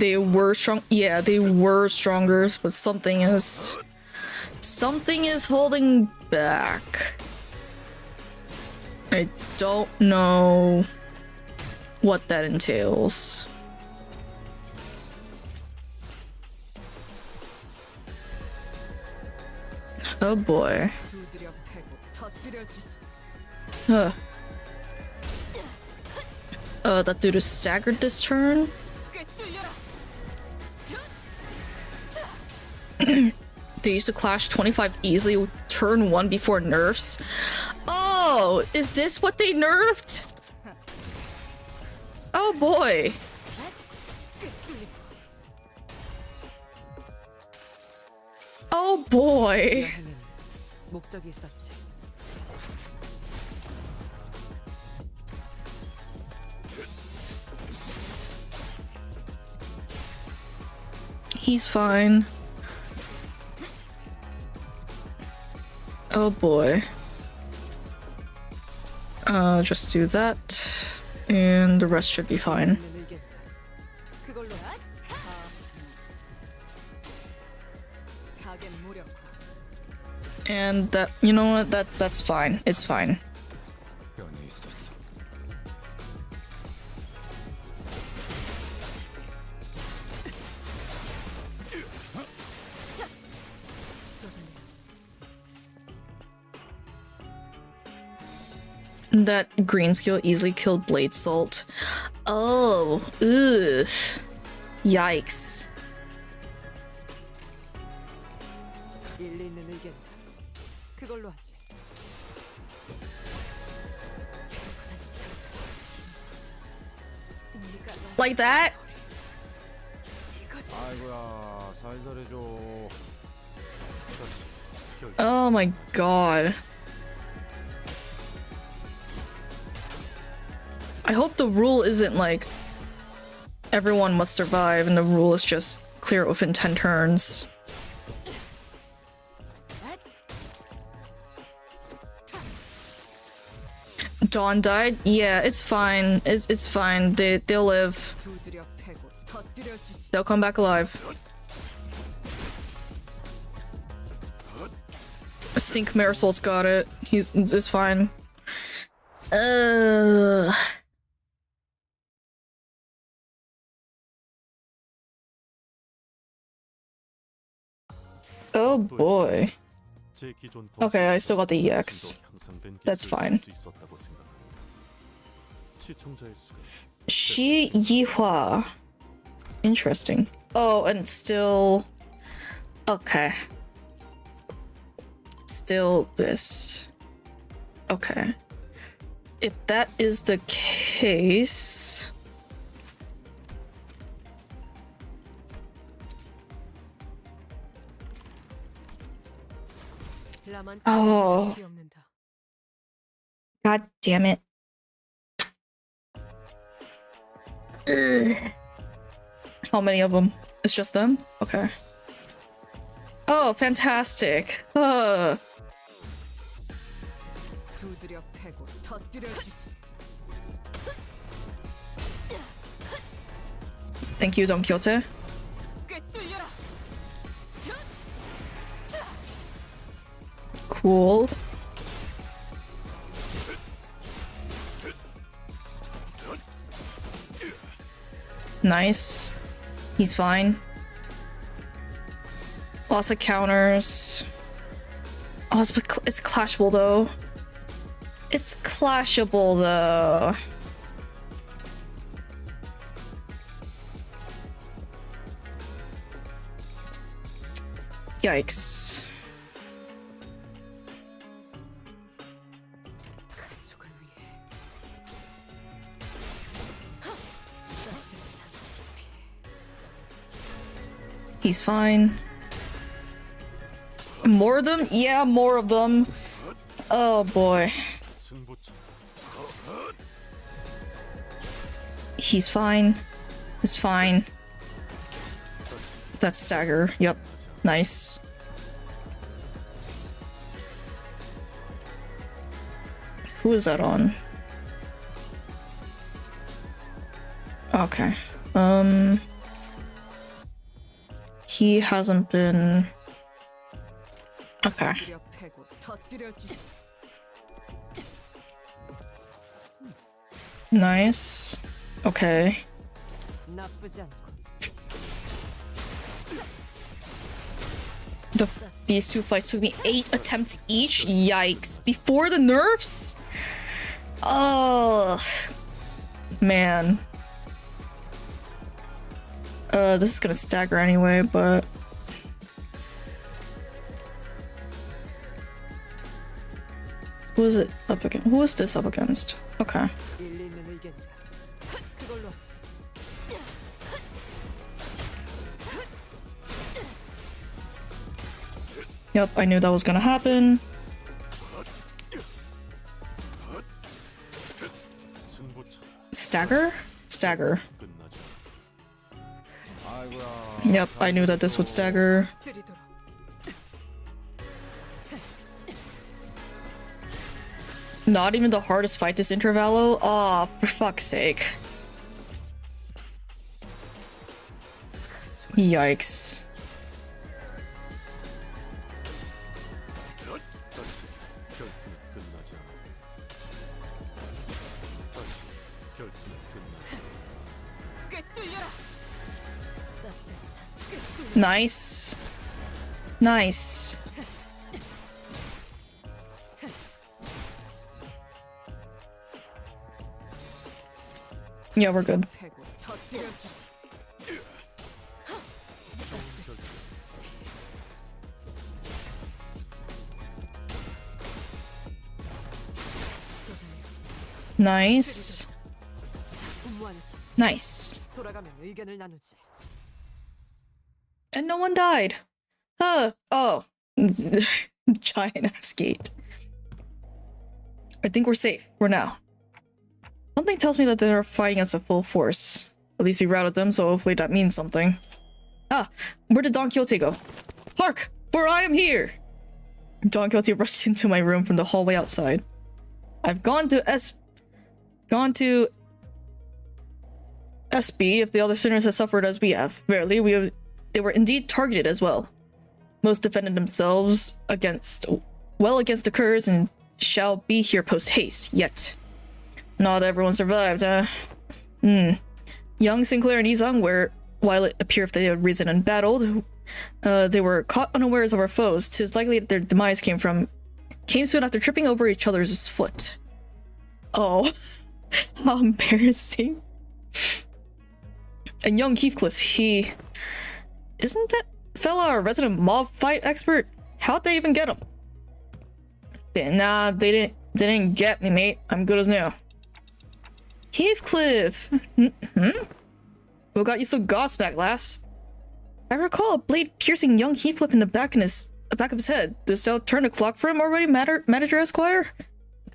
They were strong. Yeah, they were stronger, but something is holding back. I don't know what that entails. Oh boy. 두드려 패고 터뜨려 주지. That dude is staggered this turn. 꿰뚫려라. They used to clash 25 easily turn 1 before nerfs. Oh, is this what they nerfed? Oh boy. Oh boy. 여행은 목적이 있었지. He's fine. Oh boy. Just do that. And the rest should be fine. 있는 의견. 그걸로 타겟 무력화. And that, you know what, that's fine. It's fine. 변이 있었어. That green skill easily killed Blade Salt. Oh, ugh. Yikes. 일리 있는 의견. 그걸로 하지. Like that? 아이고야 살살해줘. Oh my god. I hope the rule isn't like everyone must survive and the rule is just clear it within 10 turns. Dawn died? Yeah, it's fine. It's fine. They'll live. 두드려 패고 터뜨려 주지. They'll come back alive. Sync Marisol's got it. It's fine. Oh boy. Okay, I still got the EX. That's fine. Shi Yihua. Interesting. Oh, and still... Okay. Still this. Okay. If that is the case... 라만 Oh. 기억는다. God damn it. Ugh. How many of them? It's just them? Okay. Oh, fantastic. 두드려 패고 터뜨려 주지. Thank you, Don Quixote. 꿰뚫려라. Cool. Nice. He's fine. Lots of counters. Oh, it's clashable though. It's clashable though. Yikes. 가족을 위해. He's fine. More of them? Yeah, more of them. Oh boy. He's fine. It's fine. That's stagger. Yep. Nice. Who is that on? he hasn't been... Okay. 두드려 패고 터뜨려 주지. Nice. Okay. 나쁘지 않고. These two fights took me 8 attempts each? Yikes. Before the nerfs? Oh, man. This is gonna stagger anyway, but... Who is it up against? Who is this up against? Okay. 일리 있는 의견이다. 그걸로 하지. Yep, I knew that was gonna happen. Stagger? Stagger. 아이고야. Yep, I knew that this would stagger. 뜨리도록. Not even the hardest fight this intervallo? Aw, for fuck's sake. Yikes. 꿰뚫려라. Nice. Nice. Yeah, we're good. 패고 터뜨려 주지. Nice. 분무하면서 Nice. 돌아가면 의견을 나누지. And no one died. Oh. Giant ass gate. I think we're safe. We're now. Something tells me that they're fighting us at full force. At least we routed them, so hopefully that means something. Ah, where did Don Quixote go? Hark! For I am here! Don Quixote rushed into my room from the hallway outside. I've gone to SB if the other sinners have suffered as we have. Verily, they were indeed targeted as well. Most defended themselves against the curs and shall be here post haste, yet not everyone survived, Young Sinclair and Izang were, while it appeared they had risen and battled, they were caught unawares of our foes. 'Tis likely that their demise came soon after tripping over each other's foot. Oh, how embarrassing. And young Heathcliff, isn't that fella a resident mob fight expert? How'd they even get him? Nah, they didn't get me, mate. I'm good as new. Heathcliff! What got you so gobsmacked, lass? I recall a blade piercing young Heathcliff in the back of his head. Does thou turn the clock for him already, Manager Esquire?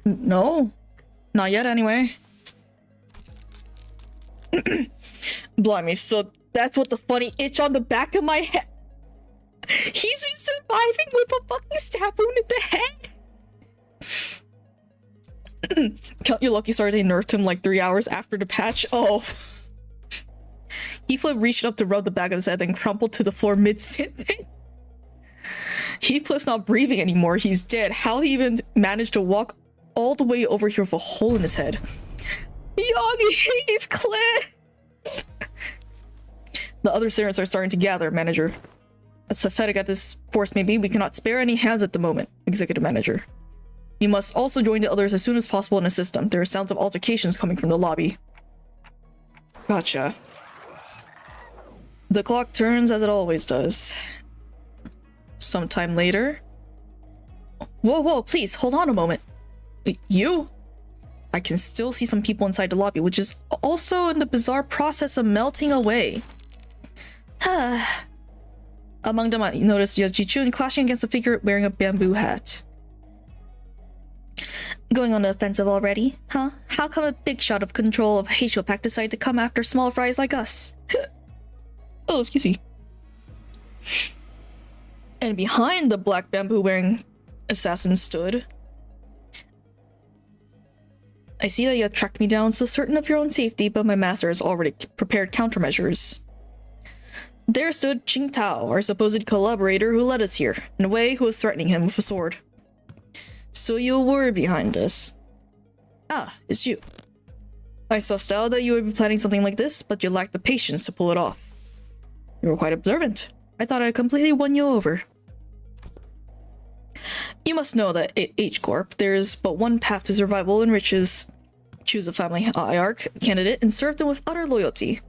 No. Not yet, anyway. Blimey, so that's what the funny itch on the back of my head... He's been surviving with a fucking stab wound in the head? Count your lucky star they nerfed him like 3 hours after the patch. Oh. Heathcliff reached up to rub the back of his head and crumpled to the floor mid-sitting. Heathcliff's not breathing anymore. He's dead. How he even managed to walk all the way over here with a hole in his head? Young Heathcliff! The other sinners are starting to gather, Manager. As pathetic as this force may be, we cannot spare any hands at the moment, Executive Manager. You must also join the others as soon as possible and assist them. There are sounds of altercations coming from the lobby. Gotcha. The clock turns as it always does. Sometime later... Whoa, please, hold on a moment. You? I can still see some people inside the lobby, which is also in the bizarre process of melting away. Among them, I noticed Yajichun clashing against a figure wearing a bamboo hat. Going on the offensive already, huh? How come a big shot of control of Heisho Pack decided to come after small fries like us? Oh, excuse me. And behind the black bamboo wearing assassin stood. I see that you have tracked me down, so certain of your own safety, but my master has already prepared countermeasures. There stood Qing Tao, our supposed collaborator who led us here, and Wei who was threatening him with a sword. So you were behind this. Ah, it's you. I saw style that you would be planning something like this, but you lacked the patience to pull it off. You were quite observant. I thought I completely won you over. You must know that at H Corp, there's but one path to survival and riches. Choose a family hierarch candidate and serve them with utter loyalty.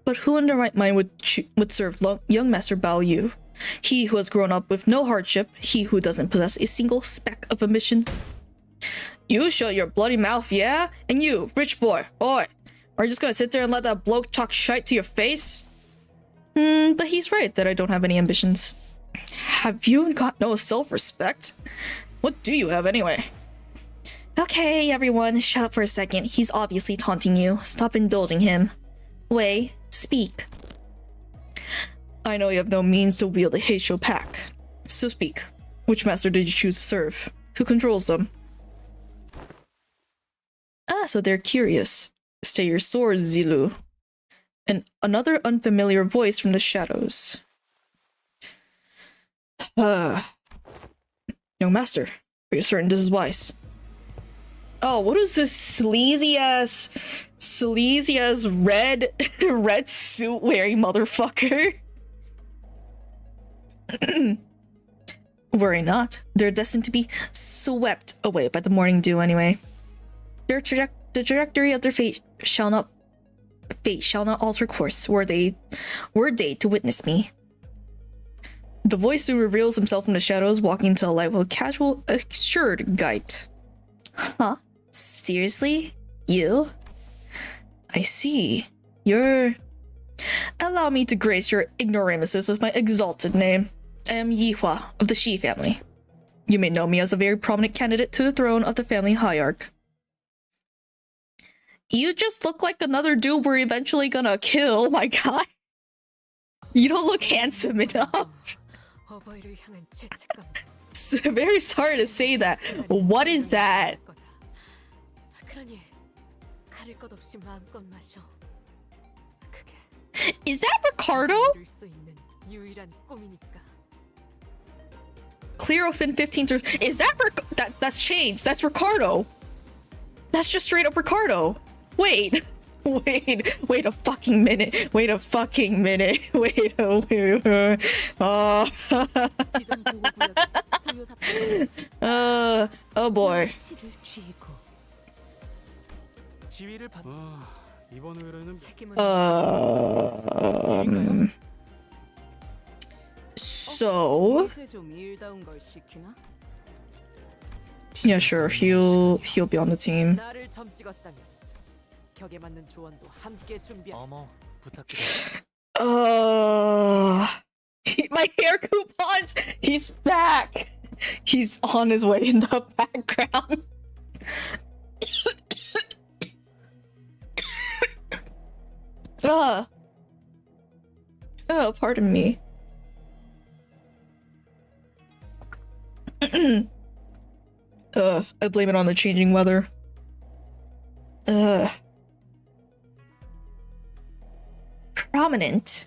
But who in their right mind would serve young Master Bao Yu? He who has grown up with no hardship, he who doesn't possess a single speck of ambition. You shut your bloody mouth, yeah? And you, rich boy, are you just gonna sit there and let that bloke talk shite to your face? But he's right that I don't have any ambitions. Have you got no self-respect? What do you have anyway? Okay, everyone, shut up for a second. He's obviously taunting you. Stop indulging him. Wei, speak. I know you have no means to wield a Heisho pack. So speak. Which master did you choose to serve? Who controls them? Ah, so they're curious. Stay your sword, Zilu. And another unfamiliar voice from the shadows. Young master, are you certain this is wise? Oh, what is this sleazy ass red suit wearing motherfucker? Worry not. They're destined to be swept away by the morning dew anyway. The trajectory of their fate shall not alter course were they to witness me. The voice who reveals himself from the shadows walking to a light with a casual, assured gait. Huh? Seriously? You? I see. You're... Allow me to grace your ignoramuses with my exalted name. I am Yihua of the Shi family. You may know me as a very prominent candidate to the throne of the family hierarch. You just look like another dude we're eventually gonna kill, my guy. You don't look handsome enough. 어버이를 향한 Very sorry to say that. What is that? 그러니 가릴 것 없이 마음껏 마셔. 그게 Is that Ricardo? 이룰 수 있는 유일한 꿈이니까. Clearofin 15 is that that's changed. That's Ricardo. That's just straight up Ricardo. Wait a fucking minute. Wait a oh boy. 지휘를 받. 이번 의뢰는 So 좀 일다운 걸 시키나? yeah, sure. He'll be on the team. 나를 점 찍었다면 격에 맞는 조언도 함께 준비하. 어머, 부탁드려요. My hair coupons. He's back. He's on his way in the background. Oh, pardon me. I blame it on the changing weather. Prominent.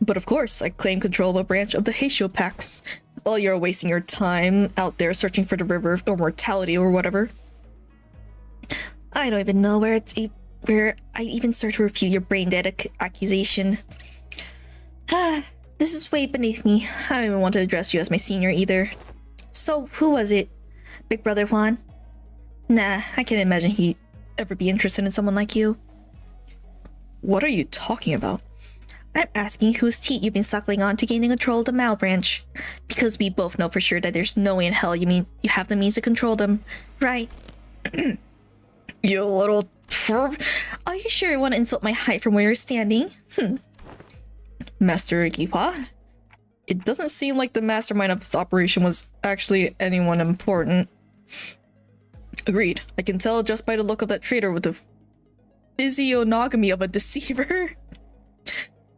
But of course, I claim control of a branch of the Heisho packs. While you're wasting your time out there searching for the river of immortality or whatever. I don't even know where I even start to refute your brain-dead accusation. This is way beneath me. I don't even want to address you as my senior either. So, who was it? Big Brother Juan? Nah, I can't imagine he'd ever be interested in someone like you. What are you talking about? I'm asking whose teat you've been suckling on to gaining control of the Mao branch. Because we both know for sure that there's no way in hell you have the means to control them, right? You little twerp. Are you sure you want to insult my height from where you're standing? Master Yihua? It doesn't seem like the mastermind of this operation was actually anyone important. Agreed. I can tell just by the look of that traitor with the physiognomy of a deceiver.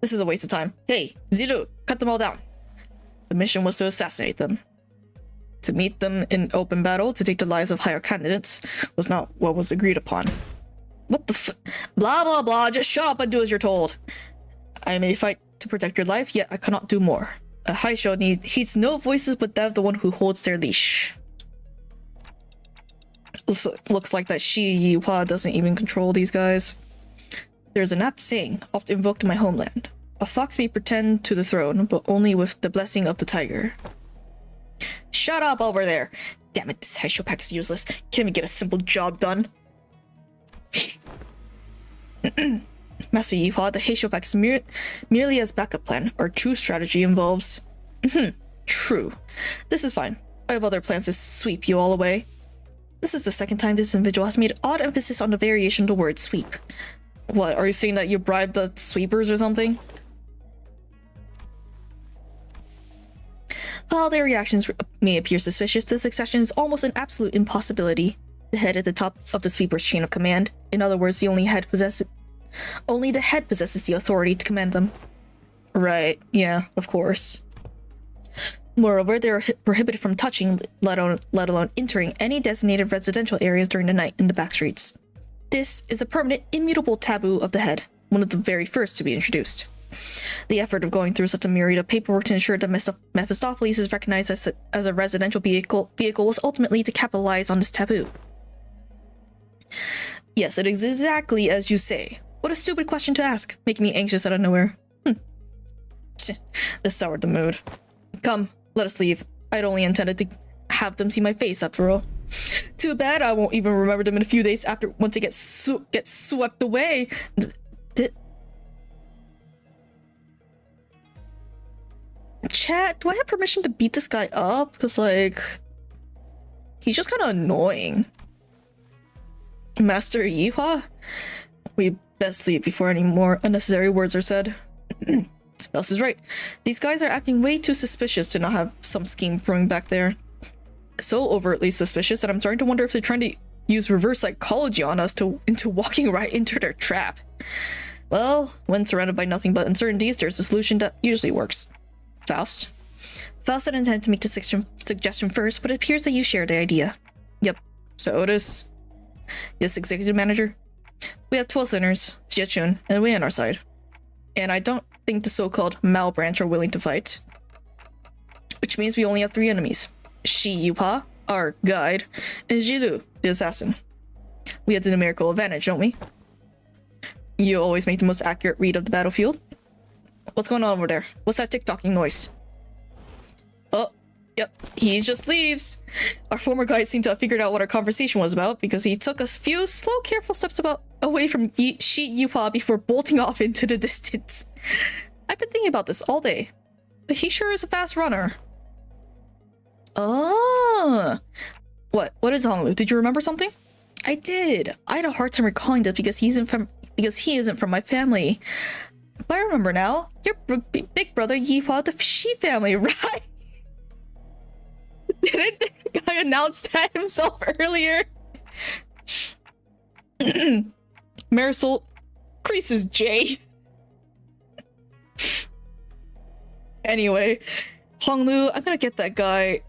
This is a waste of time. Hey, Zilu, cut them all down. The mission was to assassinate them. To meet them in open battle, to take the lives of higher candidates, was not what was agreed upon. What the blah blah blah, just shut up and do as you're told. I may fight to protect your life, yet I cannot do more. A Haisho heeds no voices but that of the one who holds their leash. Looks like that Shi Yuhua doesn't even control these guys. There's an apt saying, often invoked in my homeland. A fox may pretend to the throne, but only with the blessing of the tiger. Shut up over there! Damn it, this Haisho pack is useless. Can't even get a simple job done. Master Yuhua, the Haisho pack is merely as backup plan. Our true strategy involves... True. This is fine. I have other plans to sweep you all away. This is the second time this individual has made odd emphasis on the variation of the word sweep. What, are you saying that you bribed the sweepers or something? While their reactions may appear suspicious, this succession is almost an absolute impossibility. The head at the top of the sweeper's chain of command. In other words, only the head possesses the authority to command them. Right, yeah, of course. Moreover, they are prohibited from touching, let alone entering, any designated residential areas during the night in the back streets. This is a permanent, immutable taboo of the head, one of the very first to be introduced. The effort of going through such a myriad of paperwork to ensure that Mephistopheles is recognized as a residential vehicle was ultimately to capitalize on this taboo. Yes, it is exactly as you say. What a stupid question to ask, making me anxious out of nowhere. This soured the mood. Come, let us leave. I'd only intended to have them see my face after all. Too bad I won't even remember them in a few days after once they get swept away. Chat, do I have permission to beat this guy up? Because, like, he's just kind of annoying. Master Yuhua? We best leave before any more unnecessary words are said. Else is right. These guys are acting way too suspicious to not have some scheme brewing back there. So overtly suspicious that I'm starting to wonder if they're trying to use reverse psychology on us into walking right into their trap. Well, when surrounded by nothing but uncertainties, there's a solution that usually works. Faust had intended to make the suggestion first, but it appears that you share the idea. Yep. So Otis, yes, executive manager. We have 12 sinners, Jiechun, and Wei on our side. And I don't think the so-called Mao branch are willing to fight. Which means we only have 3 enemies. Shi Yuhua, our guide, and Jilu, the assassin. We have the numerical advantage, don't we? You always make the most accurate read of the battlefield. What's going on over there? What's that tick-tocking noise? Oh, yep, he just leaves. Our former guide seemed to have figured out what our conversation was about because he took a few slow, careful steps away from Shi Yuhua before bolting off into the distance. I've been thinking about this all day. But he sure is a fast runner. Oh. What is Honglu? Did you remember something? I did. I had a hard time recalling this because he isn't from my family. But I remember now. Your big brother Yuhua, the Shi family, right? Didn't the guy announce that himself earlier? Marisol creases J's. Anyway, Honglu, I'm gonna get that guy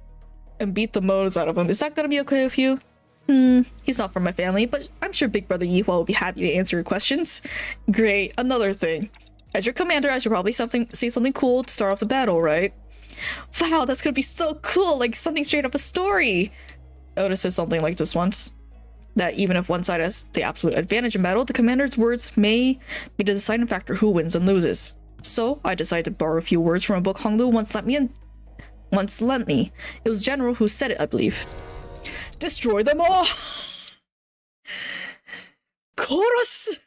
and beat the modes out of him. Is that gonna be okay with you? He's not from my family, but I'm sure Big Brother Yuhua will be happy to answer your questions. Great, another thing. As your commander, I should probably say something cool to start off the battle, right? Wow, that's gonna be so cool, like something straight up a story. Otis said something like this once. That even if one side has the absolute advantage in battle, the commander's words may be the deciding factor who wins and loses. So, I decided to borrow a few words from a book Honglu once lent me. It was General who said it, I believe. Destroy them all! Chorus!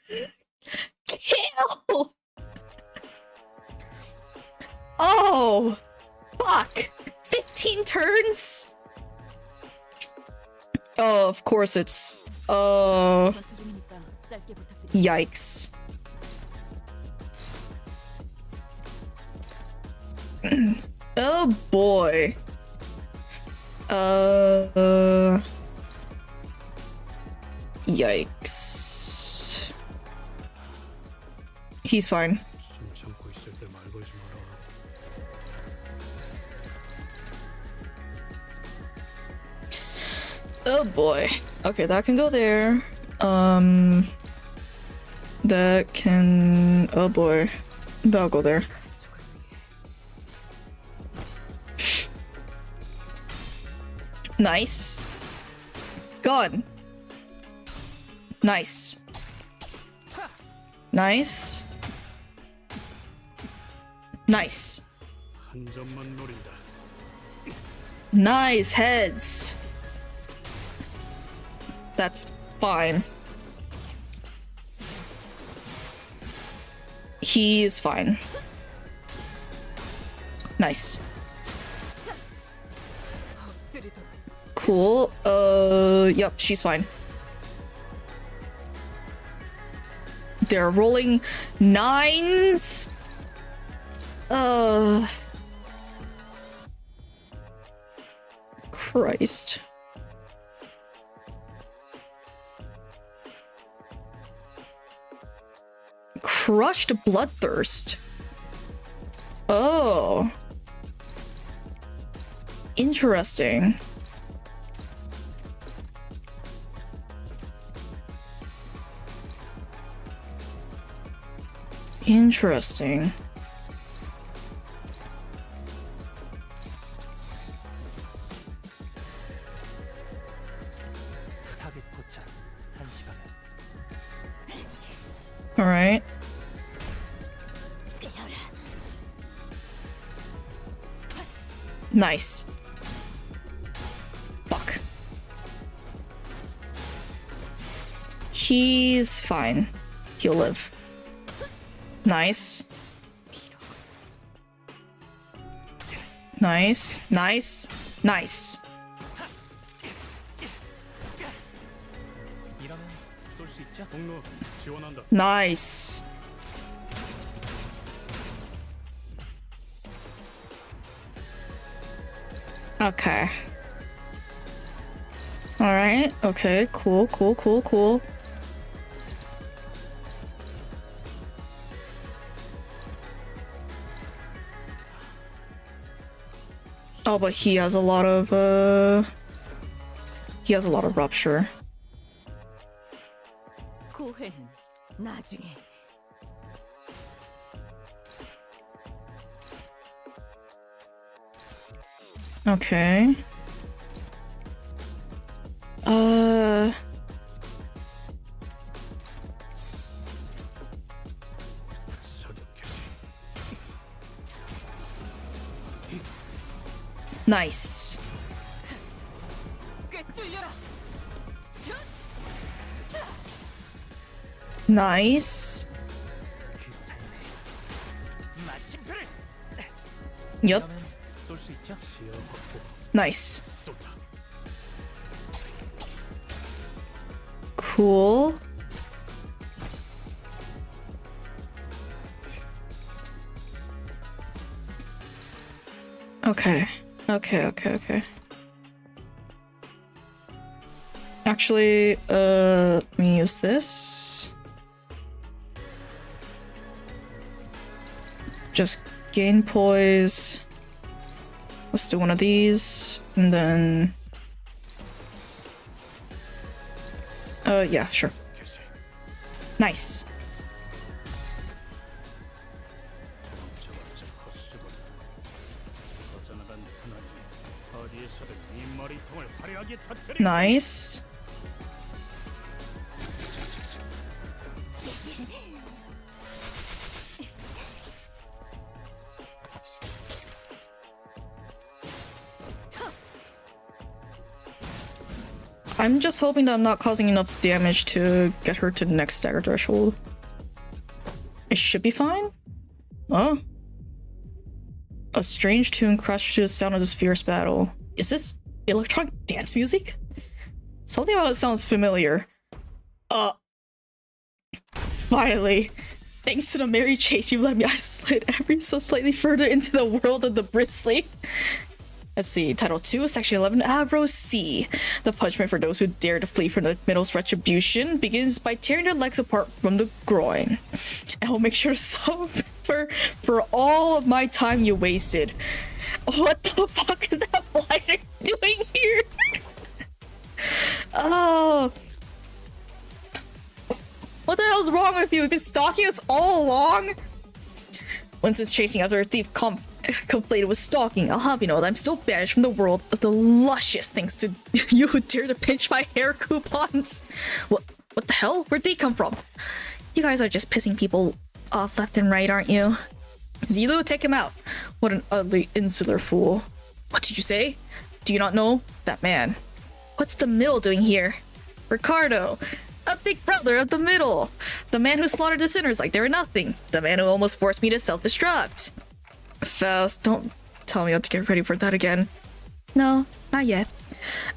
Kill! Oh! Fuck! 15 turns? Oh, of course it's... Yikes. Oh boy. Yikes. He's fine. 숨 참고 있을 때 말 걸지 마라. Oh boy. Okay, that can go there. That can... Oh boy. That'll go there. Nice. Gun. Nice. Nice. Nice. 한 점만 노린다. Nice heads. That's fine. He's fine. Nice. Cool. Yep, she's fine. They're rolling 9s. Christ. Crushed bloodthirst. Oh. Interesting. Interesting. 타겟 포착 1시간에 All right. Nice. Fuck. He's fine. He'll live. Nice. Nice. Nice. Nice. 이러면 쏠 수 있죠? 경로 지원한다. Nice. Okay. All right. Okay. Cool. Cool. Cool. Cool. Oh, but he has a lot of he has a lot of rupture. 고회는 나중에. Okay. 사격해지. Nice. 꿰뚫려라. Nice. 그 삶에 마침표를 Yup. 이러면 쏠 수 있죠? 시야 확보. Nice. 쏜다. Cool. Okay. Okay, okay, okay. Actually, let me use this. Just gain poise. Let's do one of these, and then... yeah, sure. 개시. Nice. 저저 헛수고. 퍼져나간 탄환이 어디에서든 이 머리통을 화려하게 터뜨리. Nice. I'm just hoping that I'm not causing enough damage to get her to the next stagger threshold. It should be fine. Oh. A strange tune crashed to the sound of this fierce battle. Is this electronic dance music? Something about it sounds familiar. Finally. Thanks to the merry chase you let me, I slid ever so slightly further into the world of the bristly. Let's see, Title 2, Section 11, Avro C. The punishment for those who dare to flee from the Middle's retribution begins by tearing their legs apart from the groin. And will make sure to suffer for all of my time you wasted. What the fuck is that blighter doing here? Oh. What the hell's wrong with you? You've been stalking us all along? Winston's chasing after a thief conflated with stalking. I'll have you know that I'm still banished from the world of the luscious thanks to you who dare to pinch my hair coupons. What the hell? Where'd they come from? You guys are just pissing people off left and right, aren't you? Zilu, take him out. What an ugly, insular fool. What did you say? Do you not know? That man. What's the middle doing here? Ricardo. A big brother of the middle. The man who slaughtered the sinners like they were nothing. The man who almost forced me to self-destruct. Faust, don't tell me I have to get ready for that again. No, not yet.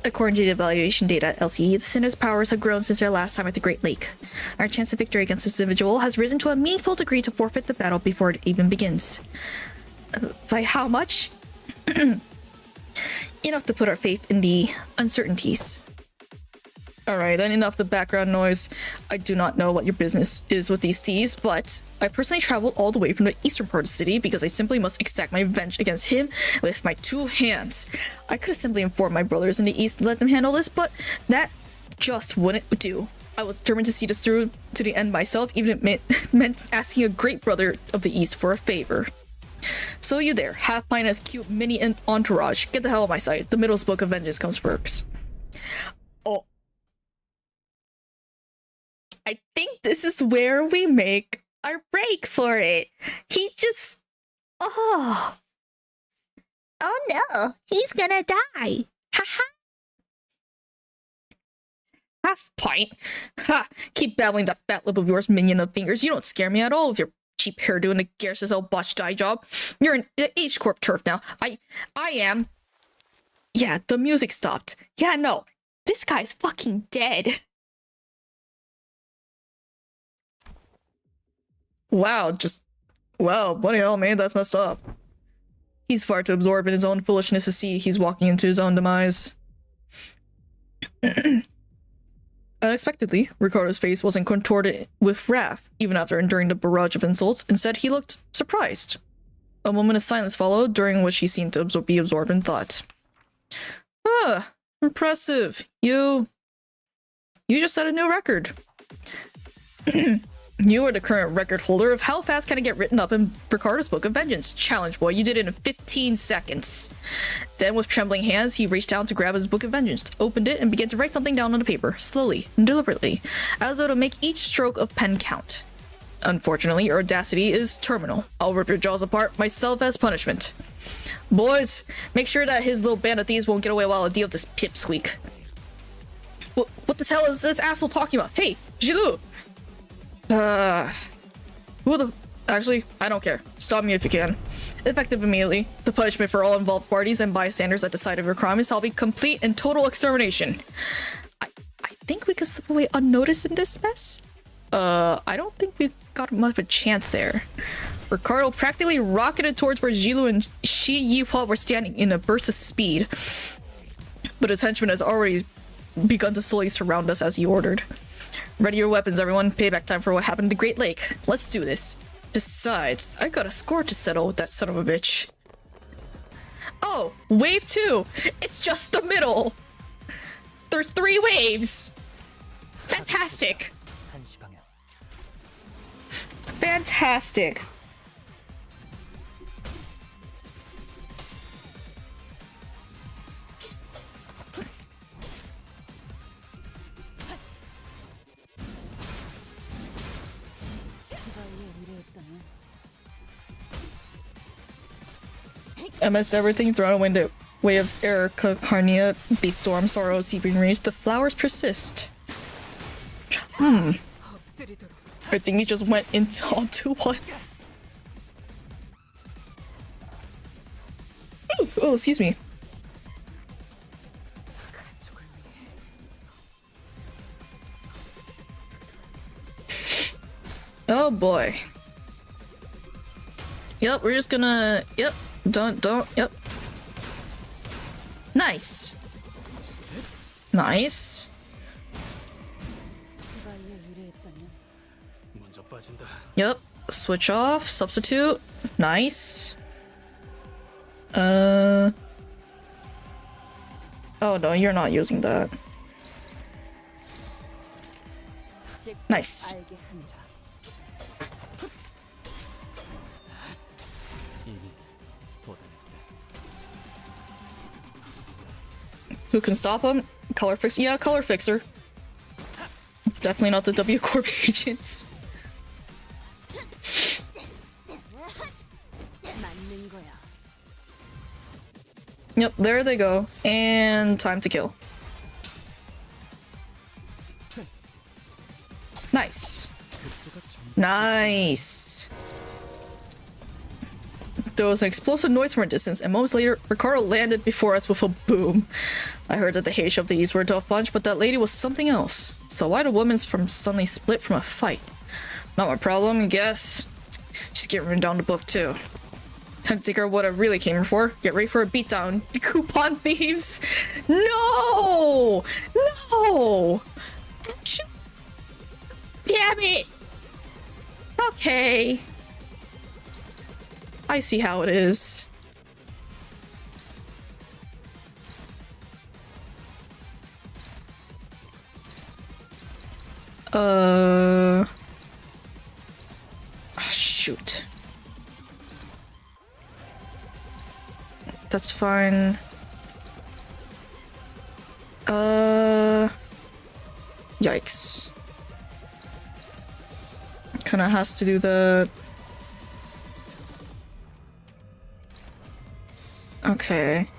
According to the evaluation data at LTE, the Sinner's powers have grown since their last time at the Great Lake. Our chance of victory against this individual has risen to a meaningful degree to forfeit the battle before it even begins. By how much? Enough to put our faith in the uncertainties. Alright, then enough the background noise. I do not know what your business is with these thieves, but I personally traveled all the way from the eastern part of the city because I simply must exact my revenge against him with my 2 hands. I could have simply informed my brothers in the east and let them handle this, but that just wouldn't do. I was determined to see this through to the end myself, even if it meant asking a great brother of the east for a favor. So you there, half pint as cute mini entourage. Get the hell out of my sight. The middle's book of vengeance comes first. Oh. I think this is where we make our break for it. He just... Oh. Oh no, he's gonna die. Haha. Half pint? Ha! Keep babbling that fat lip of yours, minion of fingers. You don't scare me at all with your cheap hairdo and the Garcelle botched dye job. You're an H-Corp turf now. I am. Yeah, the music stopped. Yeah, no. This guy's fucking dead. Wow, wow, bloody hell, man, that's messed up. He's far too absorbed in his own foolishness to see he's walking into his own demise. Unexpectedly, Ricardo's face wasn't contorted with wrath, even after enduring the barrage of insults. Instead, he looked surprised. A moment of silence followed, during which he seemed to be absorbed in thought. Ah, impressive. You just set a new record. You are the current record holder of how fast can I get written up in Ricardo's Book of Vengeance. Challenge, boy. You did it in 15 seconds. Then, with trembling hands, he reached down to grab his Book of Vengeance, opened it, and began to write something down on the paper, slowly and deliberately, as though to make each stroke of pen count. Unfortunately, your audacity is terminal. I'll rip your jaws apart myself as punishment. Boys, make sure that his little band of thieves won't get away while I deal with this pipsqueak. What the hell is this asshole talking about? Hey, Zhilu! Actually, I don't care. Stop me if you can. Effective immediately. The punishment for all involved parties and bystanders at the site of your crime shall be complete and total extermination. I think we could slip away unnoticed in this mess? I don't think we got much of a chance there. Ricardo practically rocketed towards where Zhilu and Shi Yihua were standing in a burst of speed. But his henchman has already begun to slowly surround us as he ordered. Ready your weapons, everyone. Payback time for what happened in the Great Lake. Let's do this. Besides, I got a score to settle with that son of a bitch. Oh, wave 2! It's just the middle! There's 3 waves! Fantastic! 한시 방향. Fantastic! Amidst everything thrown away in the way of Erica Carnia, the storm sorrow seeping rage, the flowers persist. I think he just went onto one. Ooh, oh, excuse me. Oh boy. Yep, we're just gonna... Yep. Don't, yep. Nice. Nice. 먼저 빠진다. Yep. Switch off. Substitute. Nice. Oh no, you're not using that. Nice. Who can stop him? Color fix. Yeah, color fixer. Definitely not the W Corp agents. 맞는 거야. Yep, there they go. And time to kill. Nice. Nice. There was an explosive noise from a distance, and moments later, Ricardo landed before us with a boom. I heard that the Heish of the East were a tough bunch, but that lady was something else. So why the women's from suddenly split from a fight? Not my problem, I guess. She's getting written down the book too. Time to take her what I really came here for. Get ready for a beatdown. Coupon thieves. No! No! Damn it! Okay. I see how it is. Shoot. That's fine. Yikes. Kinda has to do the... Okay.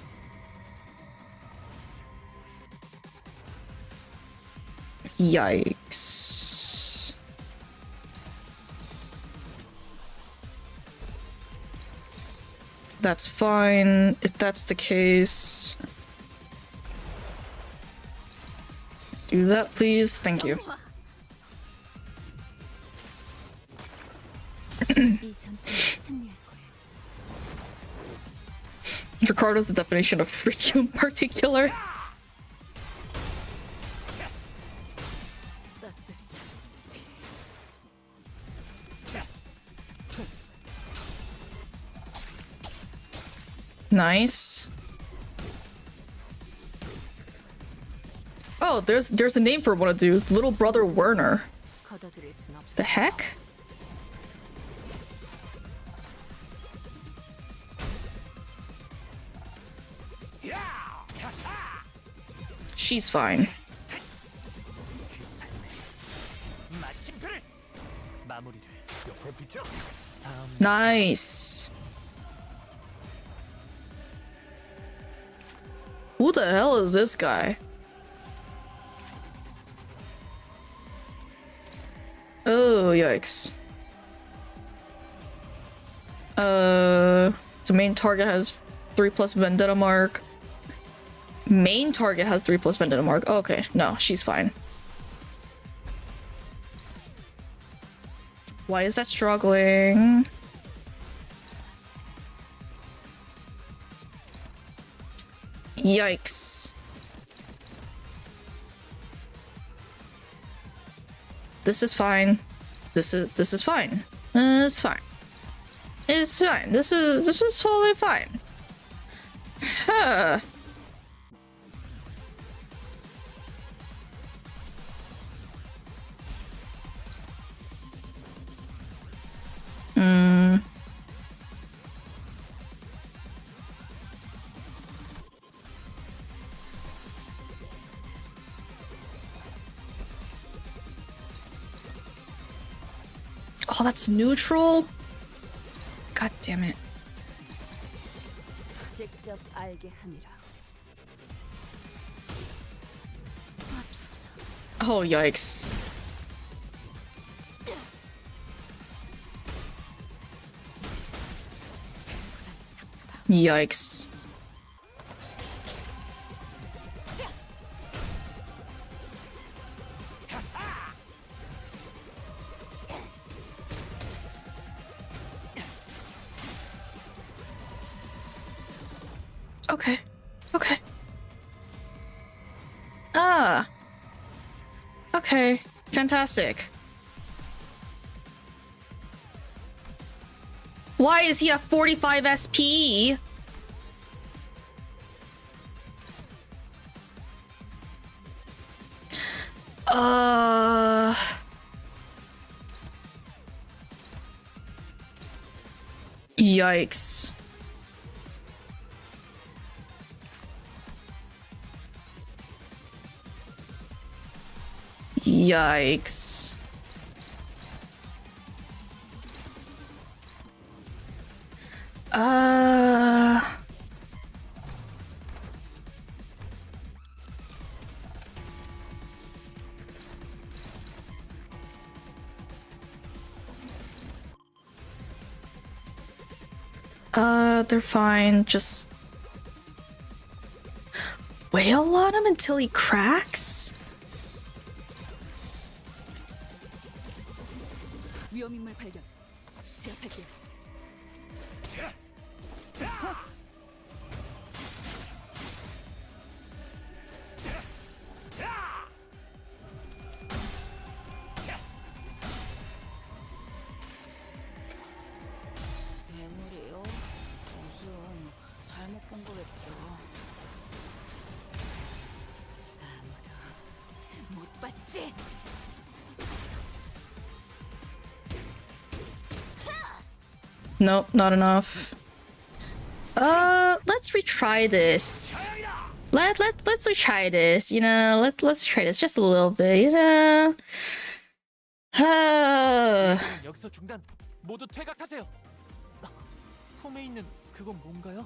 Yikes. That's fine, if that's the case. Do that, please. Thank you. Ricardo's the definition of freak you in particular. Nice. Oh, there's a name for one of these. Little Brother Werner. 걷어들일 순 없어. The heck? She's fine. 그 삶의 마침표를 마무리를. 옆에 비켜. 다음 Nice. Who the hell is this guy? Oh, yikes. The main target has 3+ vendetta mark. Main target has 3+ vendetta mark. Okay, no, she's fine. Why is that struggling? Yikes. This is fine. This is fine. It's fine. It's fine. This is totally fine. Huh. Oh, that's neutral? God damn it. 직접 알게 함이라. Oh, yikes. Yikes. Okay. Okay. Ah. Okay. Fantastic. Why is he at 45 SP? Yikes. Yikes. They're fine. Just wail on him until he cracks? 위험인물 발견. 제압할게. 괴물이요? 무슨 잘못 본 거겠죠. 아무도 못 봤지? Nope, not enough. Let's retry this. Let's retry this. You know, let's try this just a little bit. You know. 여기서 중단. 모두 퇴각하세요. 품에 있는 그건 뭔가요?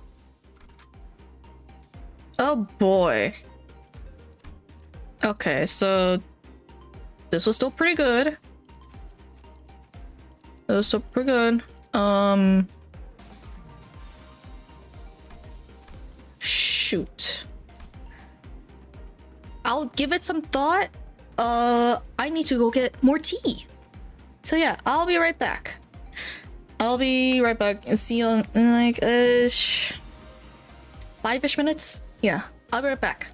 Oh boy. Okay, so this was still pretty good. It was still pretty good. Shoot. I'll give it some thought. I need to go get more tea. So yeah, I'll be right back. I'll be right back and see you in like 5-ish minutes. Yeah, I'll be right back.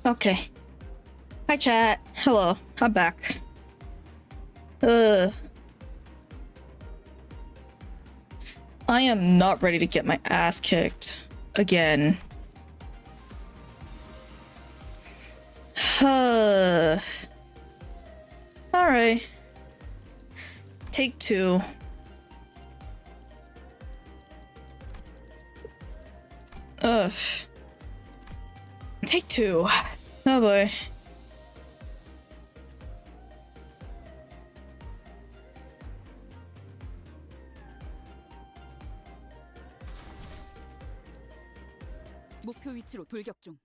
Okay. Hi, chat. Hello. I'm back. I am not ready to get my ass kicked again. Alright. Take two. Take two. Oh boy. 목표 위치로 돌격 중.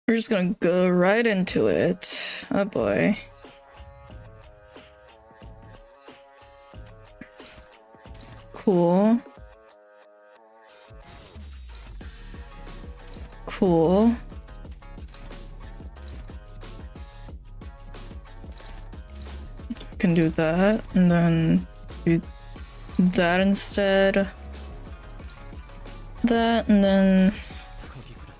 We're just gonna go right into it. Oh boy. Cool. Cool. Can do that and then do that instead. That and then 거기구나.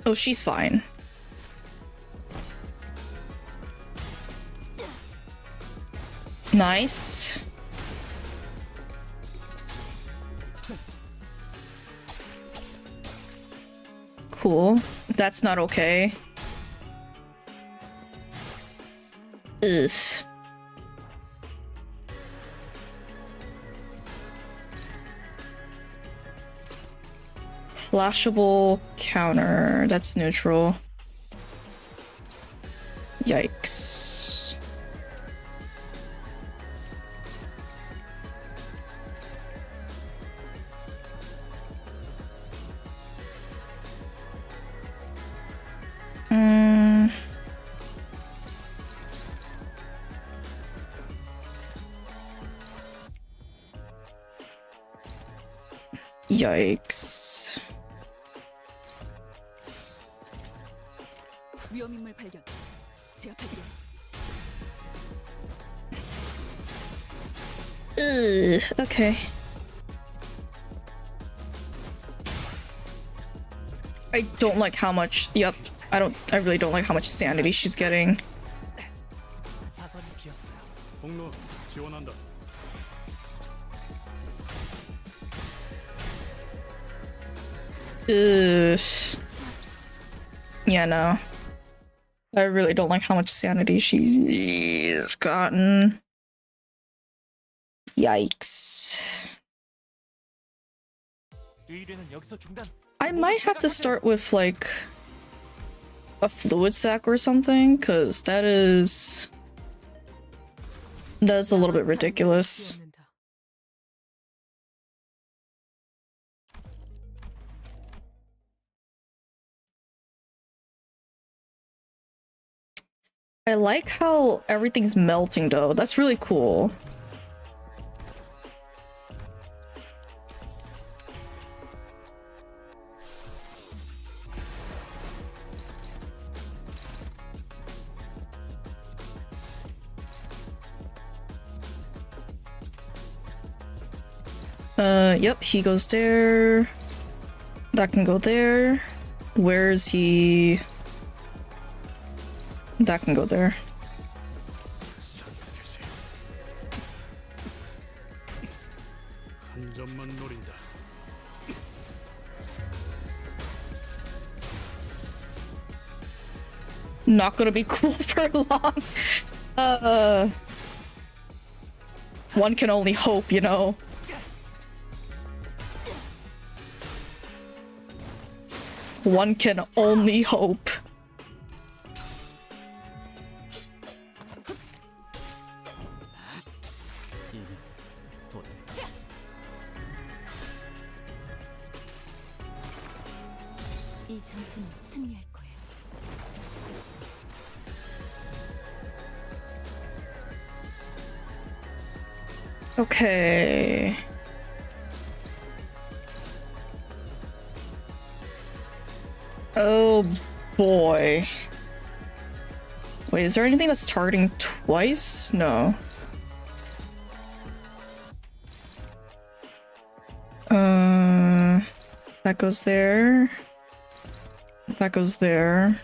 oh, she's fine. Nice. Cool. That's not okay. Ugh. Flashable counter. That's neutral. Yikes. Yikes. 위험인물 발견. 제압하기로. Ugh, okay. I don't like how much, yep, I really don't like how much sanity she's getting. 사선이 비었어요. 공로 지원한다. Ugh. Yeah, no. I really don't like how much sanity she's gotten. Yikes. 의뢰는 여기서 중단. I might have to start with like a fluid sac or something, because that's a little bit ridiculous. 지원된다. I like how everything's melting though. That's really cool. Yep, he goes there. That can go there. Where is he? That can go there. 한 점만 노린다. Not gonna be cool for long. One can only hope, you know. One can only hope. 이미 도래. 이 전투는 승리할 거예요. Okay. Oh boy. Wait, is there anything that's targeting twice? No. That goes there. That goes there.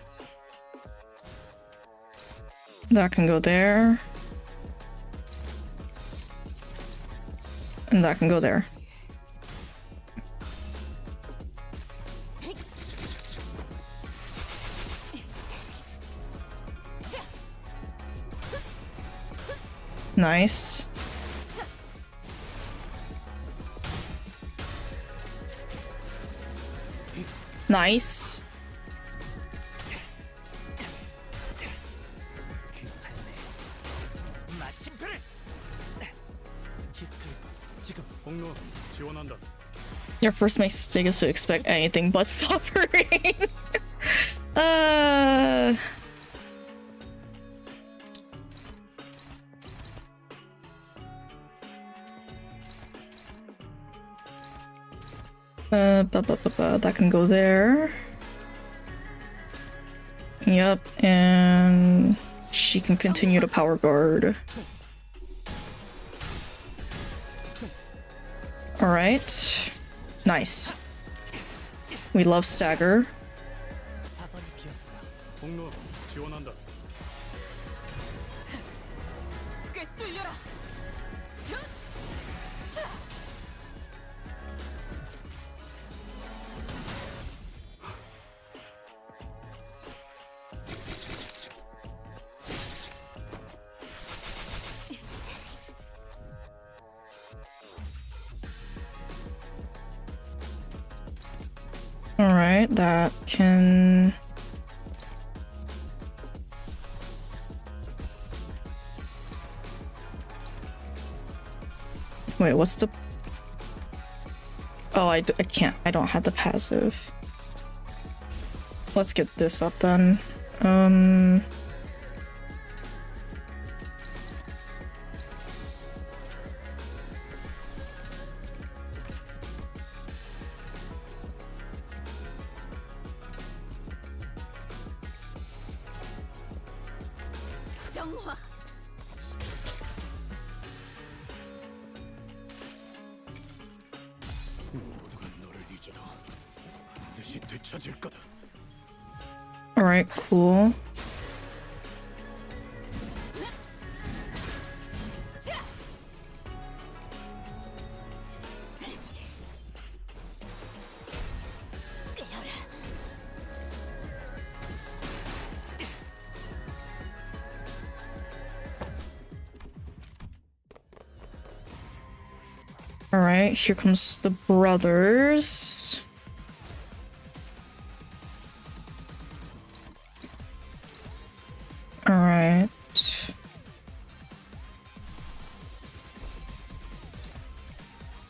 That can go there. And that can go there. Nice. Nice. 그 삶의 마침표를. 키스크리퍼 지금 공로 지원한다. Your first mistake is to expect anything but suffering. That can go there. Yep, and she can continue to power guard. Alright. Nice. We love stagger. 사선이 비었어요. 공로 지원한다. 꿰뚫려라. Alright, that can... Wait, what's the... Oh, I can't. I don't have the passive. Let's get this up then. 정화. 모두가 너를 잊어도 반드시 되찾을 거다. Alright, cool. Alright, here comes the brothers. Alright.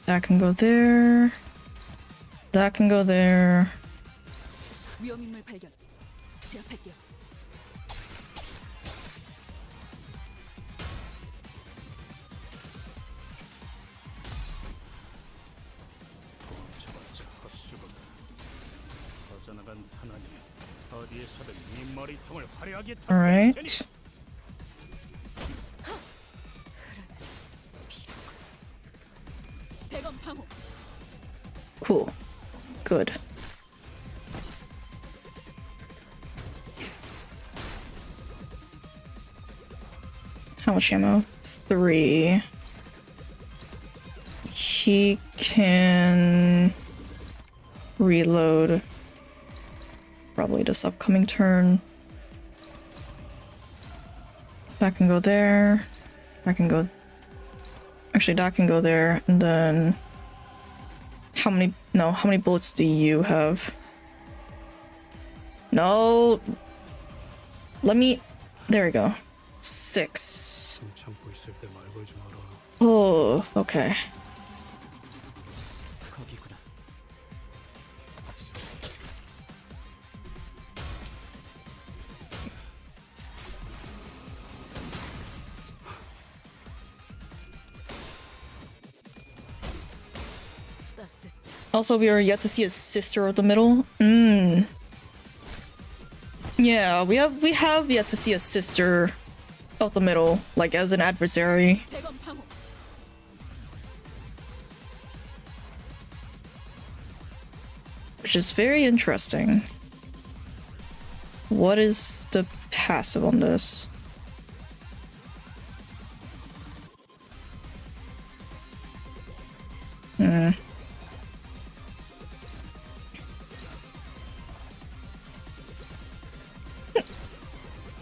That can go there. That can go there. 위험인물 발견. 제압할게요. 쳐봤자 헛수고다. 퍼져나간 탄환이 어디에서든 네 머리통을 화려하게 터뜨릴 테니. Alright. 대검 방호. Cool. Good. How much ammo? 3. He can reload probably this upcoming turn. That can go there. That can go... Actually, that can go there. And then... How many... No, how many bullets do you have? No! Let me... There we go. 6. 숨 참고 있을 때 말 걸지 마라. Oh, okay. 거기구나. Also, we are yet to see his sister at the middle. Yeah, we have yet to see a sister of the middle, like as an adversary. Which is very interesting. What is the passive on this?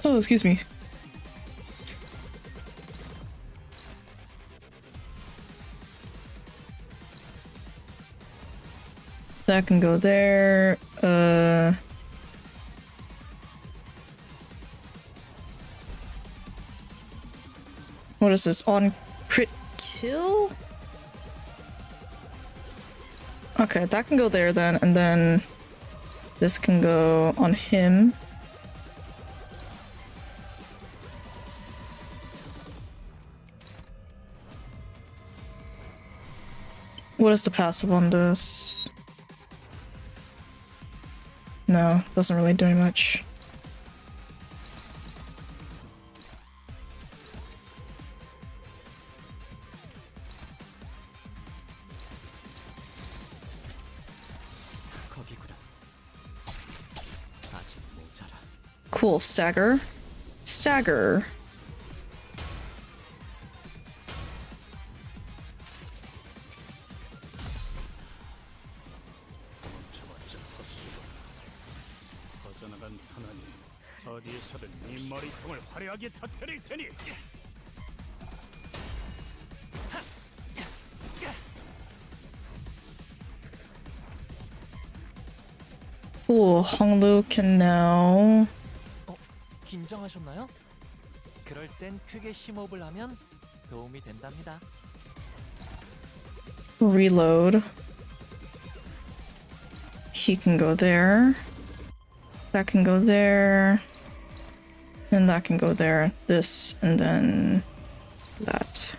Oh, excuse me. That can go there. What is this? On crit kill? Okay, that can go there then, and then this can go on him. What is the passive on this? No, doesn't really do much. 거기구나. 아직 모자라. Cool, stagger. Stagger. 저마저 헛수고 퍼져나간 탄환이 어디에서든 네 머리통을 화려하게 터뜨릴 테니. Cool, Honglu can now 긴장하셨나요? 그럴 땐 크게 심호흡을 하면 도움이 된답니다. reload. He can go there. That can go there. And that can go there. This and then that.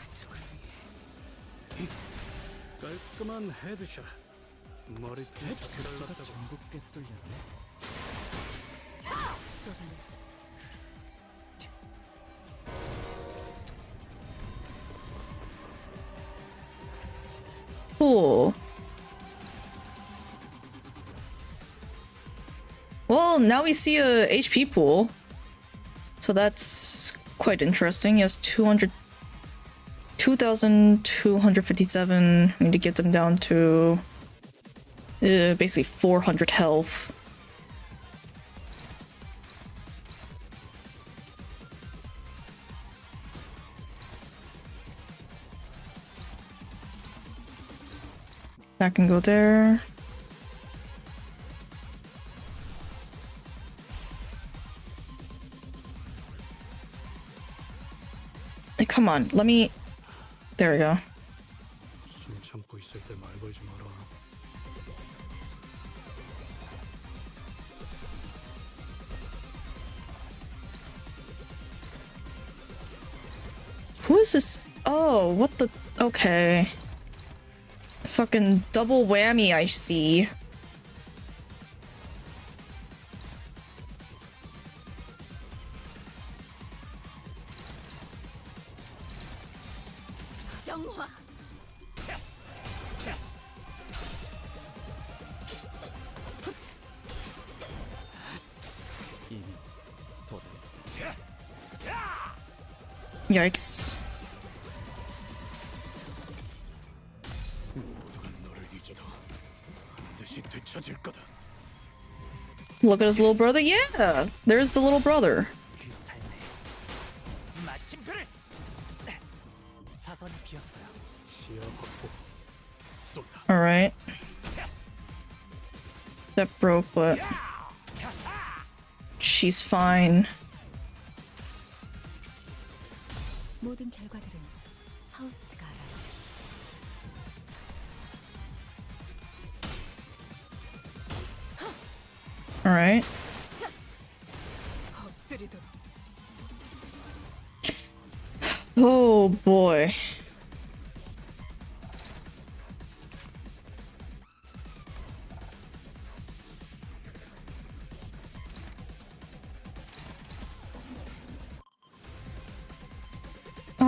깔끔한 헤드샷. 머리통이 그가 전국게 뚫렸네. Cool. Well, now we see a HP pool. So that's quite interesting. He has 2,257. I need to get them down to basically 400 health. That can go there. Hey, come on, let me... There we go. 숨 참고 있을 때 말 걸지 마라. Who is this? Oh, what the... Okay. Fucking double whammy, I see. 정화. 이미 도달했어. Yikes. 모두가 너를 잊어도 반드시 되찾을 거다. Look at his little brother. Yeah, there's the little brother. 그 삶에 마침표를 사선이 비었어요. 시야 확보. 쏜다. All right. That broke, but she's fine. 모든 결과들은 하우스트가 알아요. All right. 엎드리도록. Oh boy.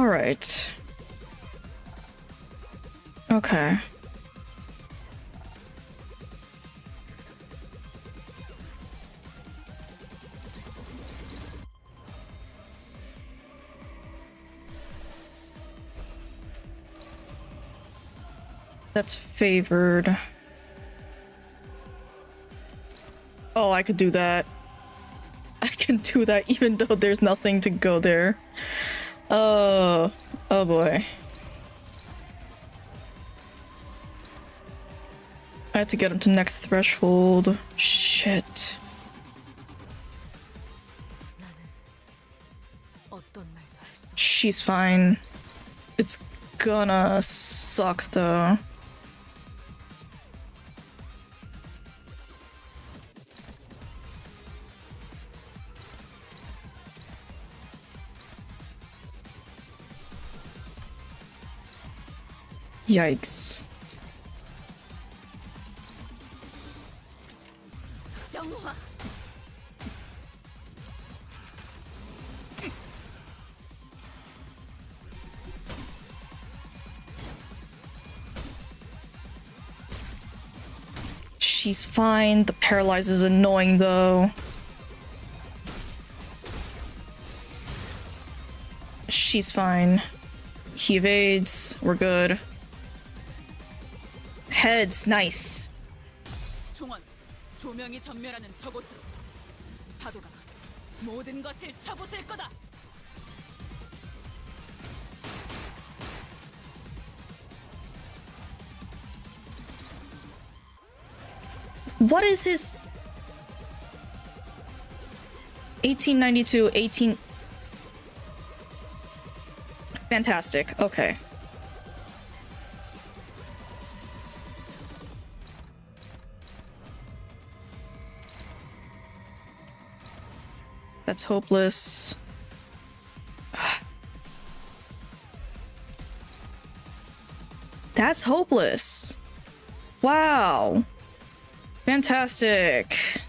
All right. Okay. That's favored. Oh, I could do that. I can do that even though there's nothing to go there. Oh boy. I have to get him to next threshold. Shit. She's fine. It's gonna suck though. Yikes. She's fine. The paralyze is annoying though. She's fine. He evades. We're good. Heads, nice. 총원, 조명이 전멸하는 저곳으로 파도가 모든 것을 쳐부술 거다. What is his 1892, 18 Fantastic. Okay. That's hopeless. That's hopeless. Wow. Fantastic.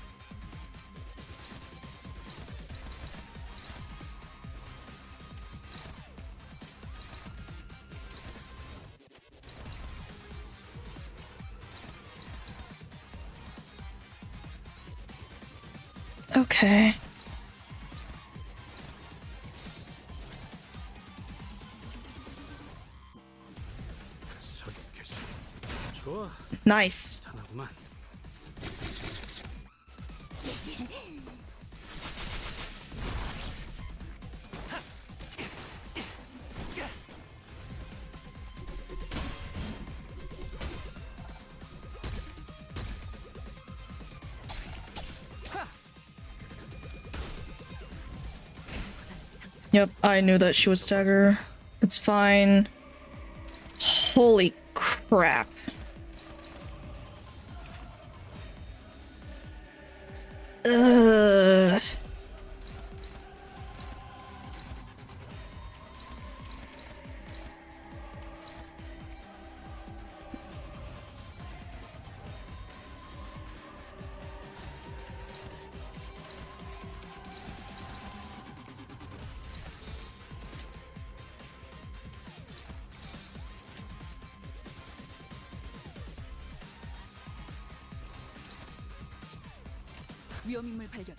Okay. 좋아, Nice. 잘하구만. Yep, I knew that she would stagger. It's fine. Holy crap. Ugh. 위험인물 발견.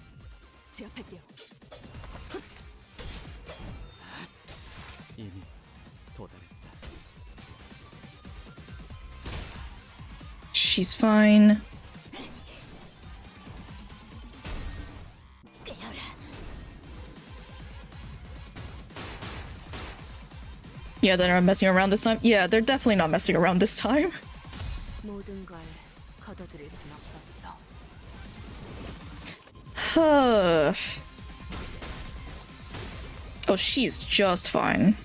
제압할게요. 이미 도달했다. She's fine. Yeah, they're not messing around this time. Yeah, they're definitely not messing around this time. 모든 걸 거둬들일 순 없었어. Oh, she's just fine.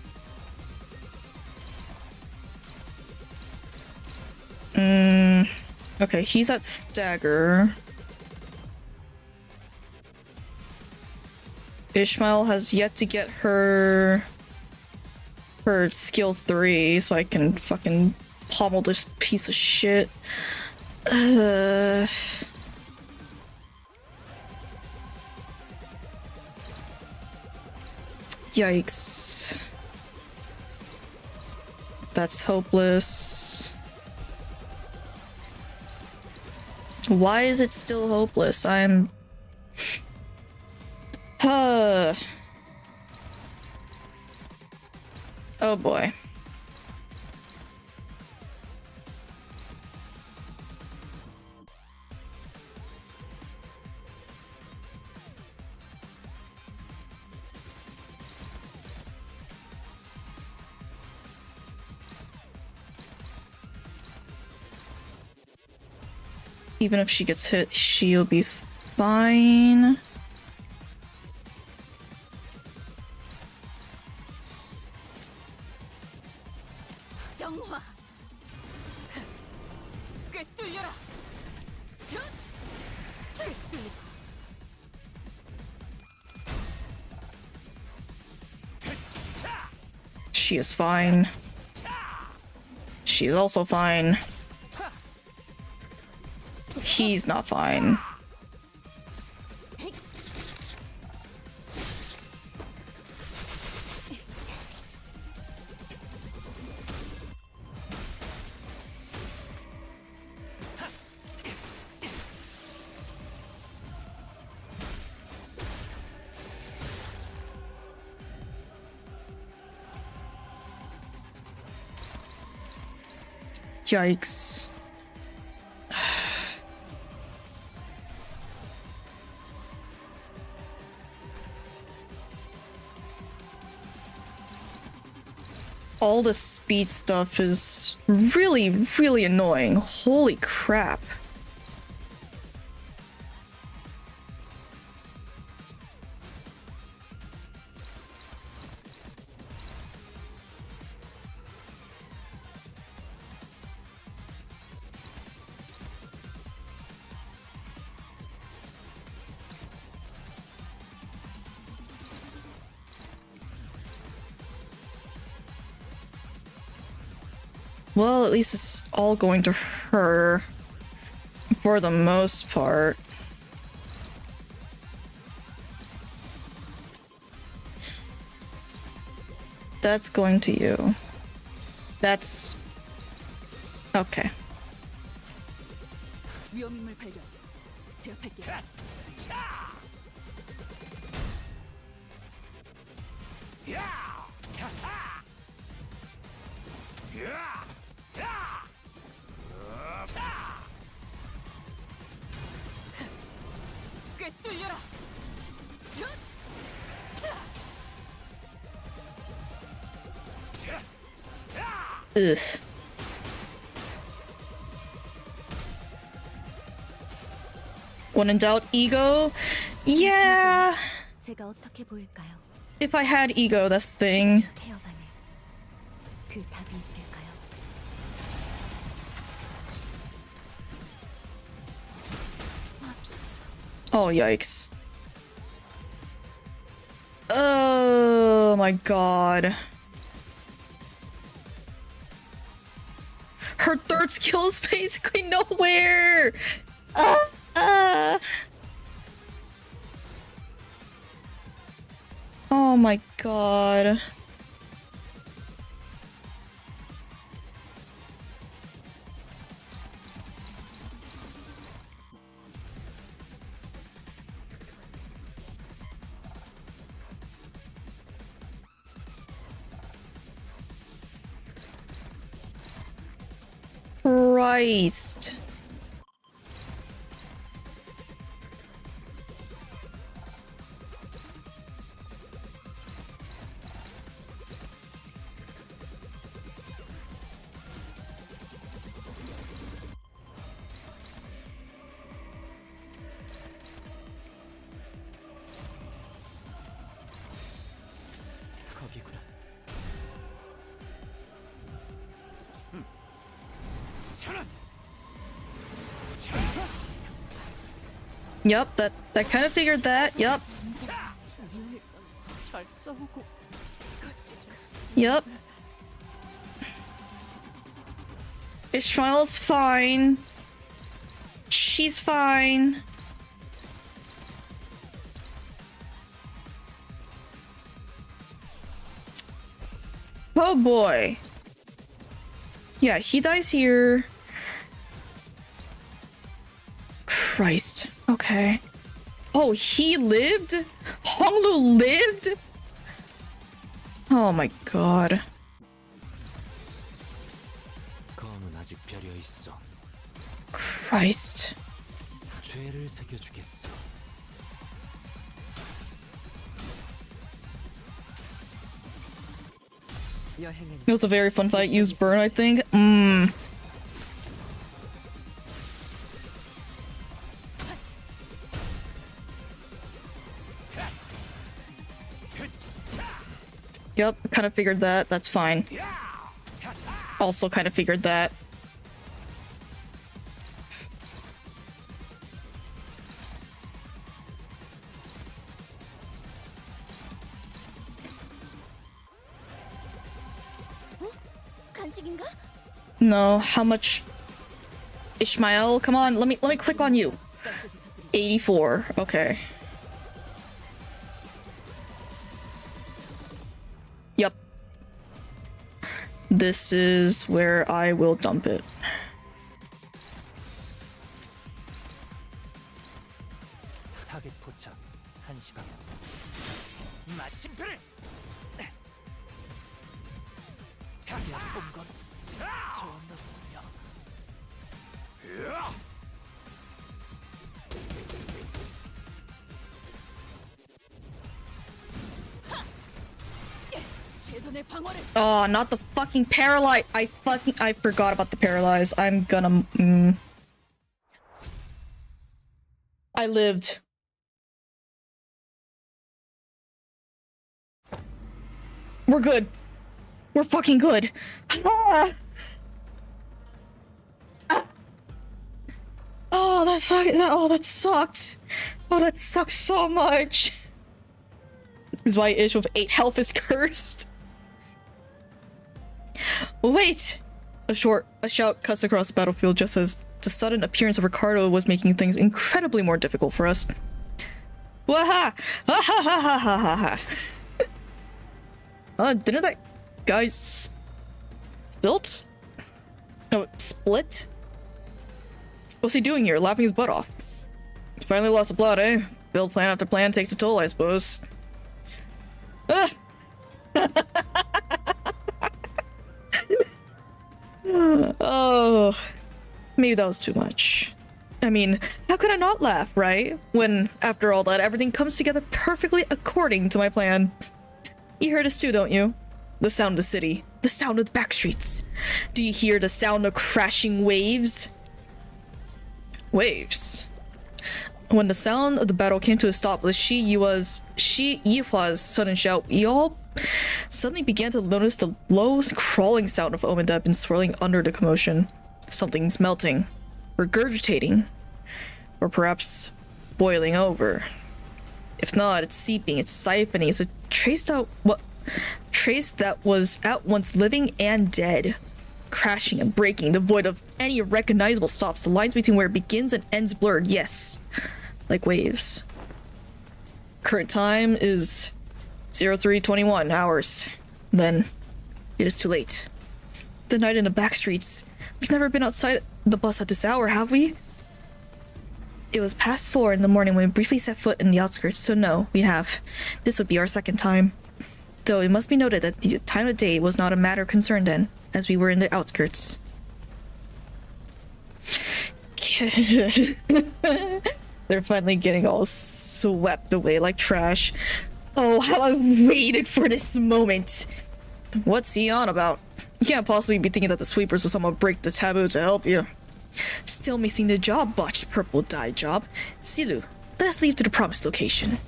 Okay, he's at stagger. Ishmael has yet to get her skill 3, so I can fucking pommel this piece of shit. Yikes. That's hopeless. Why is it still hopeless? I'm... Oh boy. Even if she gets hit, she'll be fine. 정화. 꿰뚫려라. 꿰뚫리고. She is fine. She is also fine. He's not fine. Yikes. All the speed stuff is really, really annoying. Holy crap. Well, at least it's all going to her for the most part. That's going to you. That's... okay. 위험인물 발견. 제압할게요. 꿰뚫려라. Ugh. When in doubt, ego? Yeah! 제가 어떻게 보일까요? If I had ego, that's the thing. 태어반에 그 답이 있을까요? Oh, yikes. Oh my god. Her third skill is basically nowhere! Oh my god. Christ. 거기구나. Yup, that kind of figured that. Yup. 잘 싸우고 Yup. Ishmael's fine. She's fine. Oh boy. Yeah, he dies here. Christ. Okay. Oh, he lived? Honglu lived? Oh my god. 검은 아직 벼려 있어. Christ. 죄를 새겨주겠어. 여행은 It was a very fun fight. Use burn, I think. Yep, kind of figured that. That's fine. Also kind of figured that. 간식인가? No, how much? Ishmael, come on, let me click on you. 84. Okay. Yep. This is where I will dump it. 타겟 포착 1시 방향. 마침표를 본건 좋았나 보군요. 최선의 방어를. Oh, not the fucking paralyze. I forgot about the paralyze. I'm gonna. I lived. We're good. We're fucking good. Oh, that fucking. Oh, that sucked. Oh, that sucks so much. This is why Ish with 8 health is cursed. Wait! A shout cuts across the battlefield just as the sudden appearance of Ricardo was making things incredibly more difficult for us. Waha! Ha ha ha ha ha ha ha! Didn't that guy spilt? No, split? What's he doing here? Laughing his butt off. He's finally lost the plot, eh? Build plan after plan takes a toll, I suppose. Ah! Oh, maybe that was too much. I mean, how could I not laugh, right? When, after all that, everything comes together perfectly according to my plan. You heard us too, don't you? The sound of the city. The sound of the back streets. Do you hear the sound of crashing waves? Waves? When the sound of the battle came to a stop with Yihua's sudden shout, we all suddenly began to notice the low, crawling sound of omen that had been swirling under the commotion. Something's melting, regurgitating, or perhaps boiling over. If not, it's seeping, it's siphoning, it's a trace that was at once living and dead. Crashing and breaking, devoid of any recognizable stops, the lines between where it begins and ends blurred, yes. Like waves. Current time is 03:21 hours. Then it is too late. The night in the back streets. We've never been outside the bus at this hour, have we? It was past 4 in the morning when we briefly set foot in the outskirts, so no, we have. This would be our second time. Though it must be noted that the time of day was not a matter of concern then, as we were in the outskirts. They're finally getting all swept away like trash. Oh, how I've waited for this moment. What's he on about? You can't possibly be thinking that the sweepers will somehow break the taboo to help you. Still missing the job, botched purple dye job. Silu, let us leave to the promised location.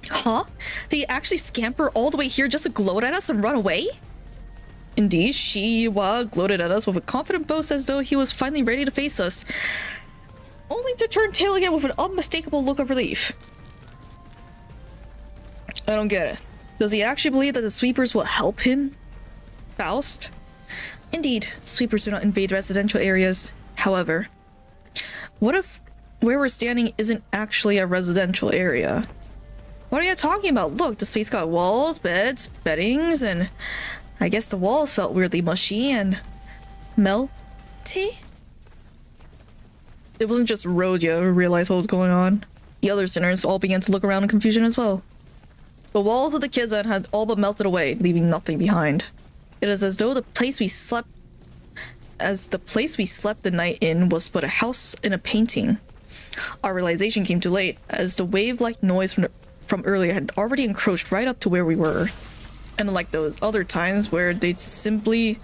Huh? Did he actually scamper all the way here just to gloat at us and run away? Indeed, Yihua gloated at us with a confident boast as though he was finally ready to face us, only to turn tail again with an unmistakable look of relief. I don't get it. Does he actually believe that the sweepers will help him? Faust? Indeed, sweepers do not invade residential areas. However, what if where we're standing isn't actually a residential area? What are you talking about? Look, this place got walls, beds, beddings, and I guess the walls felt weirdly mushy and melty. It wasn't just Rhodia who realized what was going on. The other sinners all began to look around in confusion as well. The walls of the Kizan had all but melted away, leaving nothing behind. It is as though the place we slept the night in was but a house in a painting. Our realization came too late, as the wave-like noise from earlier had already encroached right up to where we were. And unlike those other times where they'd simply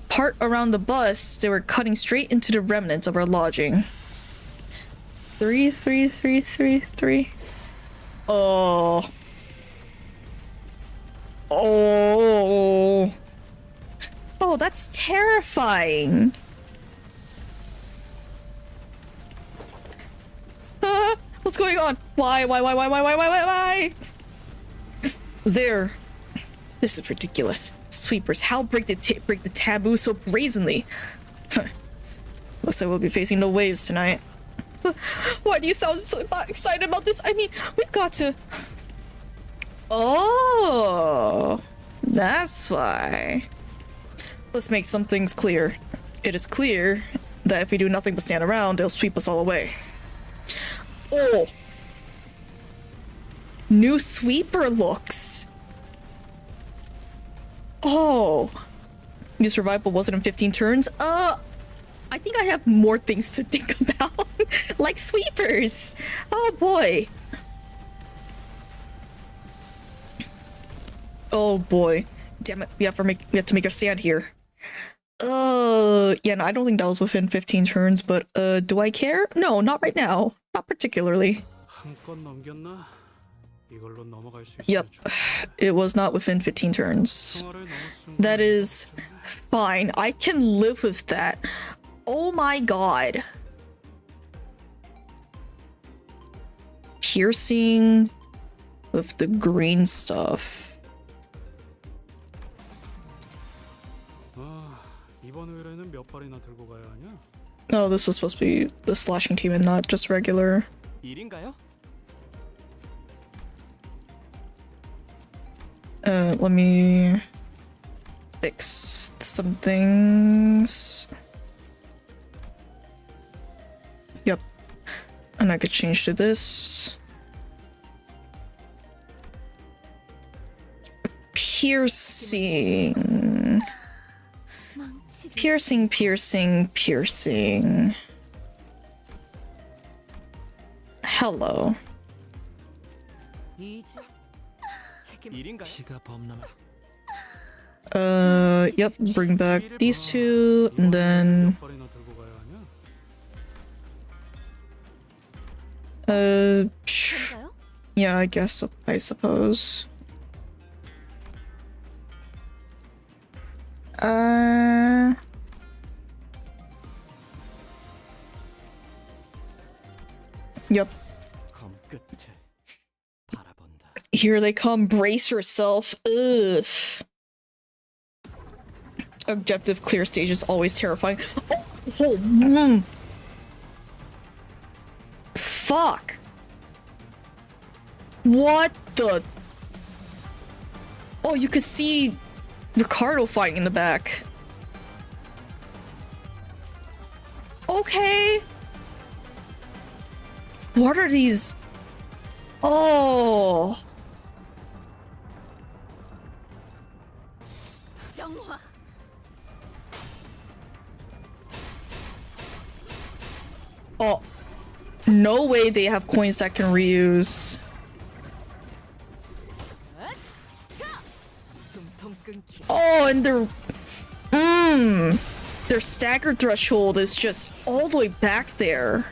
part around the bus, they were cutting straight into the remnants of our lodging. 3. Oh. Oh. Oh, that's terrifying. What's going on? Why? There. This is ridiculous. Sweepers, how break the taboo so brazenly? Looks like we'll be facing no waves tonight. Why do you sound so excited about this? I mean, we've got to... Oh, that's why. Let's make some things clear. It is clear that if we do nothing but stand around, they'll sweep us all away. Oh! New sweeper looks. Oh. You survived but wasn't in 15 turns? I think I have more things to think about. Like sweepers. Oh boy. Oh boy. Damn it. We have to make our stand here. Yeah, no, I don't think that was within 15 turns, but do I care? No, not right now. Not particularly. Yep. It was not within 15 turns. That is fine. I can live with that. Oh my god. Piercing with the green stuff. Oh, this was supposed to be the slashing team and not just regular. 일인가요? Let me fix some things. Yep. And I could change to this. Piercing. Piercing. Hello. 일인가요? 피가 범람. Yep, bring back these two, and then... yeah, I guess so, I suppose. Yep. 검 끝에 바라본다. Here they come, brace yourself. Ugh. Objective clear stage is always terrifying. Oh, fuck. What the? Oh, you could see Ricardo fighting in the back. Okay. What are these? Oh. 정화. Oh. No way they have coins that can reuse. 숨통 끊기. Oh, and their stagger threshold is just all the way back there.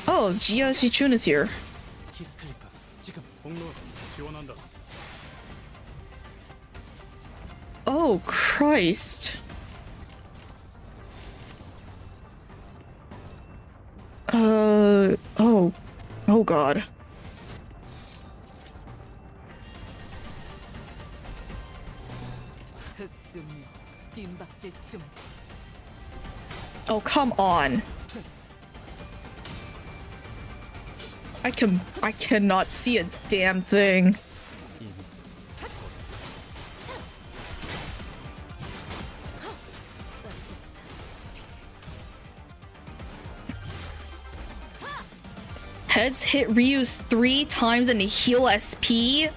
Oh, Jia Shichun is here. 히스클리파 지금 공로 지원한다. Oh, Christ. Oh God. 흑승 뒷박질 춤. Oh, come on. I cannot see a damn thing. Heads hit Ryu's 3 times and heal SP.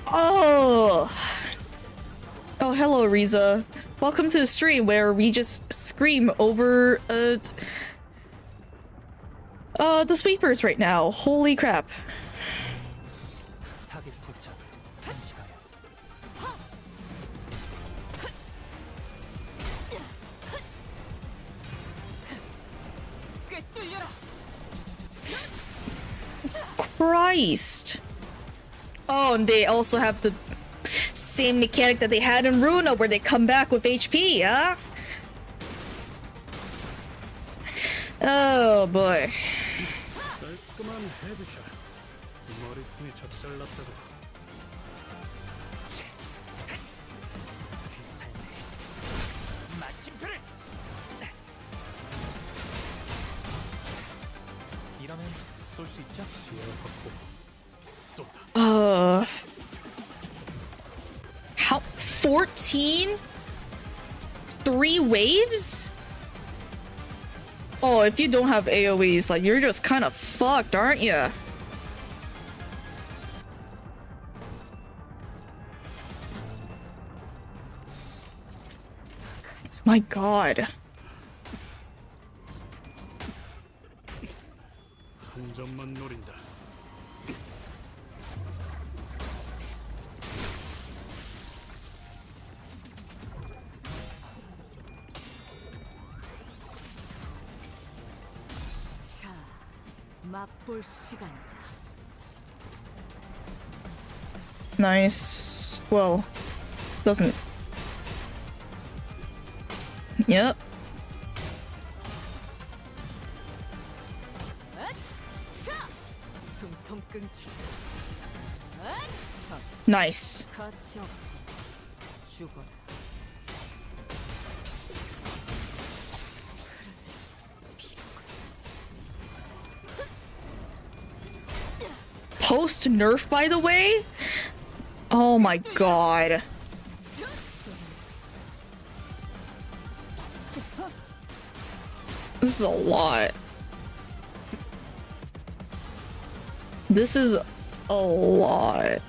Oh. Oh, hello, Riza. Welcome to the stream where we just scream over the sweepers right now. Holy crap. 타겟 포착. 한시가요. Christ. Oh, and they also have the same mechanic that they had in Runa where they come back with HP, huh? Oh boy. 깔끔한 헤드샷. 머리통에 적살났다고. 마침표를. 이러면 쏠 수 있죠? 시야 확보. 쏜다. How 14? 3 waves? Oh, if you don't have AoEs, like you're just kind of fucked, aren't you? My god. 한 점만 노린다. 자, 맛볼 시간이다. Nice. Whoa. Doesn't. Yep. 숨통 끊기. Nice. 가치 없고 죽어라. Post nerf, by the way? Oh my god. This is a lot. This is a lot.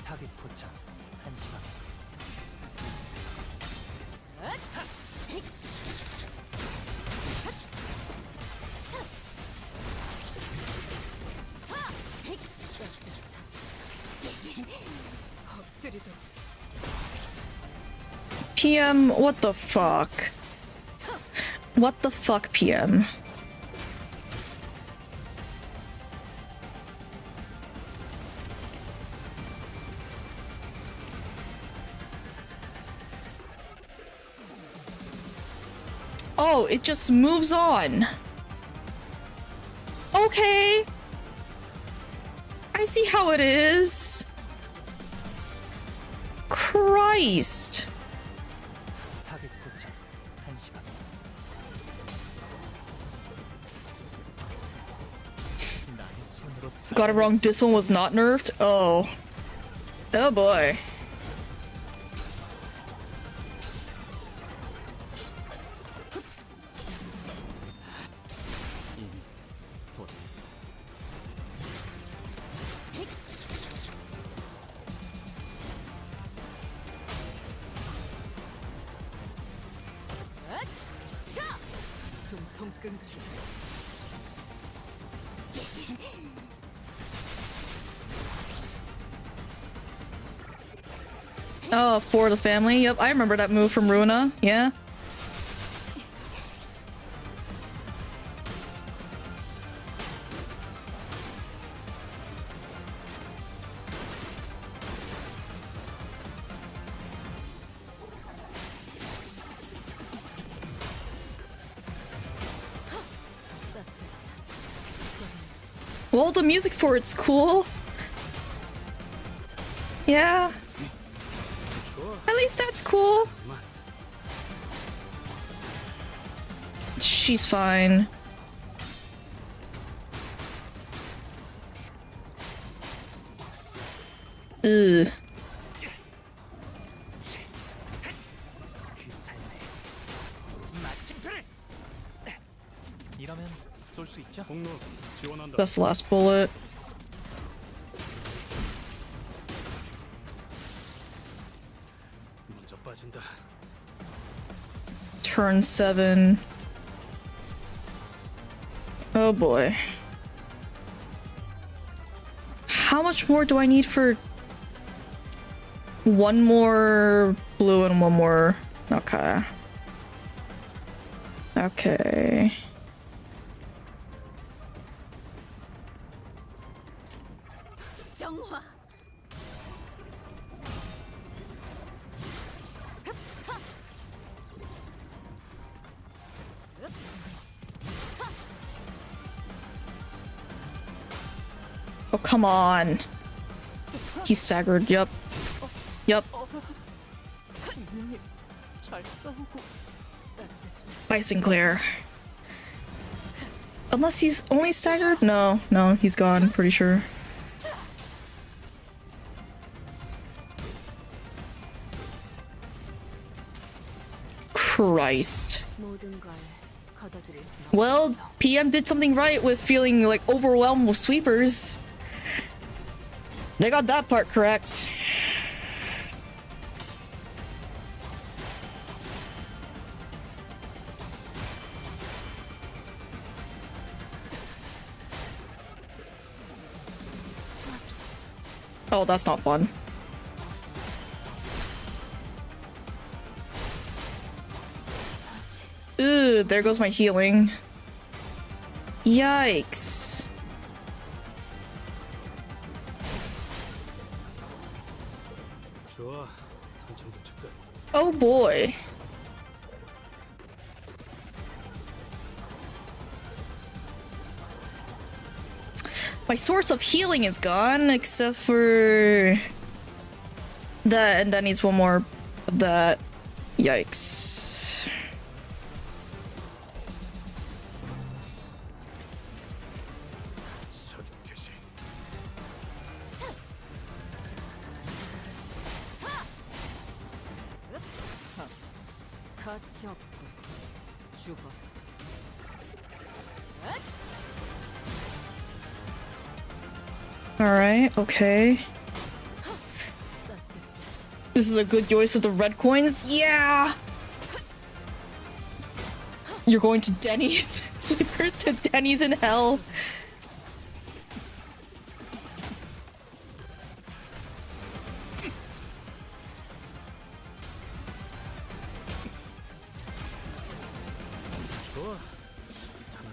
타겟 포착. 한시간. PM, what the fuck? What the fuck, PM? Oh, it just moves on. Okay. I see how it is. Christ. 타겟 포착. 한시간. 나의 손으로 Got it wrong. This one was not nerfed. Oh. Oh boy. 도. 숨통 끊기. Oh, for the family. Yep, I remember that move from Runa. Yeah. Well, the music for it's cool. Yeah. At least that's cool. She's fine. Ugh. 그 삶의 마침표를 이러면 쏠 수 있죠? 공로 지원한다. That's the last bullet. 먼저 빠진다. Turn 7. Oh boy. How much more do I need for one more blue and one more? Okay. Okay. 정화. Oh, come on. He's staggered. Yep. Yep. 분명히 잘 싸우고 By Sinclair. Unless he's only staggered? No, he's gone, pretty sure. Christ. 모든 걸 걷어들일 순 Well, PM did something right with feeling like overwhelmed with sweepers. They got that part correct. Oh, that's not fun. Ooh, there goes my healing. Yikes. 좋아. 탄창 도착돼. Oh boy. My source of healing is gone, except for that, and that needs one more of that. Yikes. 사격 개시. 가치 없고 죽어. Alright, okay. This is a good choice of the red coins. Yeah! You're going to Denny's. Sweepers to Denny's in hell.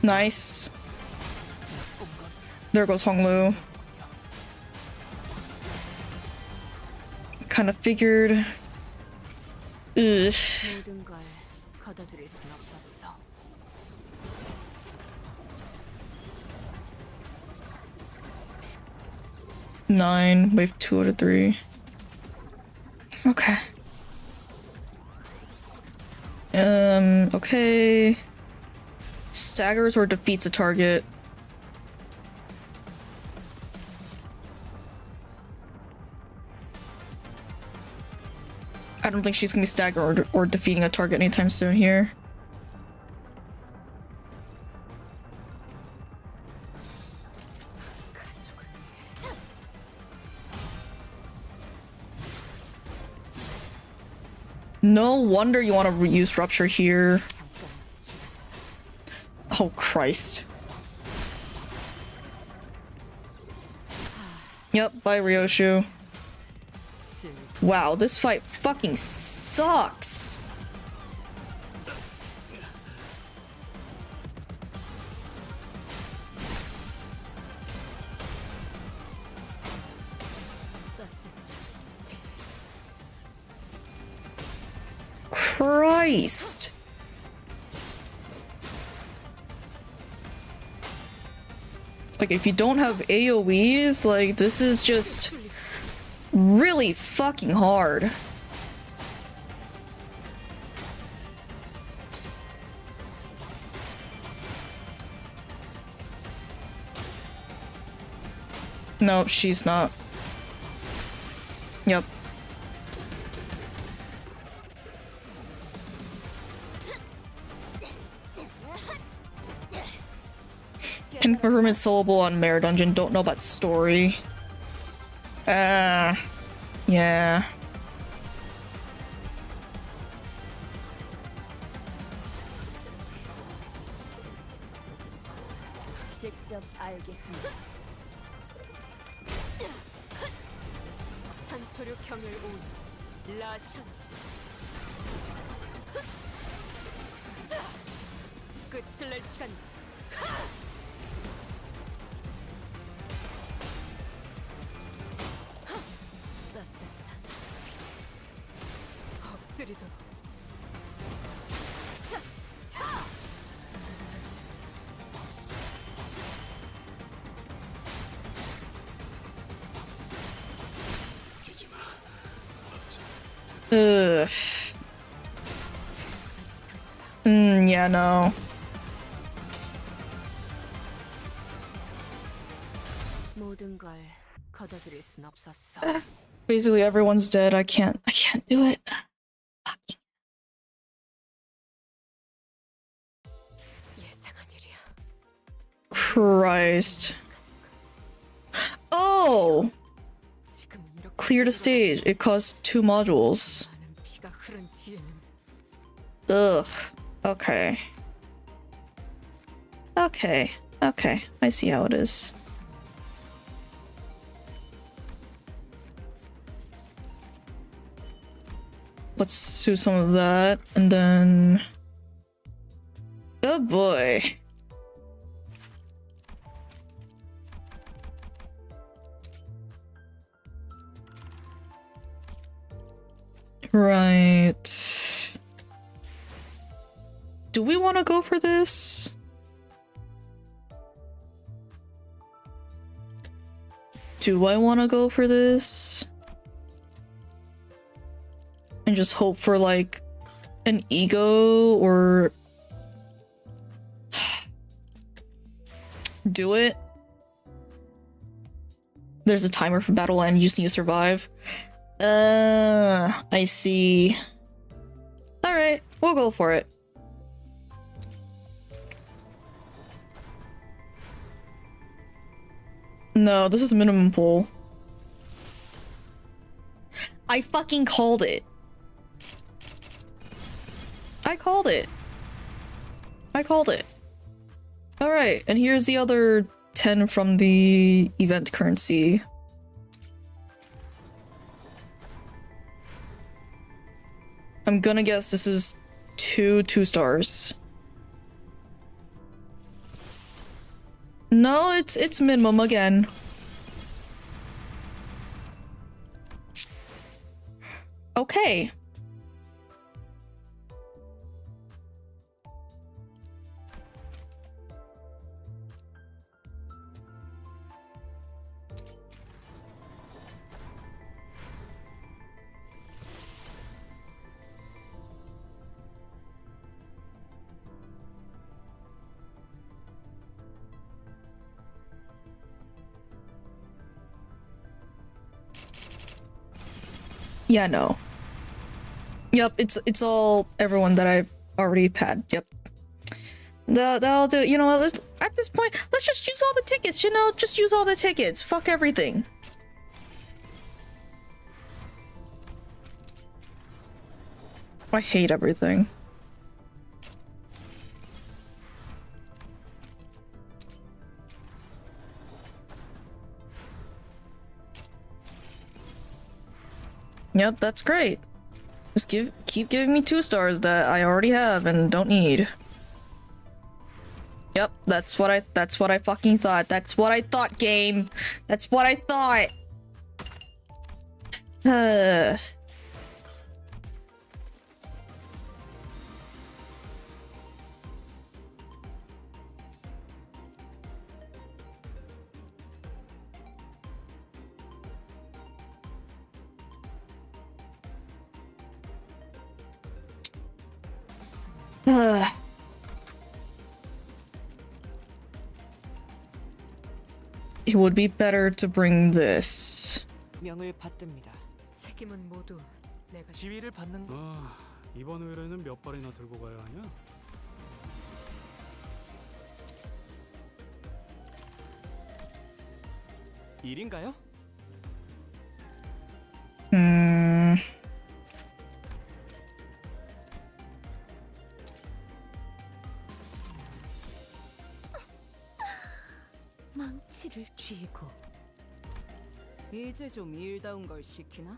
Nice. There goes Honglu. Kind of figured. Ugh. 모든 걸 걷어들일 순 없었어. Nine, wave 2 out of 3. Okay. Okay. Staggers or defeats a target. I don't think she's gonna be staggered or defeating a target anytime soon here. No wonder you want to reuse Rupture here. Oh, Christ. Yep, bye, Ryoshu. Wow, this fight fucking sucks. Christ. Like, if you don't have AoEs, like, this is just really fucking hard. Nope, she's not. Yep. Confirm is soloable on Mare Dungeon. Don't know about story. Yeah. 직접 알게 한다. 산초류 경혈 온 라션. 끝을 낼 시간. 따뜻한 엎드리도록. Ugh. Yeah, no. 모든 걸 걷어들일 순 없었어. Basically everyone's dead. I can't do it. 예상한 일이야. Christ. Oh! 지금은 이렇게 Clear the stage. It costs 2 modules. 많은 피가 흐른 뒤에는 Ugh. Okay. Okay. Okay. I see how it is. Let's do some of that, and then... Oh boy. Right. Do we want to go for this? Do I want to go for this? And just hope for like an ego or do it? There's a timer for battle and you just need to survive. I see. Alright, we'll go for it. No, this is minimum pull. I fucking called it. I called it. I called it. Alright, and here's the other 10 from the event currency. I'm gonna guess this is 2 2-stars. No, it's minimum again. Okay. Yeah, no. Yep, it's all everyone that I've already had. Yep. That'll do. You know what? At this point, let's just use all the tickets. You know, just use all the tickets. Fuck everything. I hate everything. Yep, that's great. Just keep giving me 2-stars that I already have and don't need. Yep, that's what I fucking thought. That's what I thought, game. That's what I thought. It would be better to bring this. 명을 받듭니다. 책임은 모두 내가 지위를 받는 아, 이번 의뢰는 몇 발이나 들고 가야 하냐? 일인가요? Hmm. 망치를 쥐고 이제 좀 일다운 걸 시키나?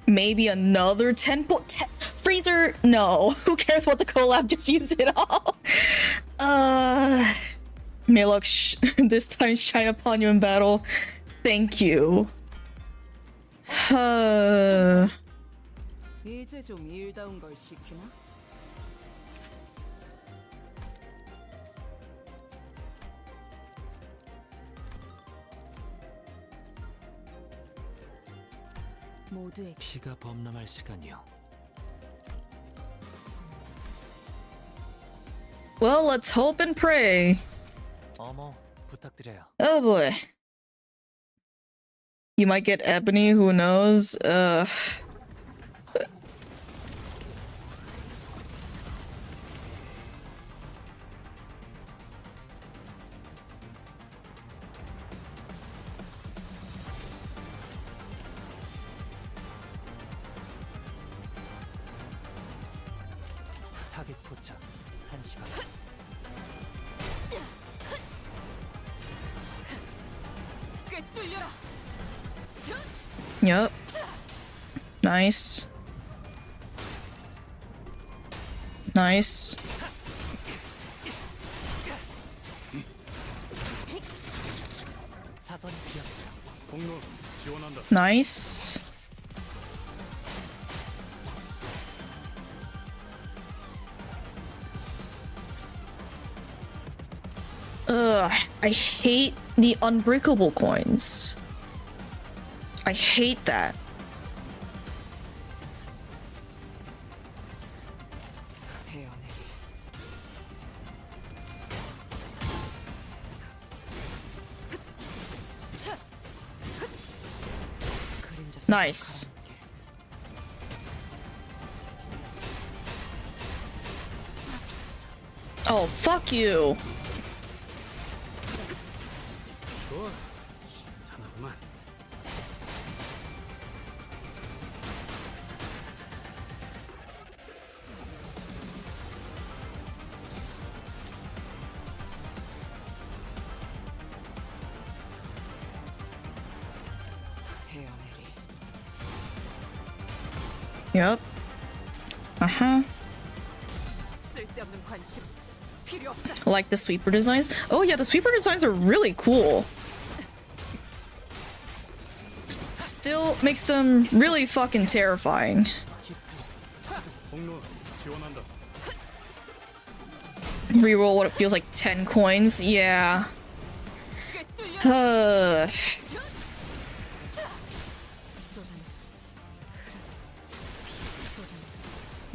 Maybe another 10 freezer? No. Who cares what the collab? Just use it all. May luck this time shine upon you in battle. Thank you. 이제 좀 일다운 걸 시키나? 모두의 피가 범람할 시간이요. Well, let's hope and pray. 어머, 부탁드려요. Oh boy. You might get Ebony, who knows? 타겟 포착 1시 반. 꿰뚫려라. Yep. Nice. Nice. 사선이 비었어요. 공로 지원한다. Nice. Ugh, I hate the unbreakable coins. I hate that. 헤어내기. 그림자 속 Nice. Oh, fuck you. 좋아. 괜찮구만. 헤어내기. Yep. Uh-huh. 쓸데없는 관심 필요 없다. I like the sweeper designs. Oh yeah, the sweeper designs are really cool. Still makes them really fucking terrifying. 공로 지원한다. Reroll what it feels like 10 coins. Yeah.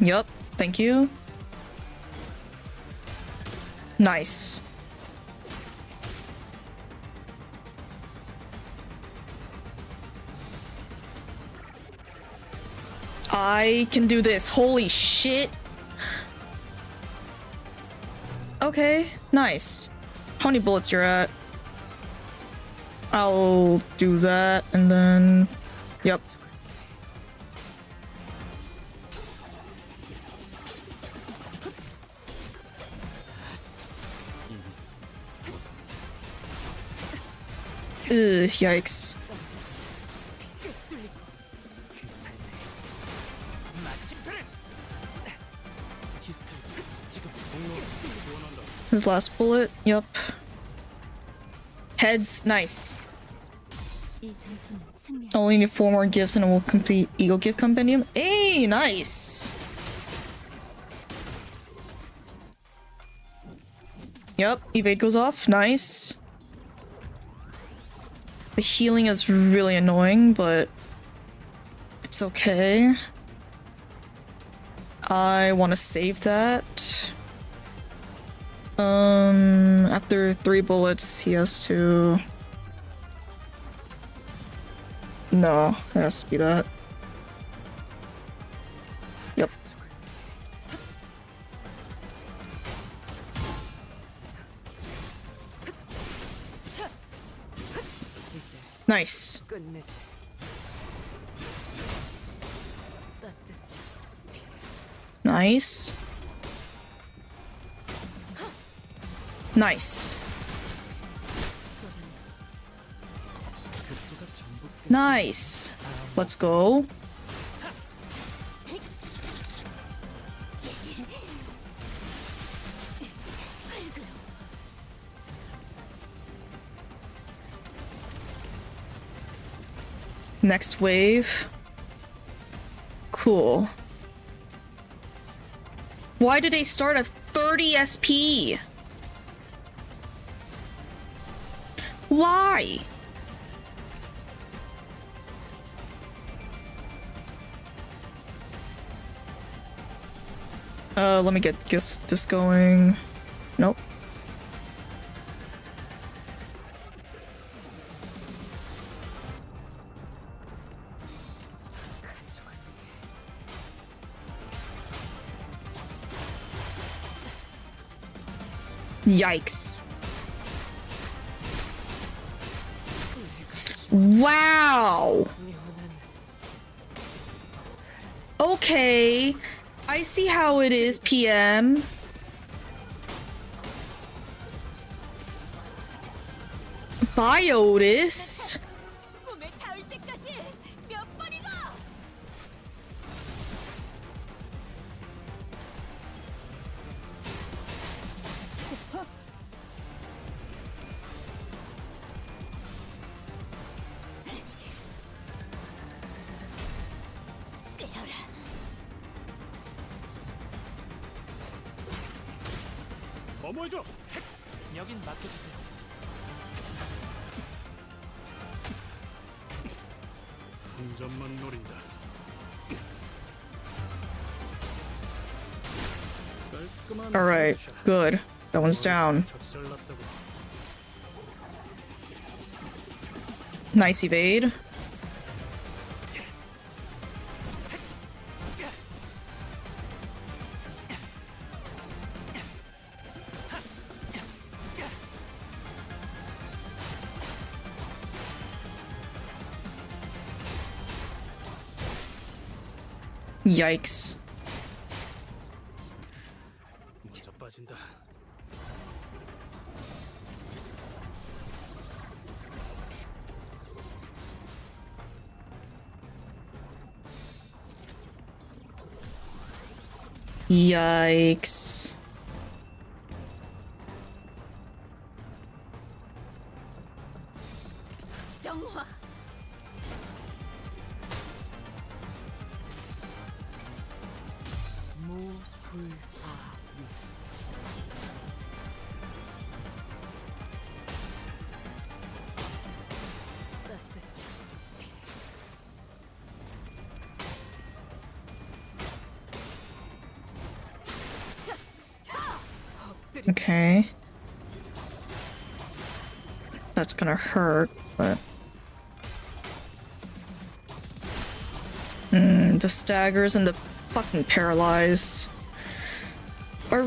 Yup. Thank you. Nice. I can do this. Holy shit. Okay, nice. How many bullets you're at? I'll do that and then... Yep. Ugh, yikes. His last bullet, yep. Heads, nice. Only need 4 more gifts and it will complete Eagle Gift Compendium. Hey, nice! Yep, evade goes off, nice. The healing is really annoying, but it's okay. I want to save that. After 3 bullets, he has to... No, it has to be that. Yep. 이제 Nice. 끝내지. Nice. Nice. Nice. Let's go. Next wave. Cool. Why did they start at 30 SP? Why? Let me get this going. Nope. Yikes. Wow. Okay. I see how it is, PM. Biotis. 꿈에 닿을 때까지 몇 번이고. 어머해줘. 여긴 맡겨주세요. 한 점만 노린다. 깔끔한 Alright, 샷. good. That one's down. 작살났다고. Nice evade. Yikes. 먼저 빠진다. Yikes. 정화. Okay. That's gonna hurt, but... the staggers and the fucking paralyzed are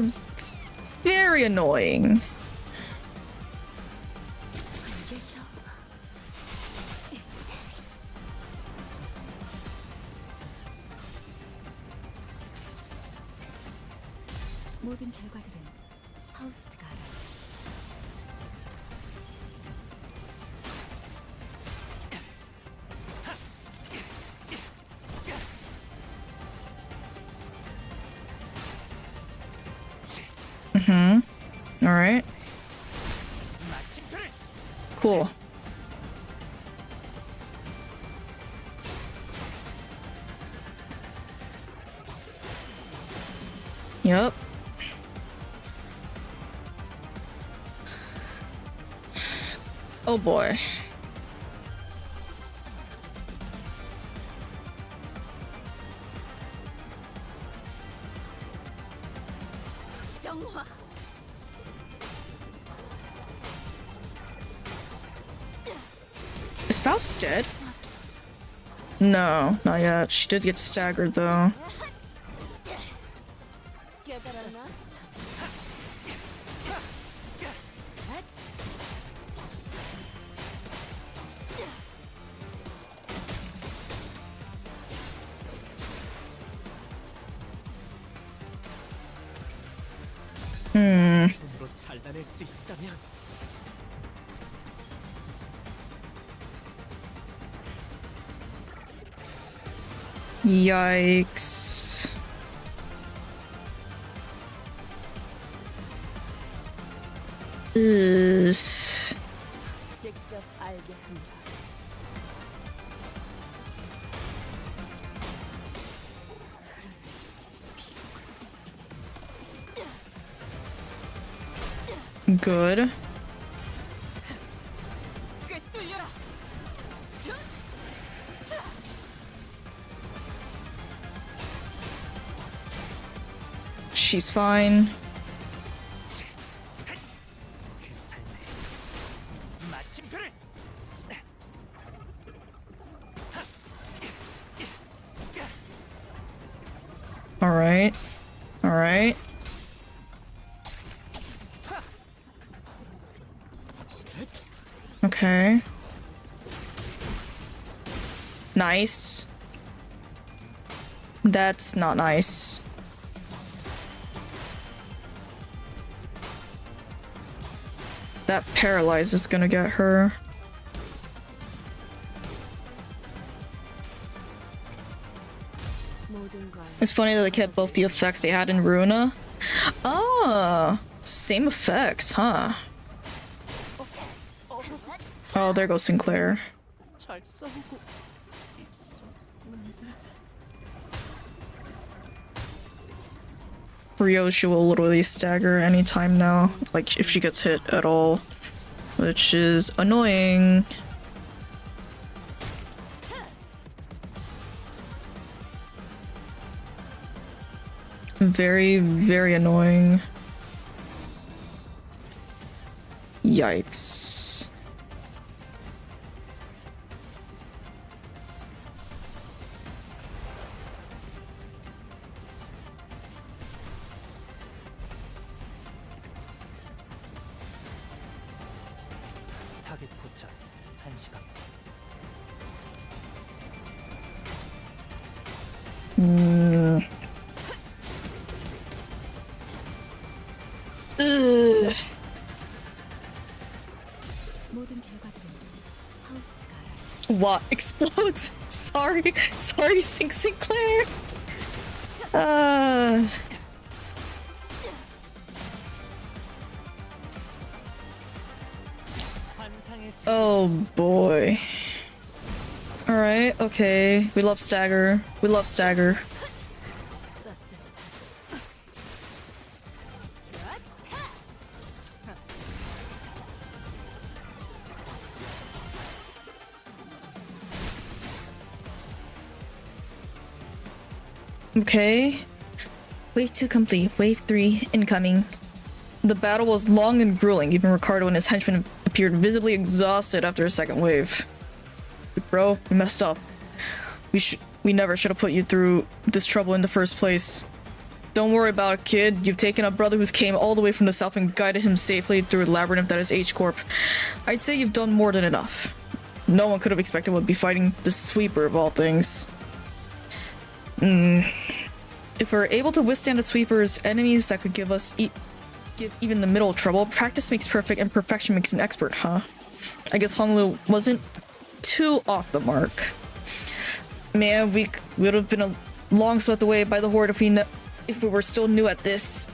very annoying. 모든 결과들은 파우스트가 알아. Alright. Cool. Yep. Oh boy. 정화. Is Faust dead? No, not yet. She did get staggered though. 손으로 잘라낼 수 있다면 Yikes. Ugh. 직접 알게 한다. Good. She's fine. 그 삶의 마침표를 Alright. Alright. Okay. Nice. That's not nice. That paralyze is gonna get her. 모든 걸 It's funny that they kept both the effects they had in Runa. Oh, same effects, huh? Oh, there goes Sinclair. 잘 싸우고 있어. Ryoshi will literally stagger anytime now, like if she gets hit at all, which is annoying. Very, very annoying. Yikes. 타겟 포착 1시간. Ugh. 모든 결과들은 파우스트가 알아. What explodes? Sorry, Sinclair. 환상의 Oh boy. Alright, okay. We love stagger. We love stagger. Okay. Wave 2 complete. Wave 3 incoming. The battle was long and grueling. Even Ricardo and his henchmen appeared visibly exhausted after a second wave. Bro, we messed up. We never should have put you through this trouble in the first place. Don't worry about it, kid. You've taken a brother who's came all the way from the south and guided him safely through a labyrinth that is H-Corp. I'd say you've done more than enough. No one could have expected we'd be fighting the Sweeper of all things. If we're able to withstand the Sweeper's enemies that could give us give even the middle trouble, practice makes perfect and perfection makes an expert, huh? I guess Honglu wasn't too off the mark. Man, we would have been long swept away by the horde if we were still new at this.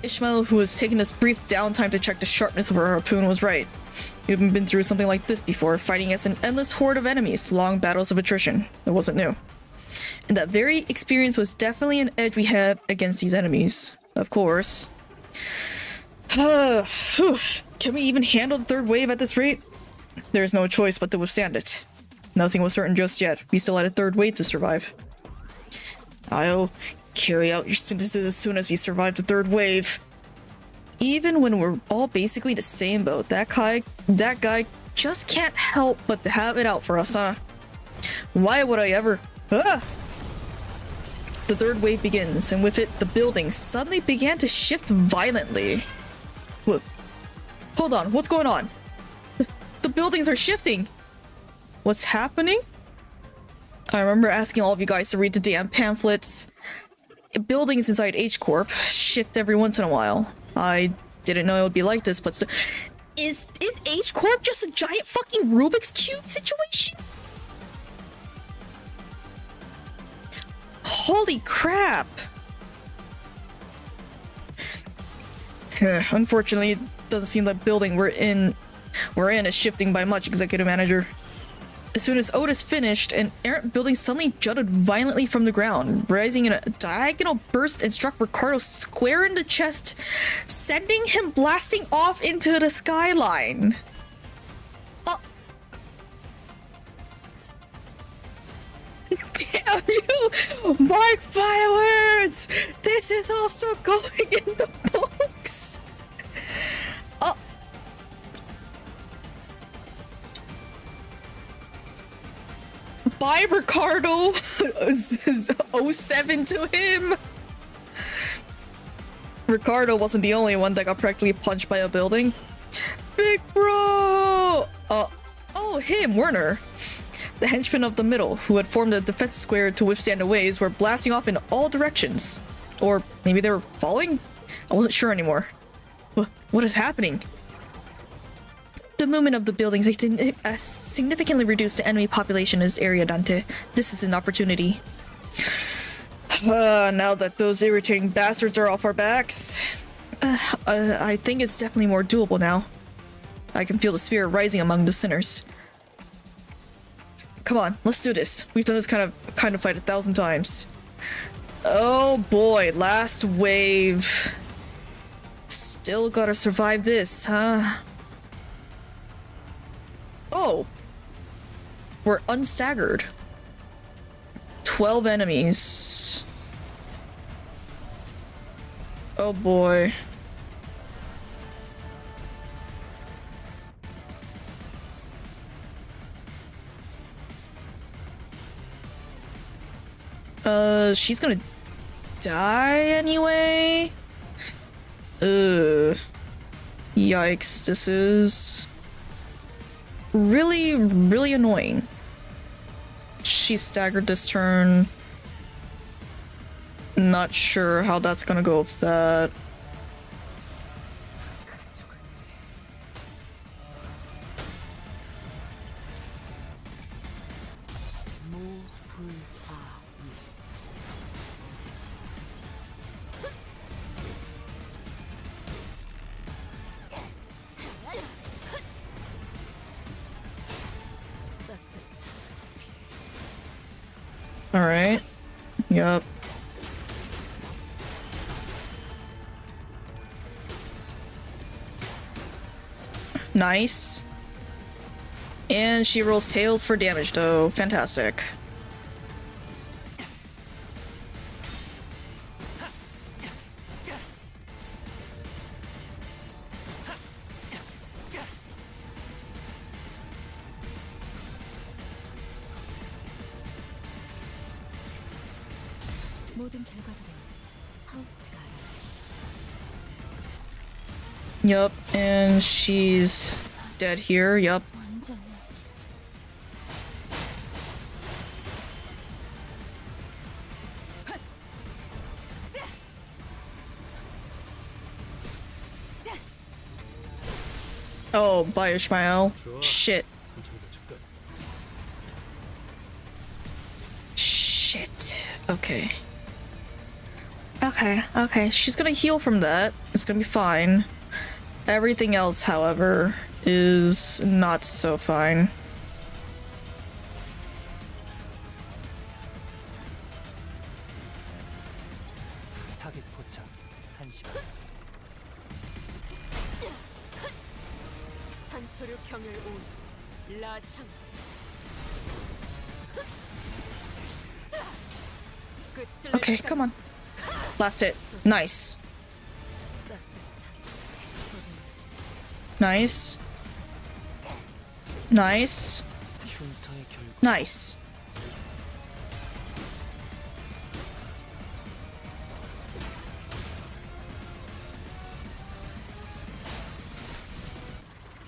Ishmael, who was taking this brief downtime to check the sharpness of her harpoon, was right. We haven't been through something like this before, fighting against an endless horde of enemies, long battles of attrition. It wasn't new. And that very experience was definitely an edge we had against these enemies. Of course. Can we even handle the third wave at this rate? There's no choice but to withstand it. Nothing was certain just yet. We still had a third wave to survive. I'll carry out your sentences as soon as we survive the third wave. Even when we're all basically the same boat, that guy just can't help but to have it out for us, huh? Why would I ever? Ah! The third wave begins, and with it, the buildings suddenly began to shift violently. What? Hold on, what's going on? The buildings are shifting! What's happening? I remember asking all of you guys to read the damn pamphlets. Buildings inside H Corp shift every once in a while. I didn't know it would be like this, but is H Corp just a giant fucking Rubik's Cube situation? Holy crap! Unfortunately, it doesn't seem like the building we're in is shifting by much, Executive Manager. As soon as Otis finished, an errant building suddenly jutted violently from the ground, rising in a diagonal burst and struck Ricardo square in the chest, sending him blasting off into the skyline. Damn you! Mark my words! This is also going in the books! Bye, Ricardo! 07 to him! Ricardo wasn't the only one that got practically punched by a building. Big bro! Oh, him, Werner. The henchmen of the middle, who had formed a defense square to withstand the waves, were blasting off in all directions. Or maybe they were falling? I wasn't sure anymore. What is happening? The movement of the buildings significantly reduced the enemy population in this area, Dante. This is an opportunity. Now that those irritating bastards are off our backs, I think it's definitely more doable now. I can feel the spirit rising among the sinners. Come on, let's do this. We've done this kind of fight 1,000 times. Oh boy, last wave. Still gotta survive this, huh? Oh! We're unstaggered. 12 enemies. Oh boy. She's gonna die anyway? Yikes, this is really, really annoying. She staggered this turn. Not sure how that's gonna go with that. Alright. Yup. Nice. And she rolls tails for damage though. Fantastic. 모든 결과들은 하우스트가 알아. Yup. And she's dead here. Yup. 완전히 Oh, by Ishmael. Shit. Shit. Okay. Okay. She's gonna heal from that. It's gonna be fine. Everything else, however, is not so fine. 타겟 포착 1시간. 산초류 경을 온 라샹. 끝을 Okay, come on. Last hit. Nice. Nice. Nice. 흉터의 결과. Nice.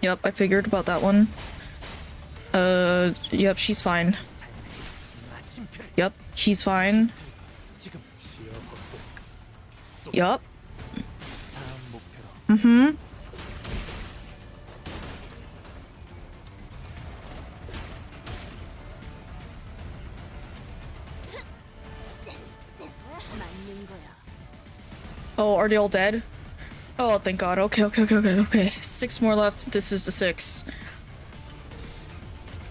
Yep, I figured about that one. Yep, she's fine. 마침표를 Yep, he's fine. 지금 Yep. 다음 목표로 Mm-hmm. Oh, are they all dead? Oh, thank God. Okay. 6 more left. This is the 6.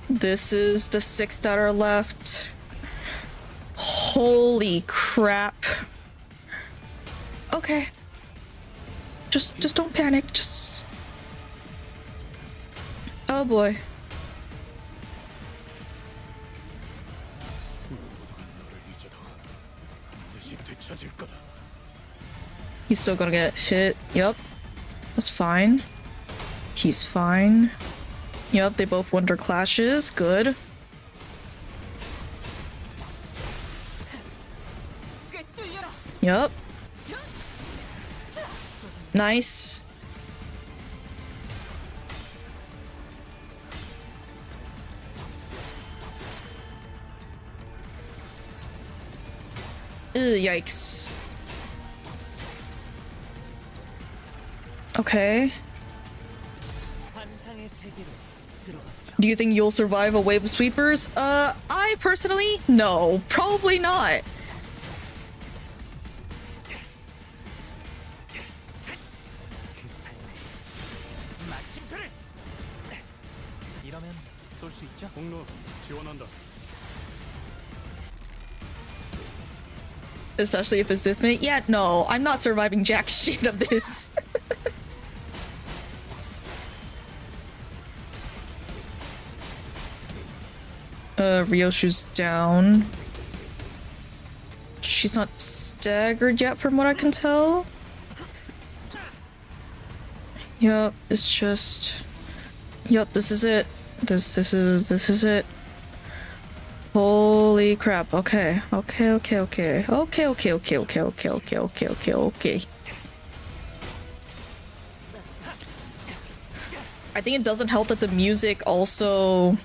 This is the 6 that are left. Holy crap. Okay. Just don't panic. Just... Oh boy. He's still gonna get hit. Yup. That's fine. He's fine. Yup, they both wonder clashes. Good. Yup. Nice. Ugh, yikes. Okay. 환상의 세계로 들어갔죠. Do you think you'll survive a wave of sweepers? I personally? No, probably not. 그 삶에 마침표를 이러면 쏠 수 있죠? 공로 지원한다. Especially if it's this minute. Yeah, no, I'm not surviving jack shit of this. Ryoshu's down. She's not staggered yet from what I can tell. Yep, it's just... Yep, this is it. This is it. Holy crap. Okay. Okay. I think it doesn't help that the music also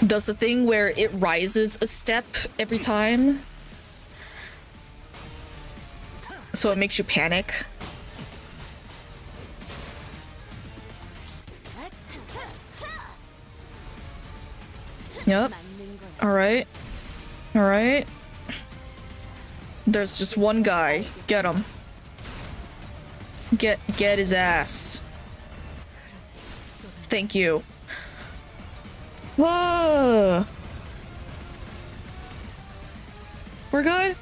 does the thing where it rises a step every time. So it makes you panic. Yep. Alright. Alright. There's just one guy. Get him. Get his ass. Thank you. Whoa! We're good?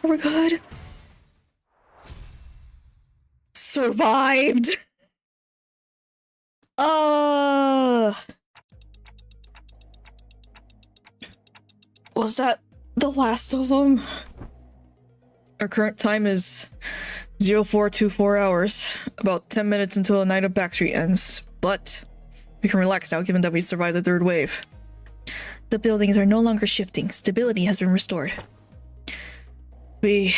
Are we good? Survived! Was that the last of them? Our current time is 0424 hours, about 10 minutes until the night of Backstreet ends, but we can relax now given that we survived the third wave. The buildings are no longer shifting. Stability has been restored. We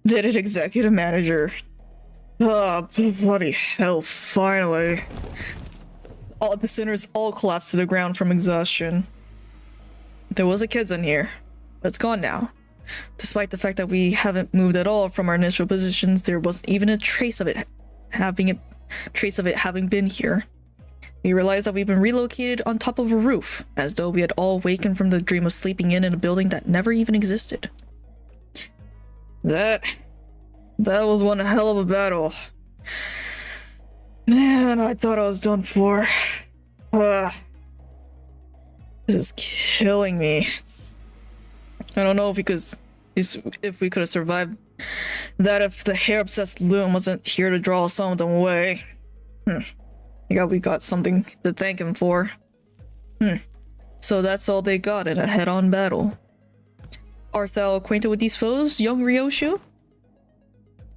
did it, executive manager. Oh, bloody hell, finally. All the sinners all collapsed to the ground from exhaustion. There was a kids in here, but it's gone now. Despite the fact that we haven't moved at all from our initial positions, there wasn't even a trace of it having been here. We realized that we've been relocated on top of a roof, as though we had all wakened from the dream of sleeping in a building that never even existed. That was one hell of a battle. Man, I thought I was done for. This is killing me. I don't know if we could have survived that if the hair-obsessed Loom wasn't here to draw some of them away. Yeah, we got something to thank him for. So that's all they got in a head-on battle. Art thou acquainted with these foes, young Ryoshu?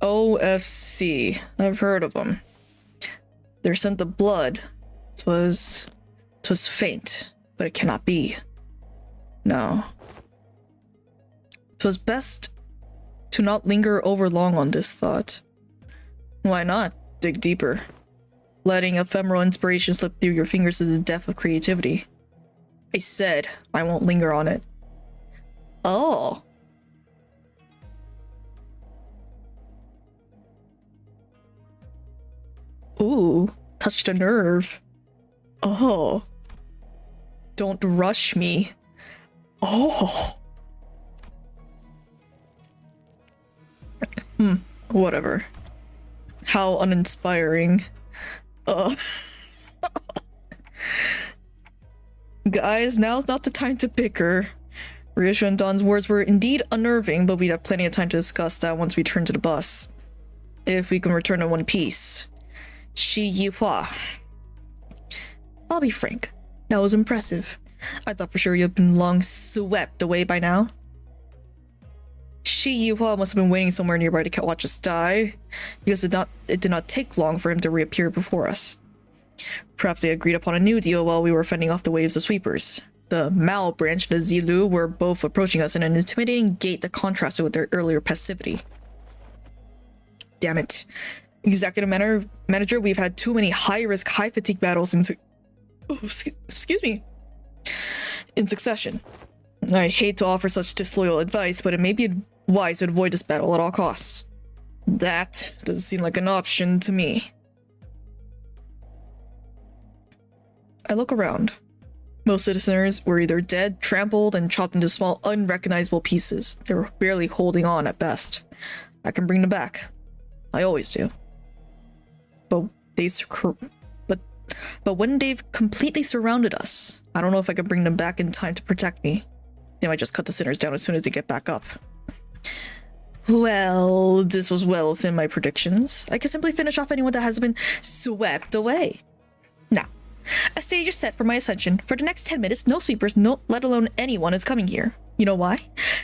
OFC. I've heard of them. They're sent of blood, 'Twas faint, but it cannot be. No. 'Twas best to not linger over long on this thought. Why not dig deeper? Letting ephemeral inspiration slip through your fingers is the death of creativity. I said I won't linger on it. Oh. Ooh, touched a nerve. Oh. Don't rush me. Oh. Whatever. How uninspiring. Guys, now's not the time to bicker. Ryosho and Don's words were indeed unnerving, but we'd have plenty of time to discuss that once we turn to the bus. If we can return in one piece. Shi Yihua. I'll be frank, that was impressive. I thought for sure you'd been long swept away by now. Shi Yihua must have been waiting somewhere nearby to watch us die, because it did not take long for him to reappear before us. Perhaps they agreed upon a new deal while we were fending off the waves of sweepers. The Mao branch and the Zilu were both approaching us in an intimidating gait that contrasted with their earlier passivity. Damn it. Executive manager, we've had too many high-risk, high-fatigue battles in succession. I hate to offer such disloyal advice, but it may be wise to avoid this battle at all costs. That doesn't seem like an option to me. I look around. Most citizens were either dead, trampled, and chopped into small, unrecognizable pieces. They were barely holding on at best. I can bring them back. I always do. But when they've completely surrounded us, I don't know if I can bring them back in time to protect me. They might just cut the sinners down as soon as they get back up. Well, this was well within my predictions. I can simply finish off anyone that has been swept away. Now, a stage is set for my ascension. For the next 10 minutes, no sweepers, no, let alone anyone, is coming here. You know why?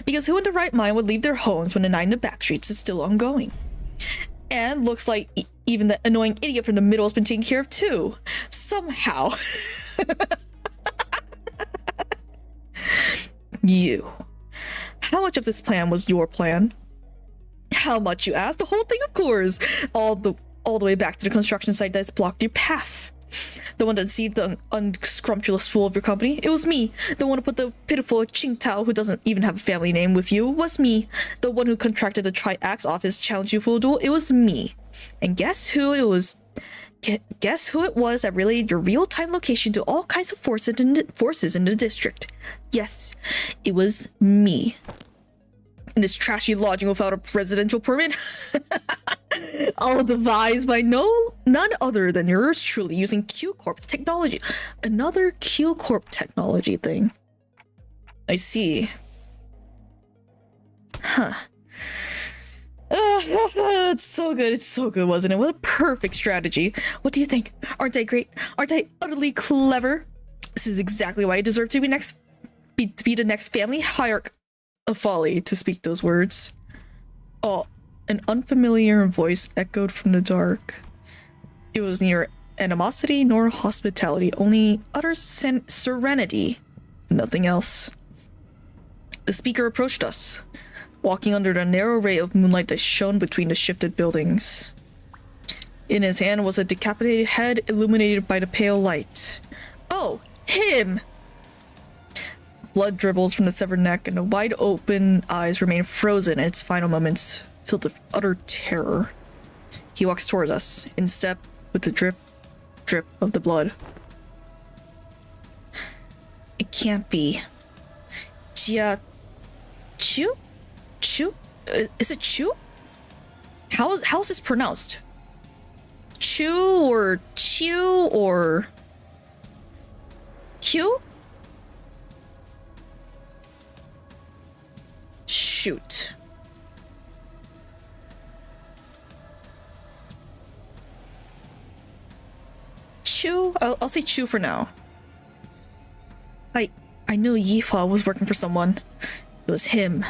Because who in their right mind would leave their homes when the night in the back streets is still ongoing? And looks like even the annoying idiot from the middle has been taken care of too. Somehow. You. How much of this plan was your plan? How much, you asked? The whole thing, of course. All the way back to the construction site that's blocked your path. The one that deceived the unscrumptious fool of your company. It was me. The one who put the pitiful Qingtao, who doesn't even have a family name, with you, was me. The one who contracted the Tri-Axe office to challenge you for a duel. It was me. And guess who it was? Guess who it was that relayed your real-time location to all kinds of forces in the district? Yes, it was me. In this trashy lodging without a residential permit? All devised by none other than yours truly, using Q-Corp technology. Another Q-Corp technology thing. I see. Huh. It's so good, wasn't it? What a perfect strategy. What do you think? Aren't they great? Aren't they utterly clever? This is exactly why I deserve to be the next family hierarch of folly, to speak those words. Oh, an unfamiliar voice echoed from the dark. It was neither animosity nor hospitality, only utter serenity. Nothing else. The speaker approached us, walking under the narrow ray of moonlight that shone between the shifted buildings. In his hand was a decapitated head illuminated by the pale light. Oh, him! Blood dribbles from the severed neck, and the wide open eyes remain frozen in its final moments, filled with utter terror. He walks towards us, in step with the drip, drip of the blood. It can't be. Jia... Chu? Chu? Is it Chu? How is this pronounced? Chu or Chu or Q? Shoot. Chu? I'll say Chu for now. I knew Yihua was working for someone. It was him.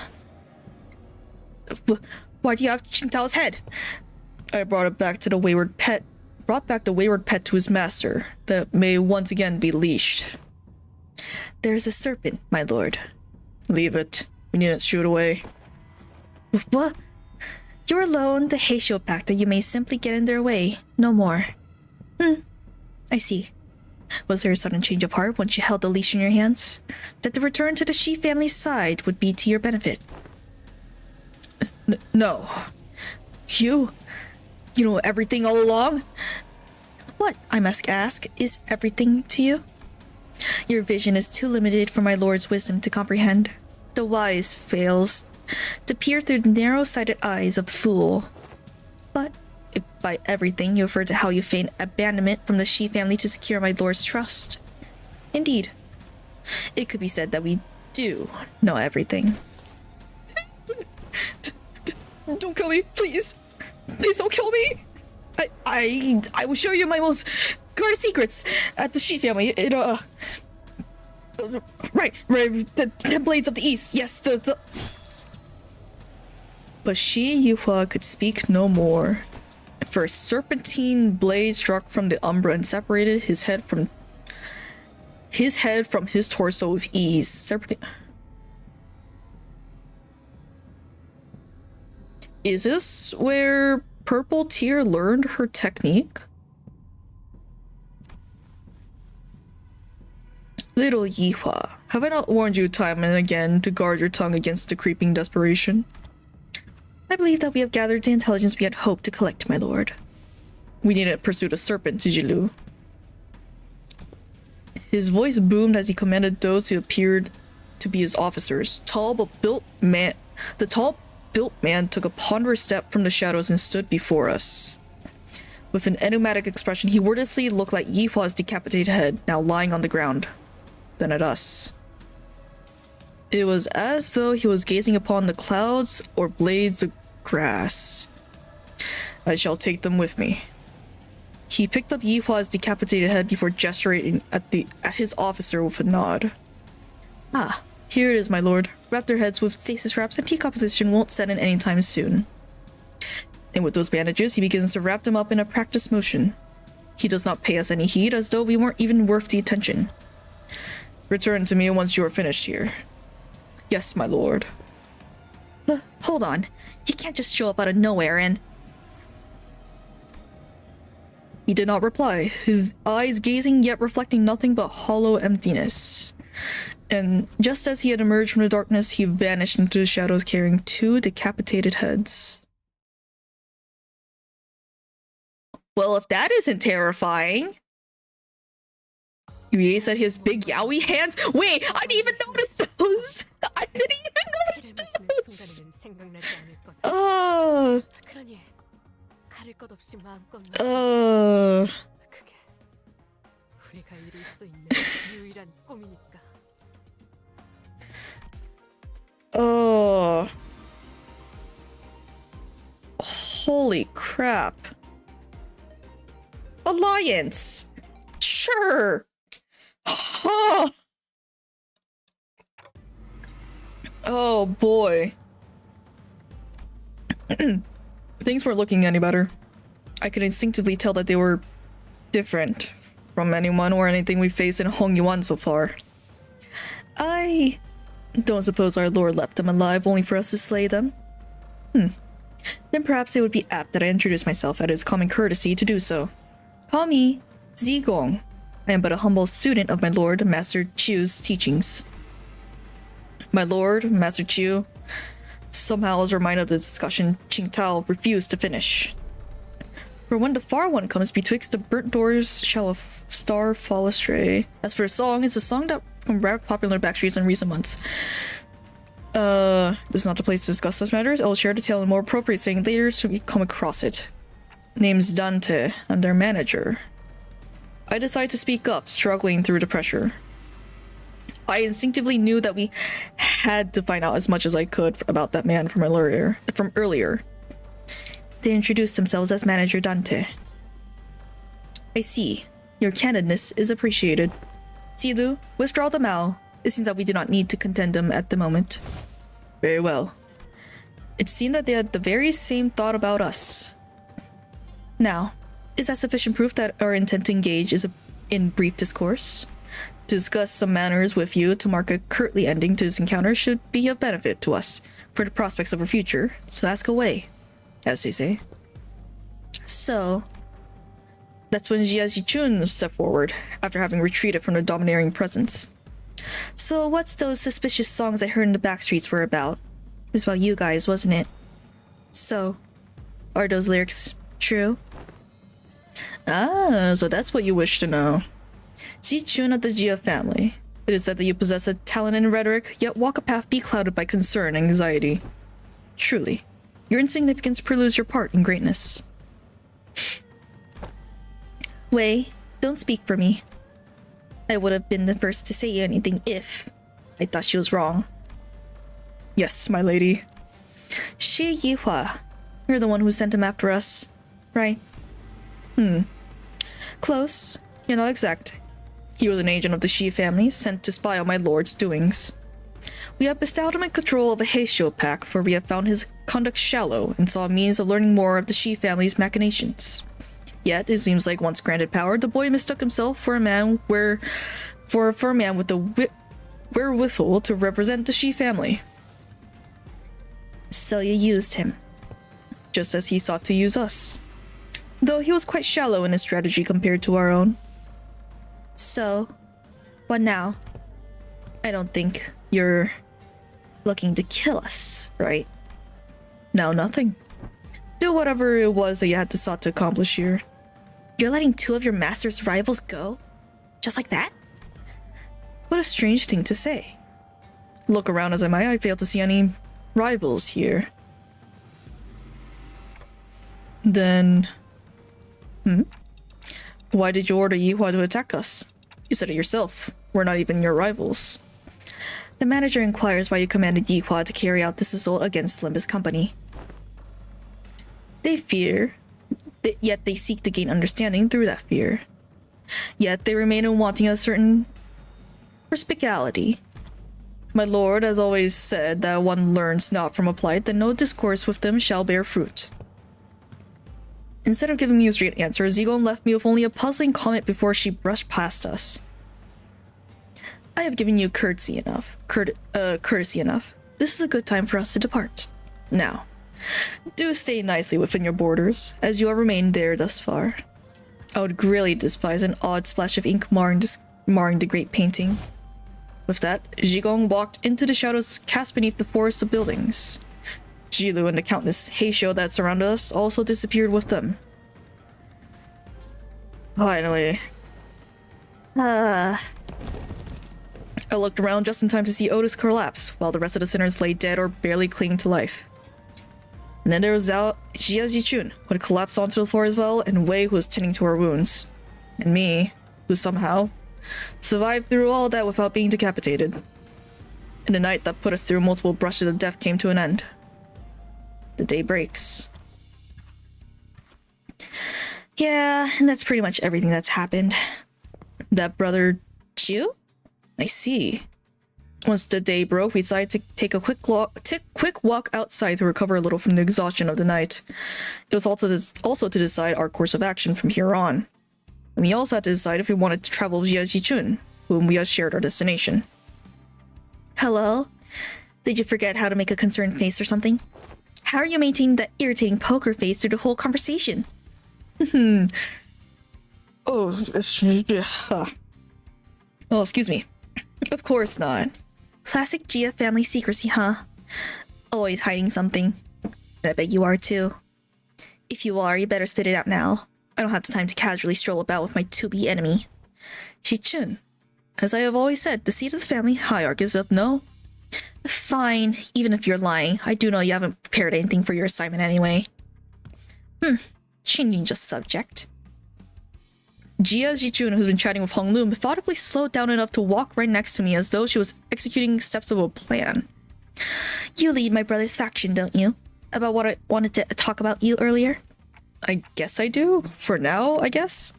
Why do you have Qingtao's head? I brought it back to the wayward pet brought back the wayward pet to his master, that it may once again be leashed. There is a serpent, my lord. Leave it. We need it shooed away. What? You're alone, the Heisho pack, that you may simply get in their way. No more. I see. Was there a sudden change of heart once you held the leash in your hands? That the return to the Shi family's side would be to your benefit? No. You know everything all along? What, I must ask, is everything to you? Your vision is too limited for my lord's wisdom to comprehend. The wise fails to peer through the narrow-sighted eyes of the fool. But if by everything you refer to how you feign abandonment from the Shi family to secure my lord's trust, indeed, it could be said that we do know everything. Don't kill me, please. Please don't kill me. I will show you my most guarded secrets at the Shi family. Right, the 10 blades of the east. Yes, the. But Shi Yuhua could speak no more. For a serpentine blade struck from the umbra and separated his head from his torso with ease. Is this where Purple Tear learned her technique? Little Yihua, have I not warned you time and again to guard your tongue against the creeping desperation? I believe that we have gathered the intelligence we had hoped to collect, my lord. We need to pursue the serpent, Jijilu. His voice boomed as he commanded those who appeared to be his officers. The tall built man took a ponderous step from the shadows and stood before us. With an enigmatic expression, he wordlessly looked like Yihua's decapitated head, now lying on the ground. Then at us. It was as though he was gazing upon the clouds or blades of grass. I shall take them with me. He picked up Yihua's decapitated head before gesturing at his officer with a nod. Ah, here it is, my lord. Wrap their heads with stasis wraps and decomposition won't set in anytime soon. And with those bandages, he begins to wrap them up in a practiced motion. He does not pay us any heed, as though we weren't even worth the attention. Return to me once you are finished here. Yes, my lord. Hold on. You can't just show up out of nowhere and... He did not reply, his eyes gazing yet reflecting nothing but hollow emptiness. And just as he had emerged from the darkness, he vanished into the shadows carrying 2 decapitated heads. Well, if that isn't terrifying... Rie said his big yaoi hands. Wait, I didn't even notice those. I didn't even notice those. Holy crap. Alliance. Sure. Oh boy. Things weren't looking any better. I could instinctively tell that they were different from anyone or anything we faced in Hong Yuan so far. I don't suppose our lord left them alive only for us to slay them. Then perhaps it would be apt that I introduce myself as common courtesy to do so. Call me Zigong. I am but a humble student of my lord, Master Chiu's teachings. My lord, Master Chiu, somehow was reminded of the discussion Qingtao refused to finish. For when the far one comes betwixt the burnt doors shall a star fall astray. As for a song, it's a song that became rather popular in backstreets in recent months. This is not the place to discuss such matters. I will share the tale in more appropriate setting later should we come across it. Name's Dante. I'm their manager. I decided to speak up, struggling through the pressure. I instinctively knew that we had to find out as much as I could about that man from earlier. They introduced themselves as Manager Dante. I see. Your candidness is appreciated. Zilu, withdraw the Mao. It seems that we do not need to contend them at the moment. Very well. It seemed that they had the very same thought about us. Now, is that sufficient proof that our intent to engage is in brief discourse? To discuss some manners with you to mark a courtly ending to this encounter should be of benefit to us for the prospects of our future, so ask away, as they say. So, that's when Jia Jichun stepped forward, after having retreated from the domineering presence. So what's those suspicious songs I heard in the back streets were about? It's about you guys, wasn't it? So, are those lyrics true? Ah, so that's what you wish to know. Jichun of the Jia family. It is said that you possess a talent in rhetoric, yet walk a path beclouded by concern and anxiety. Truly, your insignificance preludes your part in greatness. Wei, don't speak for me. I would have been the first to say anything if I thought she was wrong. Yes, my lady. Shi Yihua, you're the one who sent him after us, right? Close, yet not exact. He was an agent of the Shi family sent to spy on my lord's doings. We have bestowed him in control of a Heisho pack, for we have found his conduct shallow and saw a means of learning more of the Shi family's machinations. Yet, it seems like once granted power, the boy mistook himself for a man with the wherewithal to represent the Shi family. So you used him. Just as he sought to use us. Though he was quite shallow in his strategy compared to our own. So, what now? I don't think you're looking to kill us, right? Now nothing. Do whatever it was that you had to sought to accomplish here. You're letting two of your master's rivals go? Just like that? What a strange thing to say. Look around as I might, I fail to see any rivals here. Then... Why did you order Yihua to attack us? You said it yourself. We're not even your rivals. The manager inquires why you commanded Yihua to carry out this assault against Limbus Company. They fear, yet they seek to gain understanding through that fear. Yet they remain in wanting a certain perspicality. My lord has always said that one learns not from a plight, that no discourse with them shall bear fruit. Instead of giving me a straight answer, Zigon left me with only a puzzling comment before she brushed past us. I have given you courtesy enough. Courtesy enough. This is a good time for us to depart. Now, do stay nicely within your borders, as you have remained there thus far. I would really despise an odd splash of ink marring the great painting. With that, Zhigong walked into the shadows cast beneath the forest of buildings. Jilu and the countless Heisho that surrounded us also disappeared with them. Finally. I looked around just in time to see Otis collapse, while the rest of the sinners lay dead or barely clinging to life. And then there was Jia Jichun, who had collapsed onto the floor as well, and Wei, who was tending to her wounds. And me, who somehow survived through all that without being decapitated. And the night that put us through multiple brushes of death came to an end. The day breaks. Yeah, and that's pretty much everything that's happened. That brother Jiu? I see. Once the day broke, we decided to take a quick walk outside to recover a little from the exhaustion of the night. It was also to decide our course of action from here on. And we also had to decide if we wanted to travel via Jichun, whom we had shared our destination. Hello? Did you forget how to make a concerned face or something? How are you maintaining that irritating poker face through the whole conversation? Oh, excuse me. Of course not. Classic Jia family secrecy, huh? Always hiding something. And I bet you are too. If you are, you better spit it out now. I don't have the time to casually stroll about with my to-be enemy. Jichun, as I have always said, the seat of the family hierarchy is of no... Fine, even if you're lying, I do know you haven't prepared anything for your assignment anyway. Changing just subject. Jia Jichun, who's been chatting with Hong Lu, methodically slowed down enough to walk right next to me as though she was executing steps of a plan. You lead my brother's faction, don't you? About what I wanted to talk about you earlier? I guess I do. For now, I guess.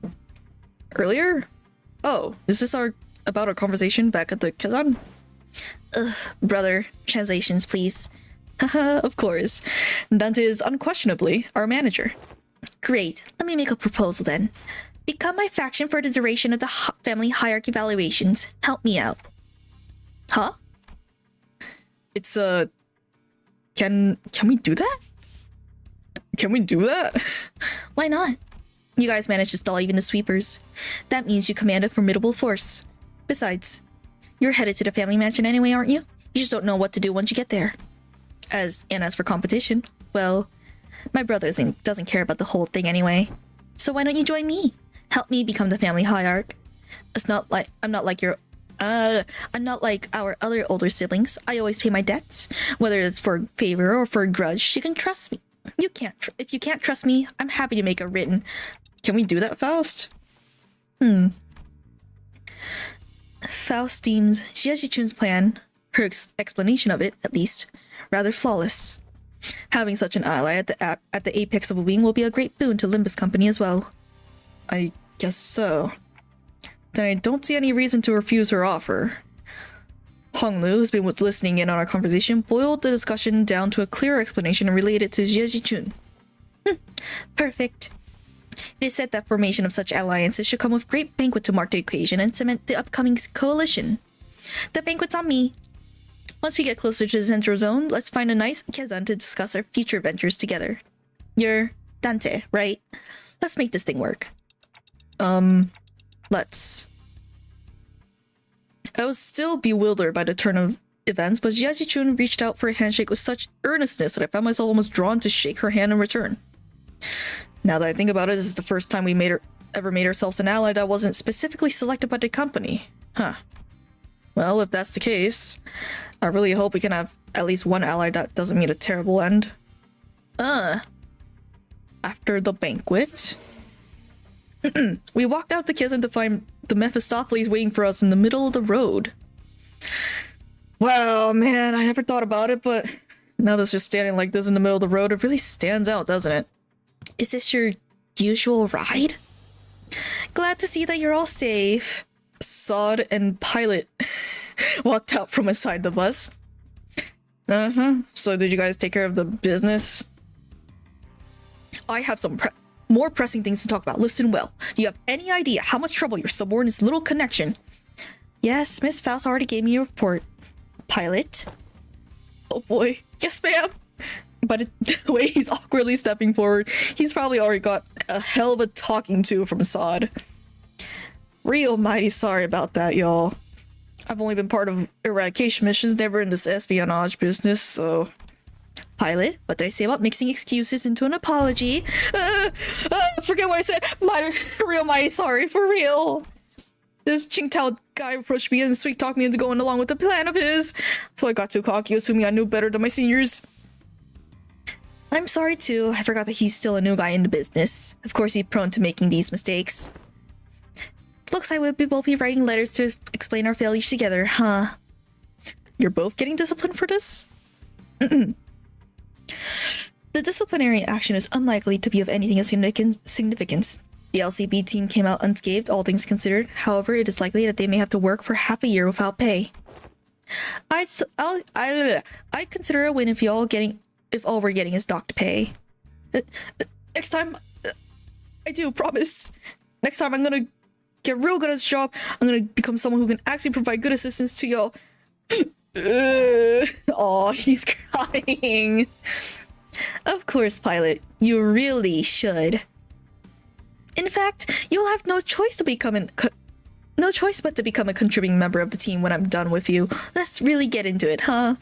Earlier? Oh, is this about our conversation back at the Kazan? Brother, translations, please. Haha, of course. Dante is unquestionably our manager. Great. Let me make a proposal then. Become my faction for the duration of the family hierarchy evaluations. Help me out. Huh? It's can we do that? Can we do that? Why not? You guys managed to stall even the sweepers. That means you command a formidable force. Besides, you're headed to the family mansion anyway, aren't you? You just don't know what to do once you get there. As for competition, well, my brother doesn't care about the whole thing anyway. So why don't you join me? Help me become the family hierarch. I'm not like our other older siblings. I always pay my debts, whether it's for favor or for a grudge. You can trust me. If you can't trust me, I'm happy to make a written. Can we do that, Faust? Faust deems Jia Zichun's plan, her explanation of it, at least, rather flawless. Having such an ally at the apex of a wing will be a great boon to Limbus Company as well. I guess so. Then I don't see any reason to refuse her offer. Hong Lu, who's been listening in on our conversation, boiled the discussion down to a clear explanation and relayed it to Jia Zichun. Perfect. It is said that formation of such alliances should come with great banquet to mark the occasion and cement the upcoming coalition. The banquet's on me. Once we get closer to the central zone, let's find a nice kezan to discuss our future ventures together. You're Dante, right? Let's make this thing work. Let's. I was still bewildered by the turn of events, but Jia Zichun reached out for a handshake with such earnestness that I found myself almost drawn to shake her hand in return. Now that I think about it, this is the first time we ever made ourselves an ally that wasn't specifically selected by the company. Huh. Well, if that's the case, I really hope we can have at least one ally that doesn't meet a terrible end. After the banquet, we walked out the kitchen to find the Mephistopheles waiting for us in the middle of the road. Wow, man, I never thought about it, but now that's just standing like this in the middle of the road, it really stands out, doesn't it? Is this your usual ride? Glad to see that you're all safe. Sod and Pilot walked out from inside the bus. So did you guys take care of the business? I have some more pressing things to talk about. Listen well. Do you have any idea how much trouble your subordinate's little connection? Yes, Miss Faust already gave me a report. Pilot? Oh boy. Yes, ma'am. But the way he's awkwardly stepping forward, he's probably already got a hell of a talking to from Sod. Real mighty sorry about that, y'all. I've only been part of eradication missions, never in this espionage business, so... Pilot, what did I say about mixing excuses into an apology? Forget what I said. Real mighty sorry, for real. This Qingtao guy approached me and sweet-talked me into going along with the plan of his. So I got too cocky, assuming I knew better than my seniors. I'm sorry too. I forgot that he's still a new guy in the business. Of course, he's prone to making these mistakes. Looks like we'll both be writing letters to explain our failures together, huh? You're both getting disciplined for this? The disciplinary action is unlikely to be of anything of significance. The LCB team came out unscathed, all things considered. However, it is likely that they may have to work for half a year without pay. I'd consider a win if all we're getting is docked pay. Next time, I do promise. Next time I'm gonna get real good at this job. I'm gonna become someone who can actually provide good assistance to y'all. Oh, he's crying. Of course, Pilot. You really should. In fact, you'll have no choice but to become a contributing member of the team when I'm done with you. Let's really get into it, huh?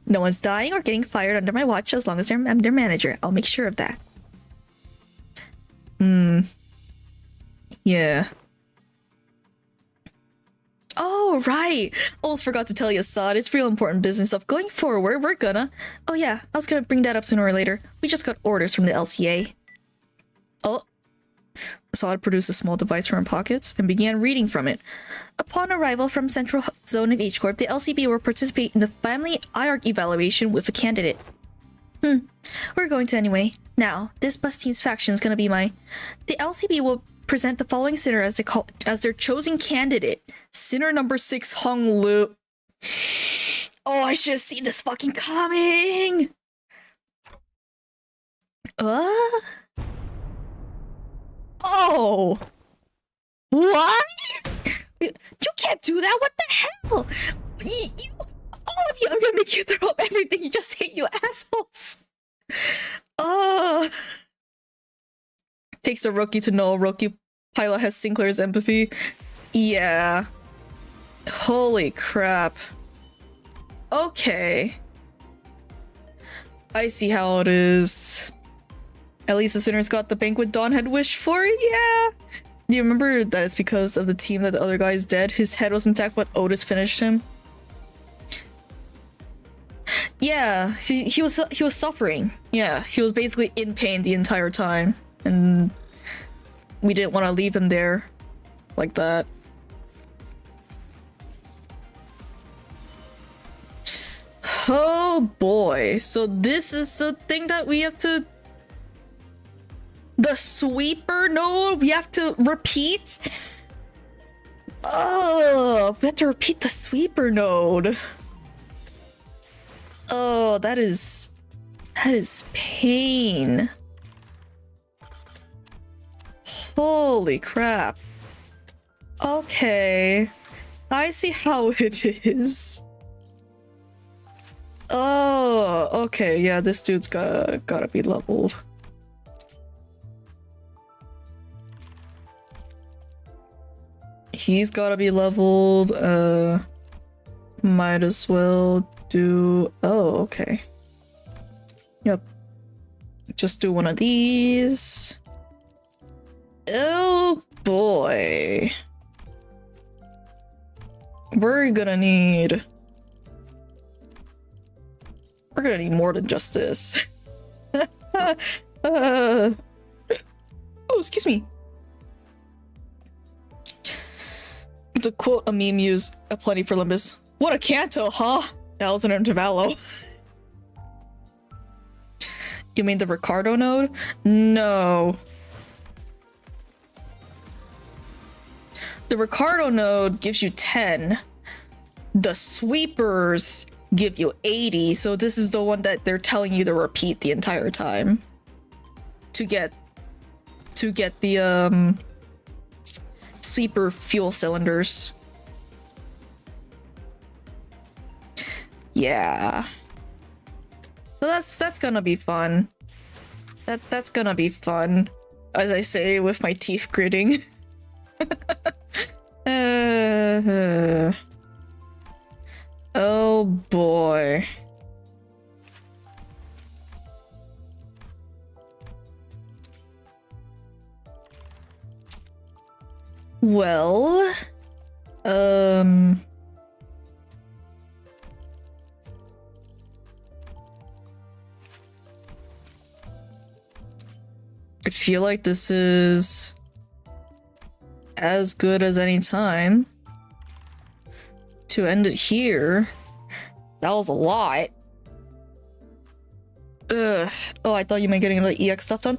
No one's dying or getting fired under my watch as long as I'm their manager. I'll make sure of that. Yeah. Oh, right. Almost forgot to tell you, Sod. It's real important business stuff. Going forward, we're gonna... Oh yeah, I was gonna bring that up sooner or later. We just got orders from the LCA. Oh. Sod produced a small device from her pockets and began reading from it. Upon arrival from Central Zone of H-Corp, the LCB will participate in the family IARC evaluation with a candidate. We're going to anyway. Now, this bus team's faction is gonna be The LCB will present the following sinner as their chosen candidate. Sinner number 6, Hong Lu. Oh, I should have seen this fucking coming. Oh! What? You can't do that! What the hell? All of you, I'm gonna make you throw up everything you just hate, you assholes! Takes a rookie to know a rookie pilot has Sinclair's empathy. Yeah. Holy crap. Okay. I see how it is. At least the sinners got the banquet Dawn had wished for. Yeah. Do you remember that it's because of the team that the other guy is dead? His head was intact, but Otis finished him. Yeah, he was suffering. Yeah, he was basically in pain the entire time, and we didn't want to leave him there like that. Oh boy, so this is the thing that we have to... The sweeper node we have to repeat? Oh, we have to repeat the sweeper node. Oh, that is pain. Holy crap. Okay. I see how it is. Oh, okay. Yeah, this dude's gotta be leveled. He's gotta be leveled. Might as well do... Oh, okay. Yep. Just do one of these. Oh boy. We're gonna need more than just this. Oh, excuse me. To quote a meme used aplenty for Limbus, what a canto, huh? That was an intervallo. You mean the Ricardo node? No. The Ricardo node gives you 10. The sweepers give you 80, so this is the one that they're telling you to repeat the entire time. To get the sweeper fuel cylinders. Yeah. So that's gonna be fun. That's gonna be fun. As I say with my teeth gritting. Oh boy. Well, I feel like this is as good as any time to end it here. That was a lot. Ugh. Oh, I thought you meant getting the EX stuff done.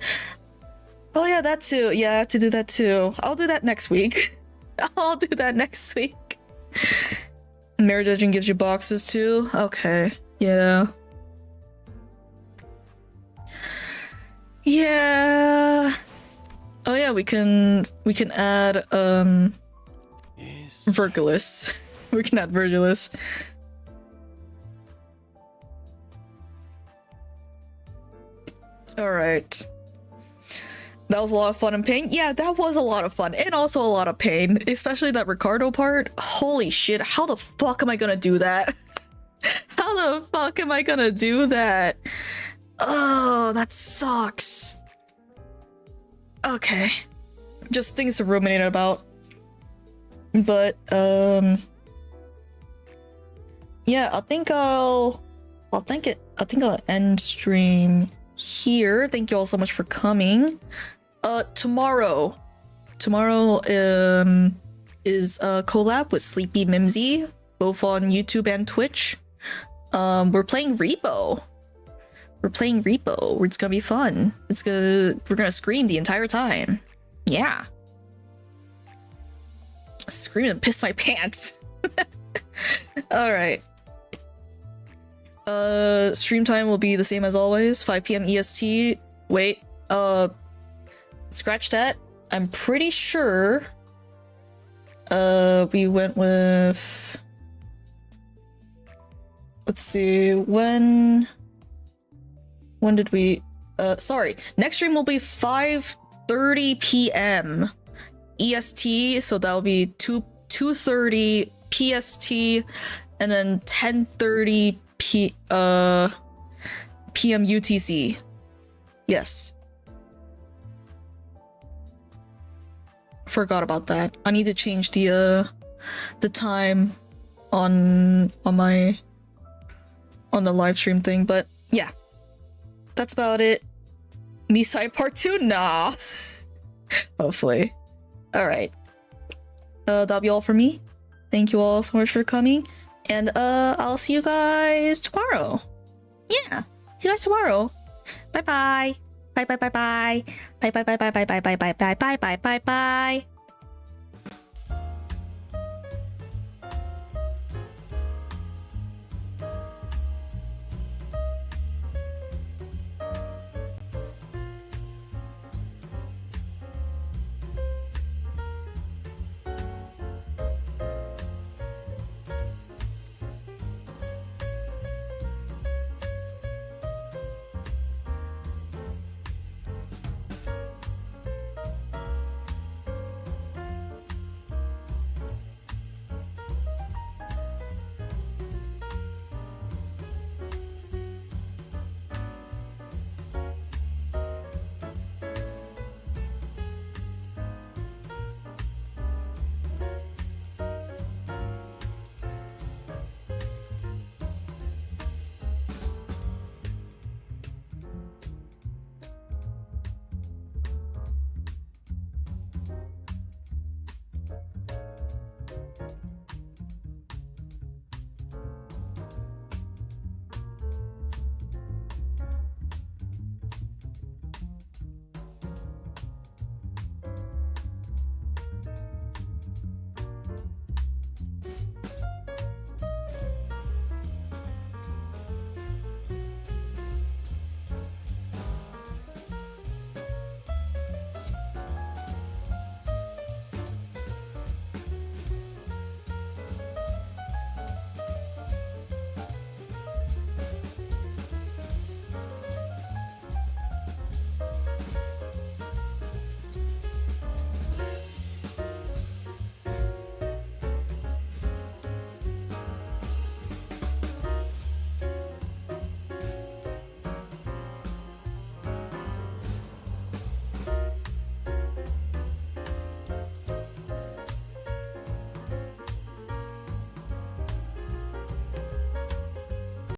Oh yeah, that too. Yeah, I have to do that too. I'll do that next week. I'll do that next week. Marriage Engine gives you boxes too? Okay. Yeah. Yeah. Oh yeah, we can add Virgilus. We can add Virgilus. Alright. That was a lot of fun and pain. Yeah, that was a lot of fun and also a lot of pain, especially that Ricardo part. Holy shit, how the fuck am I gonna do that? How the fuck am I gonna do that? Oh, that sucks. Okay. Just things to ruminate about. But, yeah, I think I'll end stream here. Thank you all so much for coming. Tomorrow is a collab with Sleepy Mimsy, both on YouTube and Twitch. We're playing Repo. It's gonna be fun. We're gonna scream the entire time. Yeah. Scream and piss my pants. Alright. Stream time will be the same as always, 5 p.m. EST. wait, scratch that. I'm pretty sure we went with, let's see, when did we sorry, next stream will be 5:30 p.m. EST, so that'll be 2:30 PST, and then 10:30 PM UTC. Yes. Forgot about that. I need to change the time on the live stream thing, but yeah. That's about it. Misai part 2? Nah. Hopefully. Alright. That'll be all for me. Thank you all so much for coming. And I'll see you guys tomorrow. Yeah. See you guys tomorrow. Bye bye. Bye bye bye bye. Bye bye bye bye bye bye bye bye bye bye bye bye bye.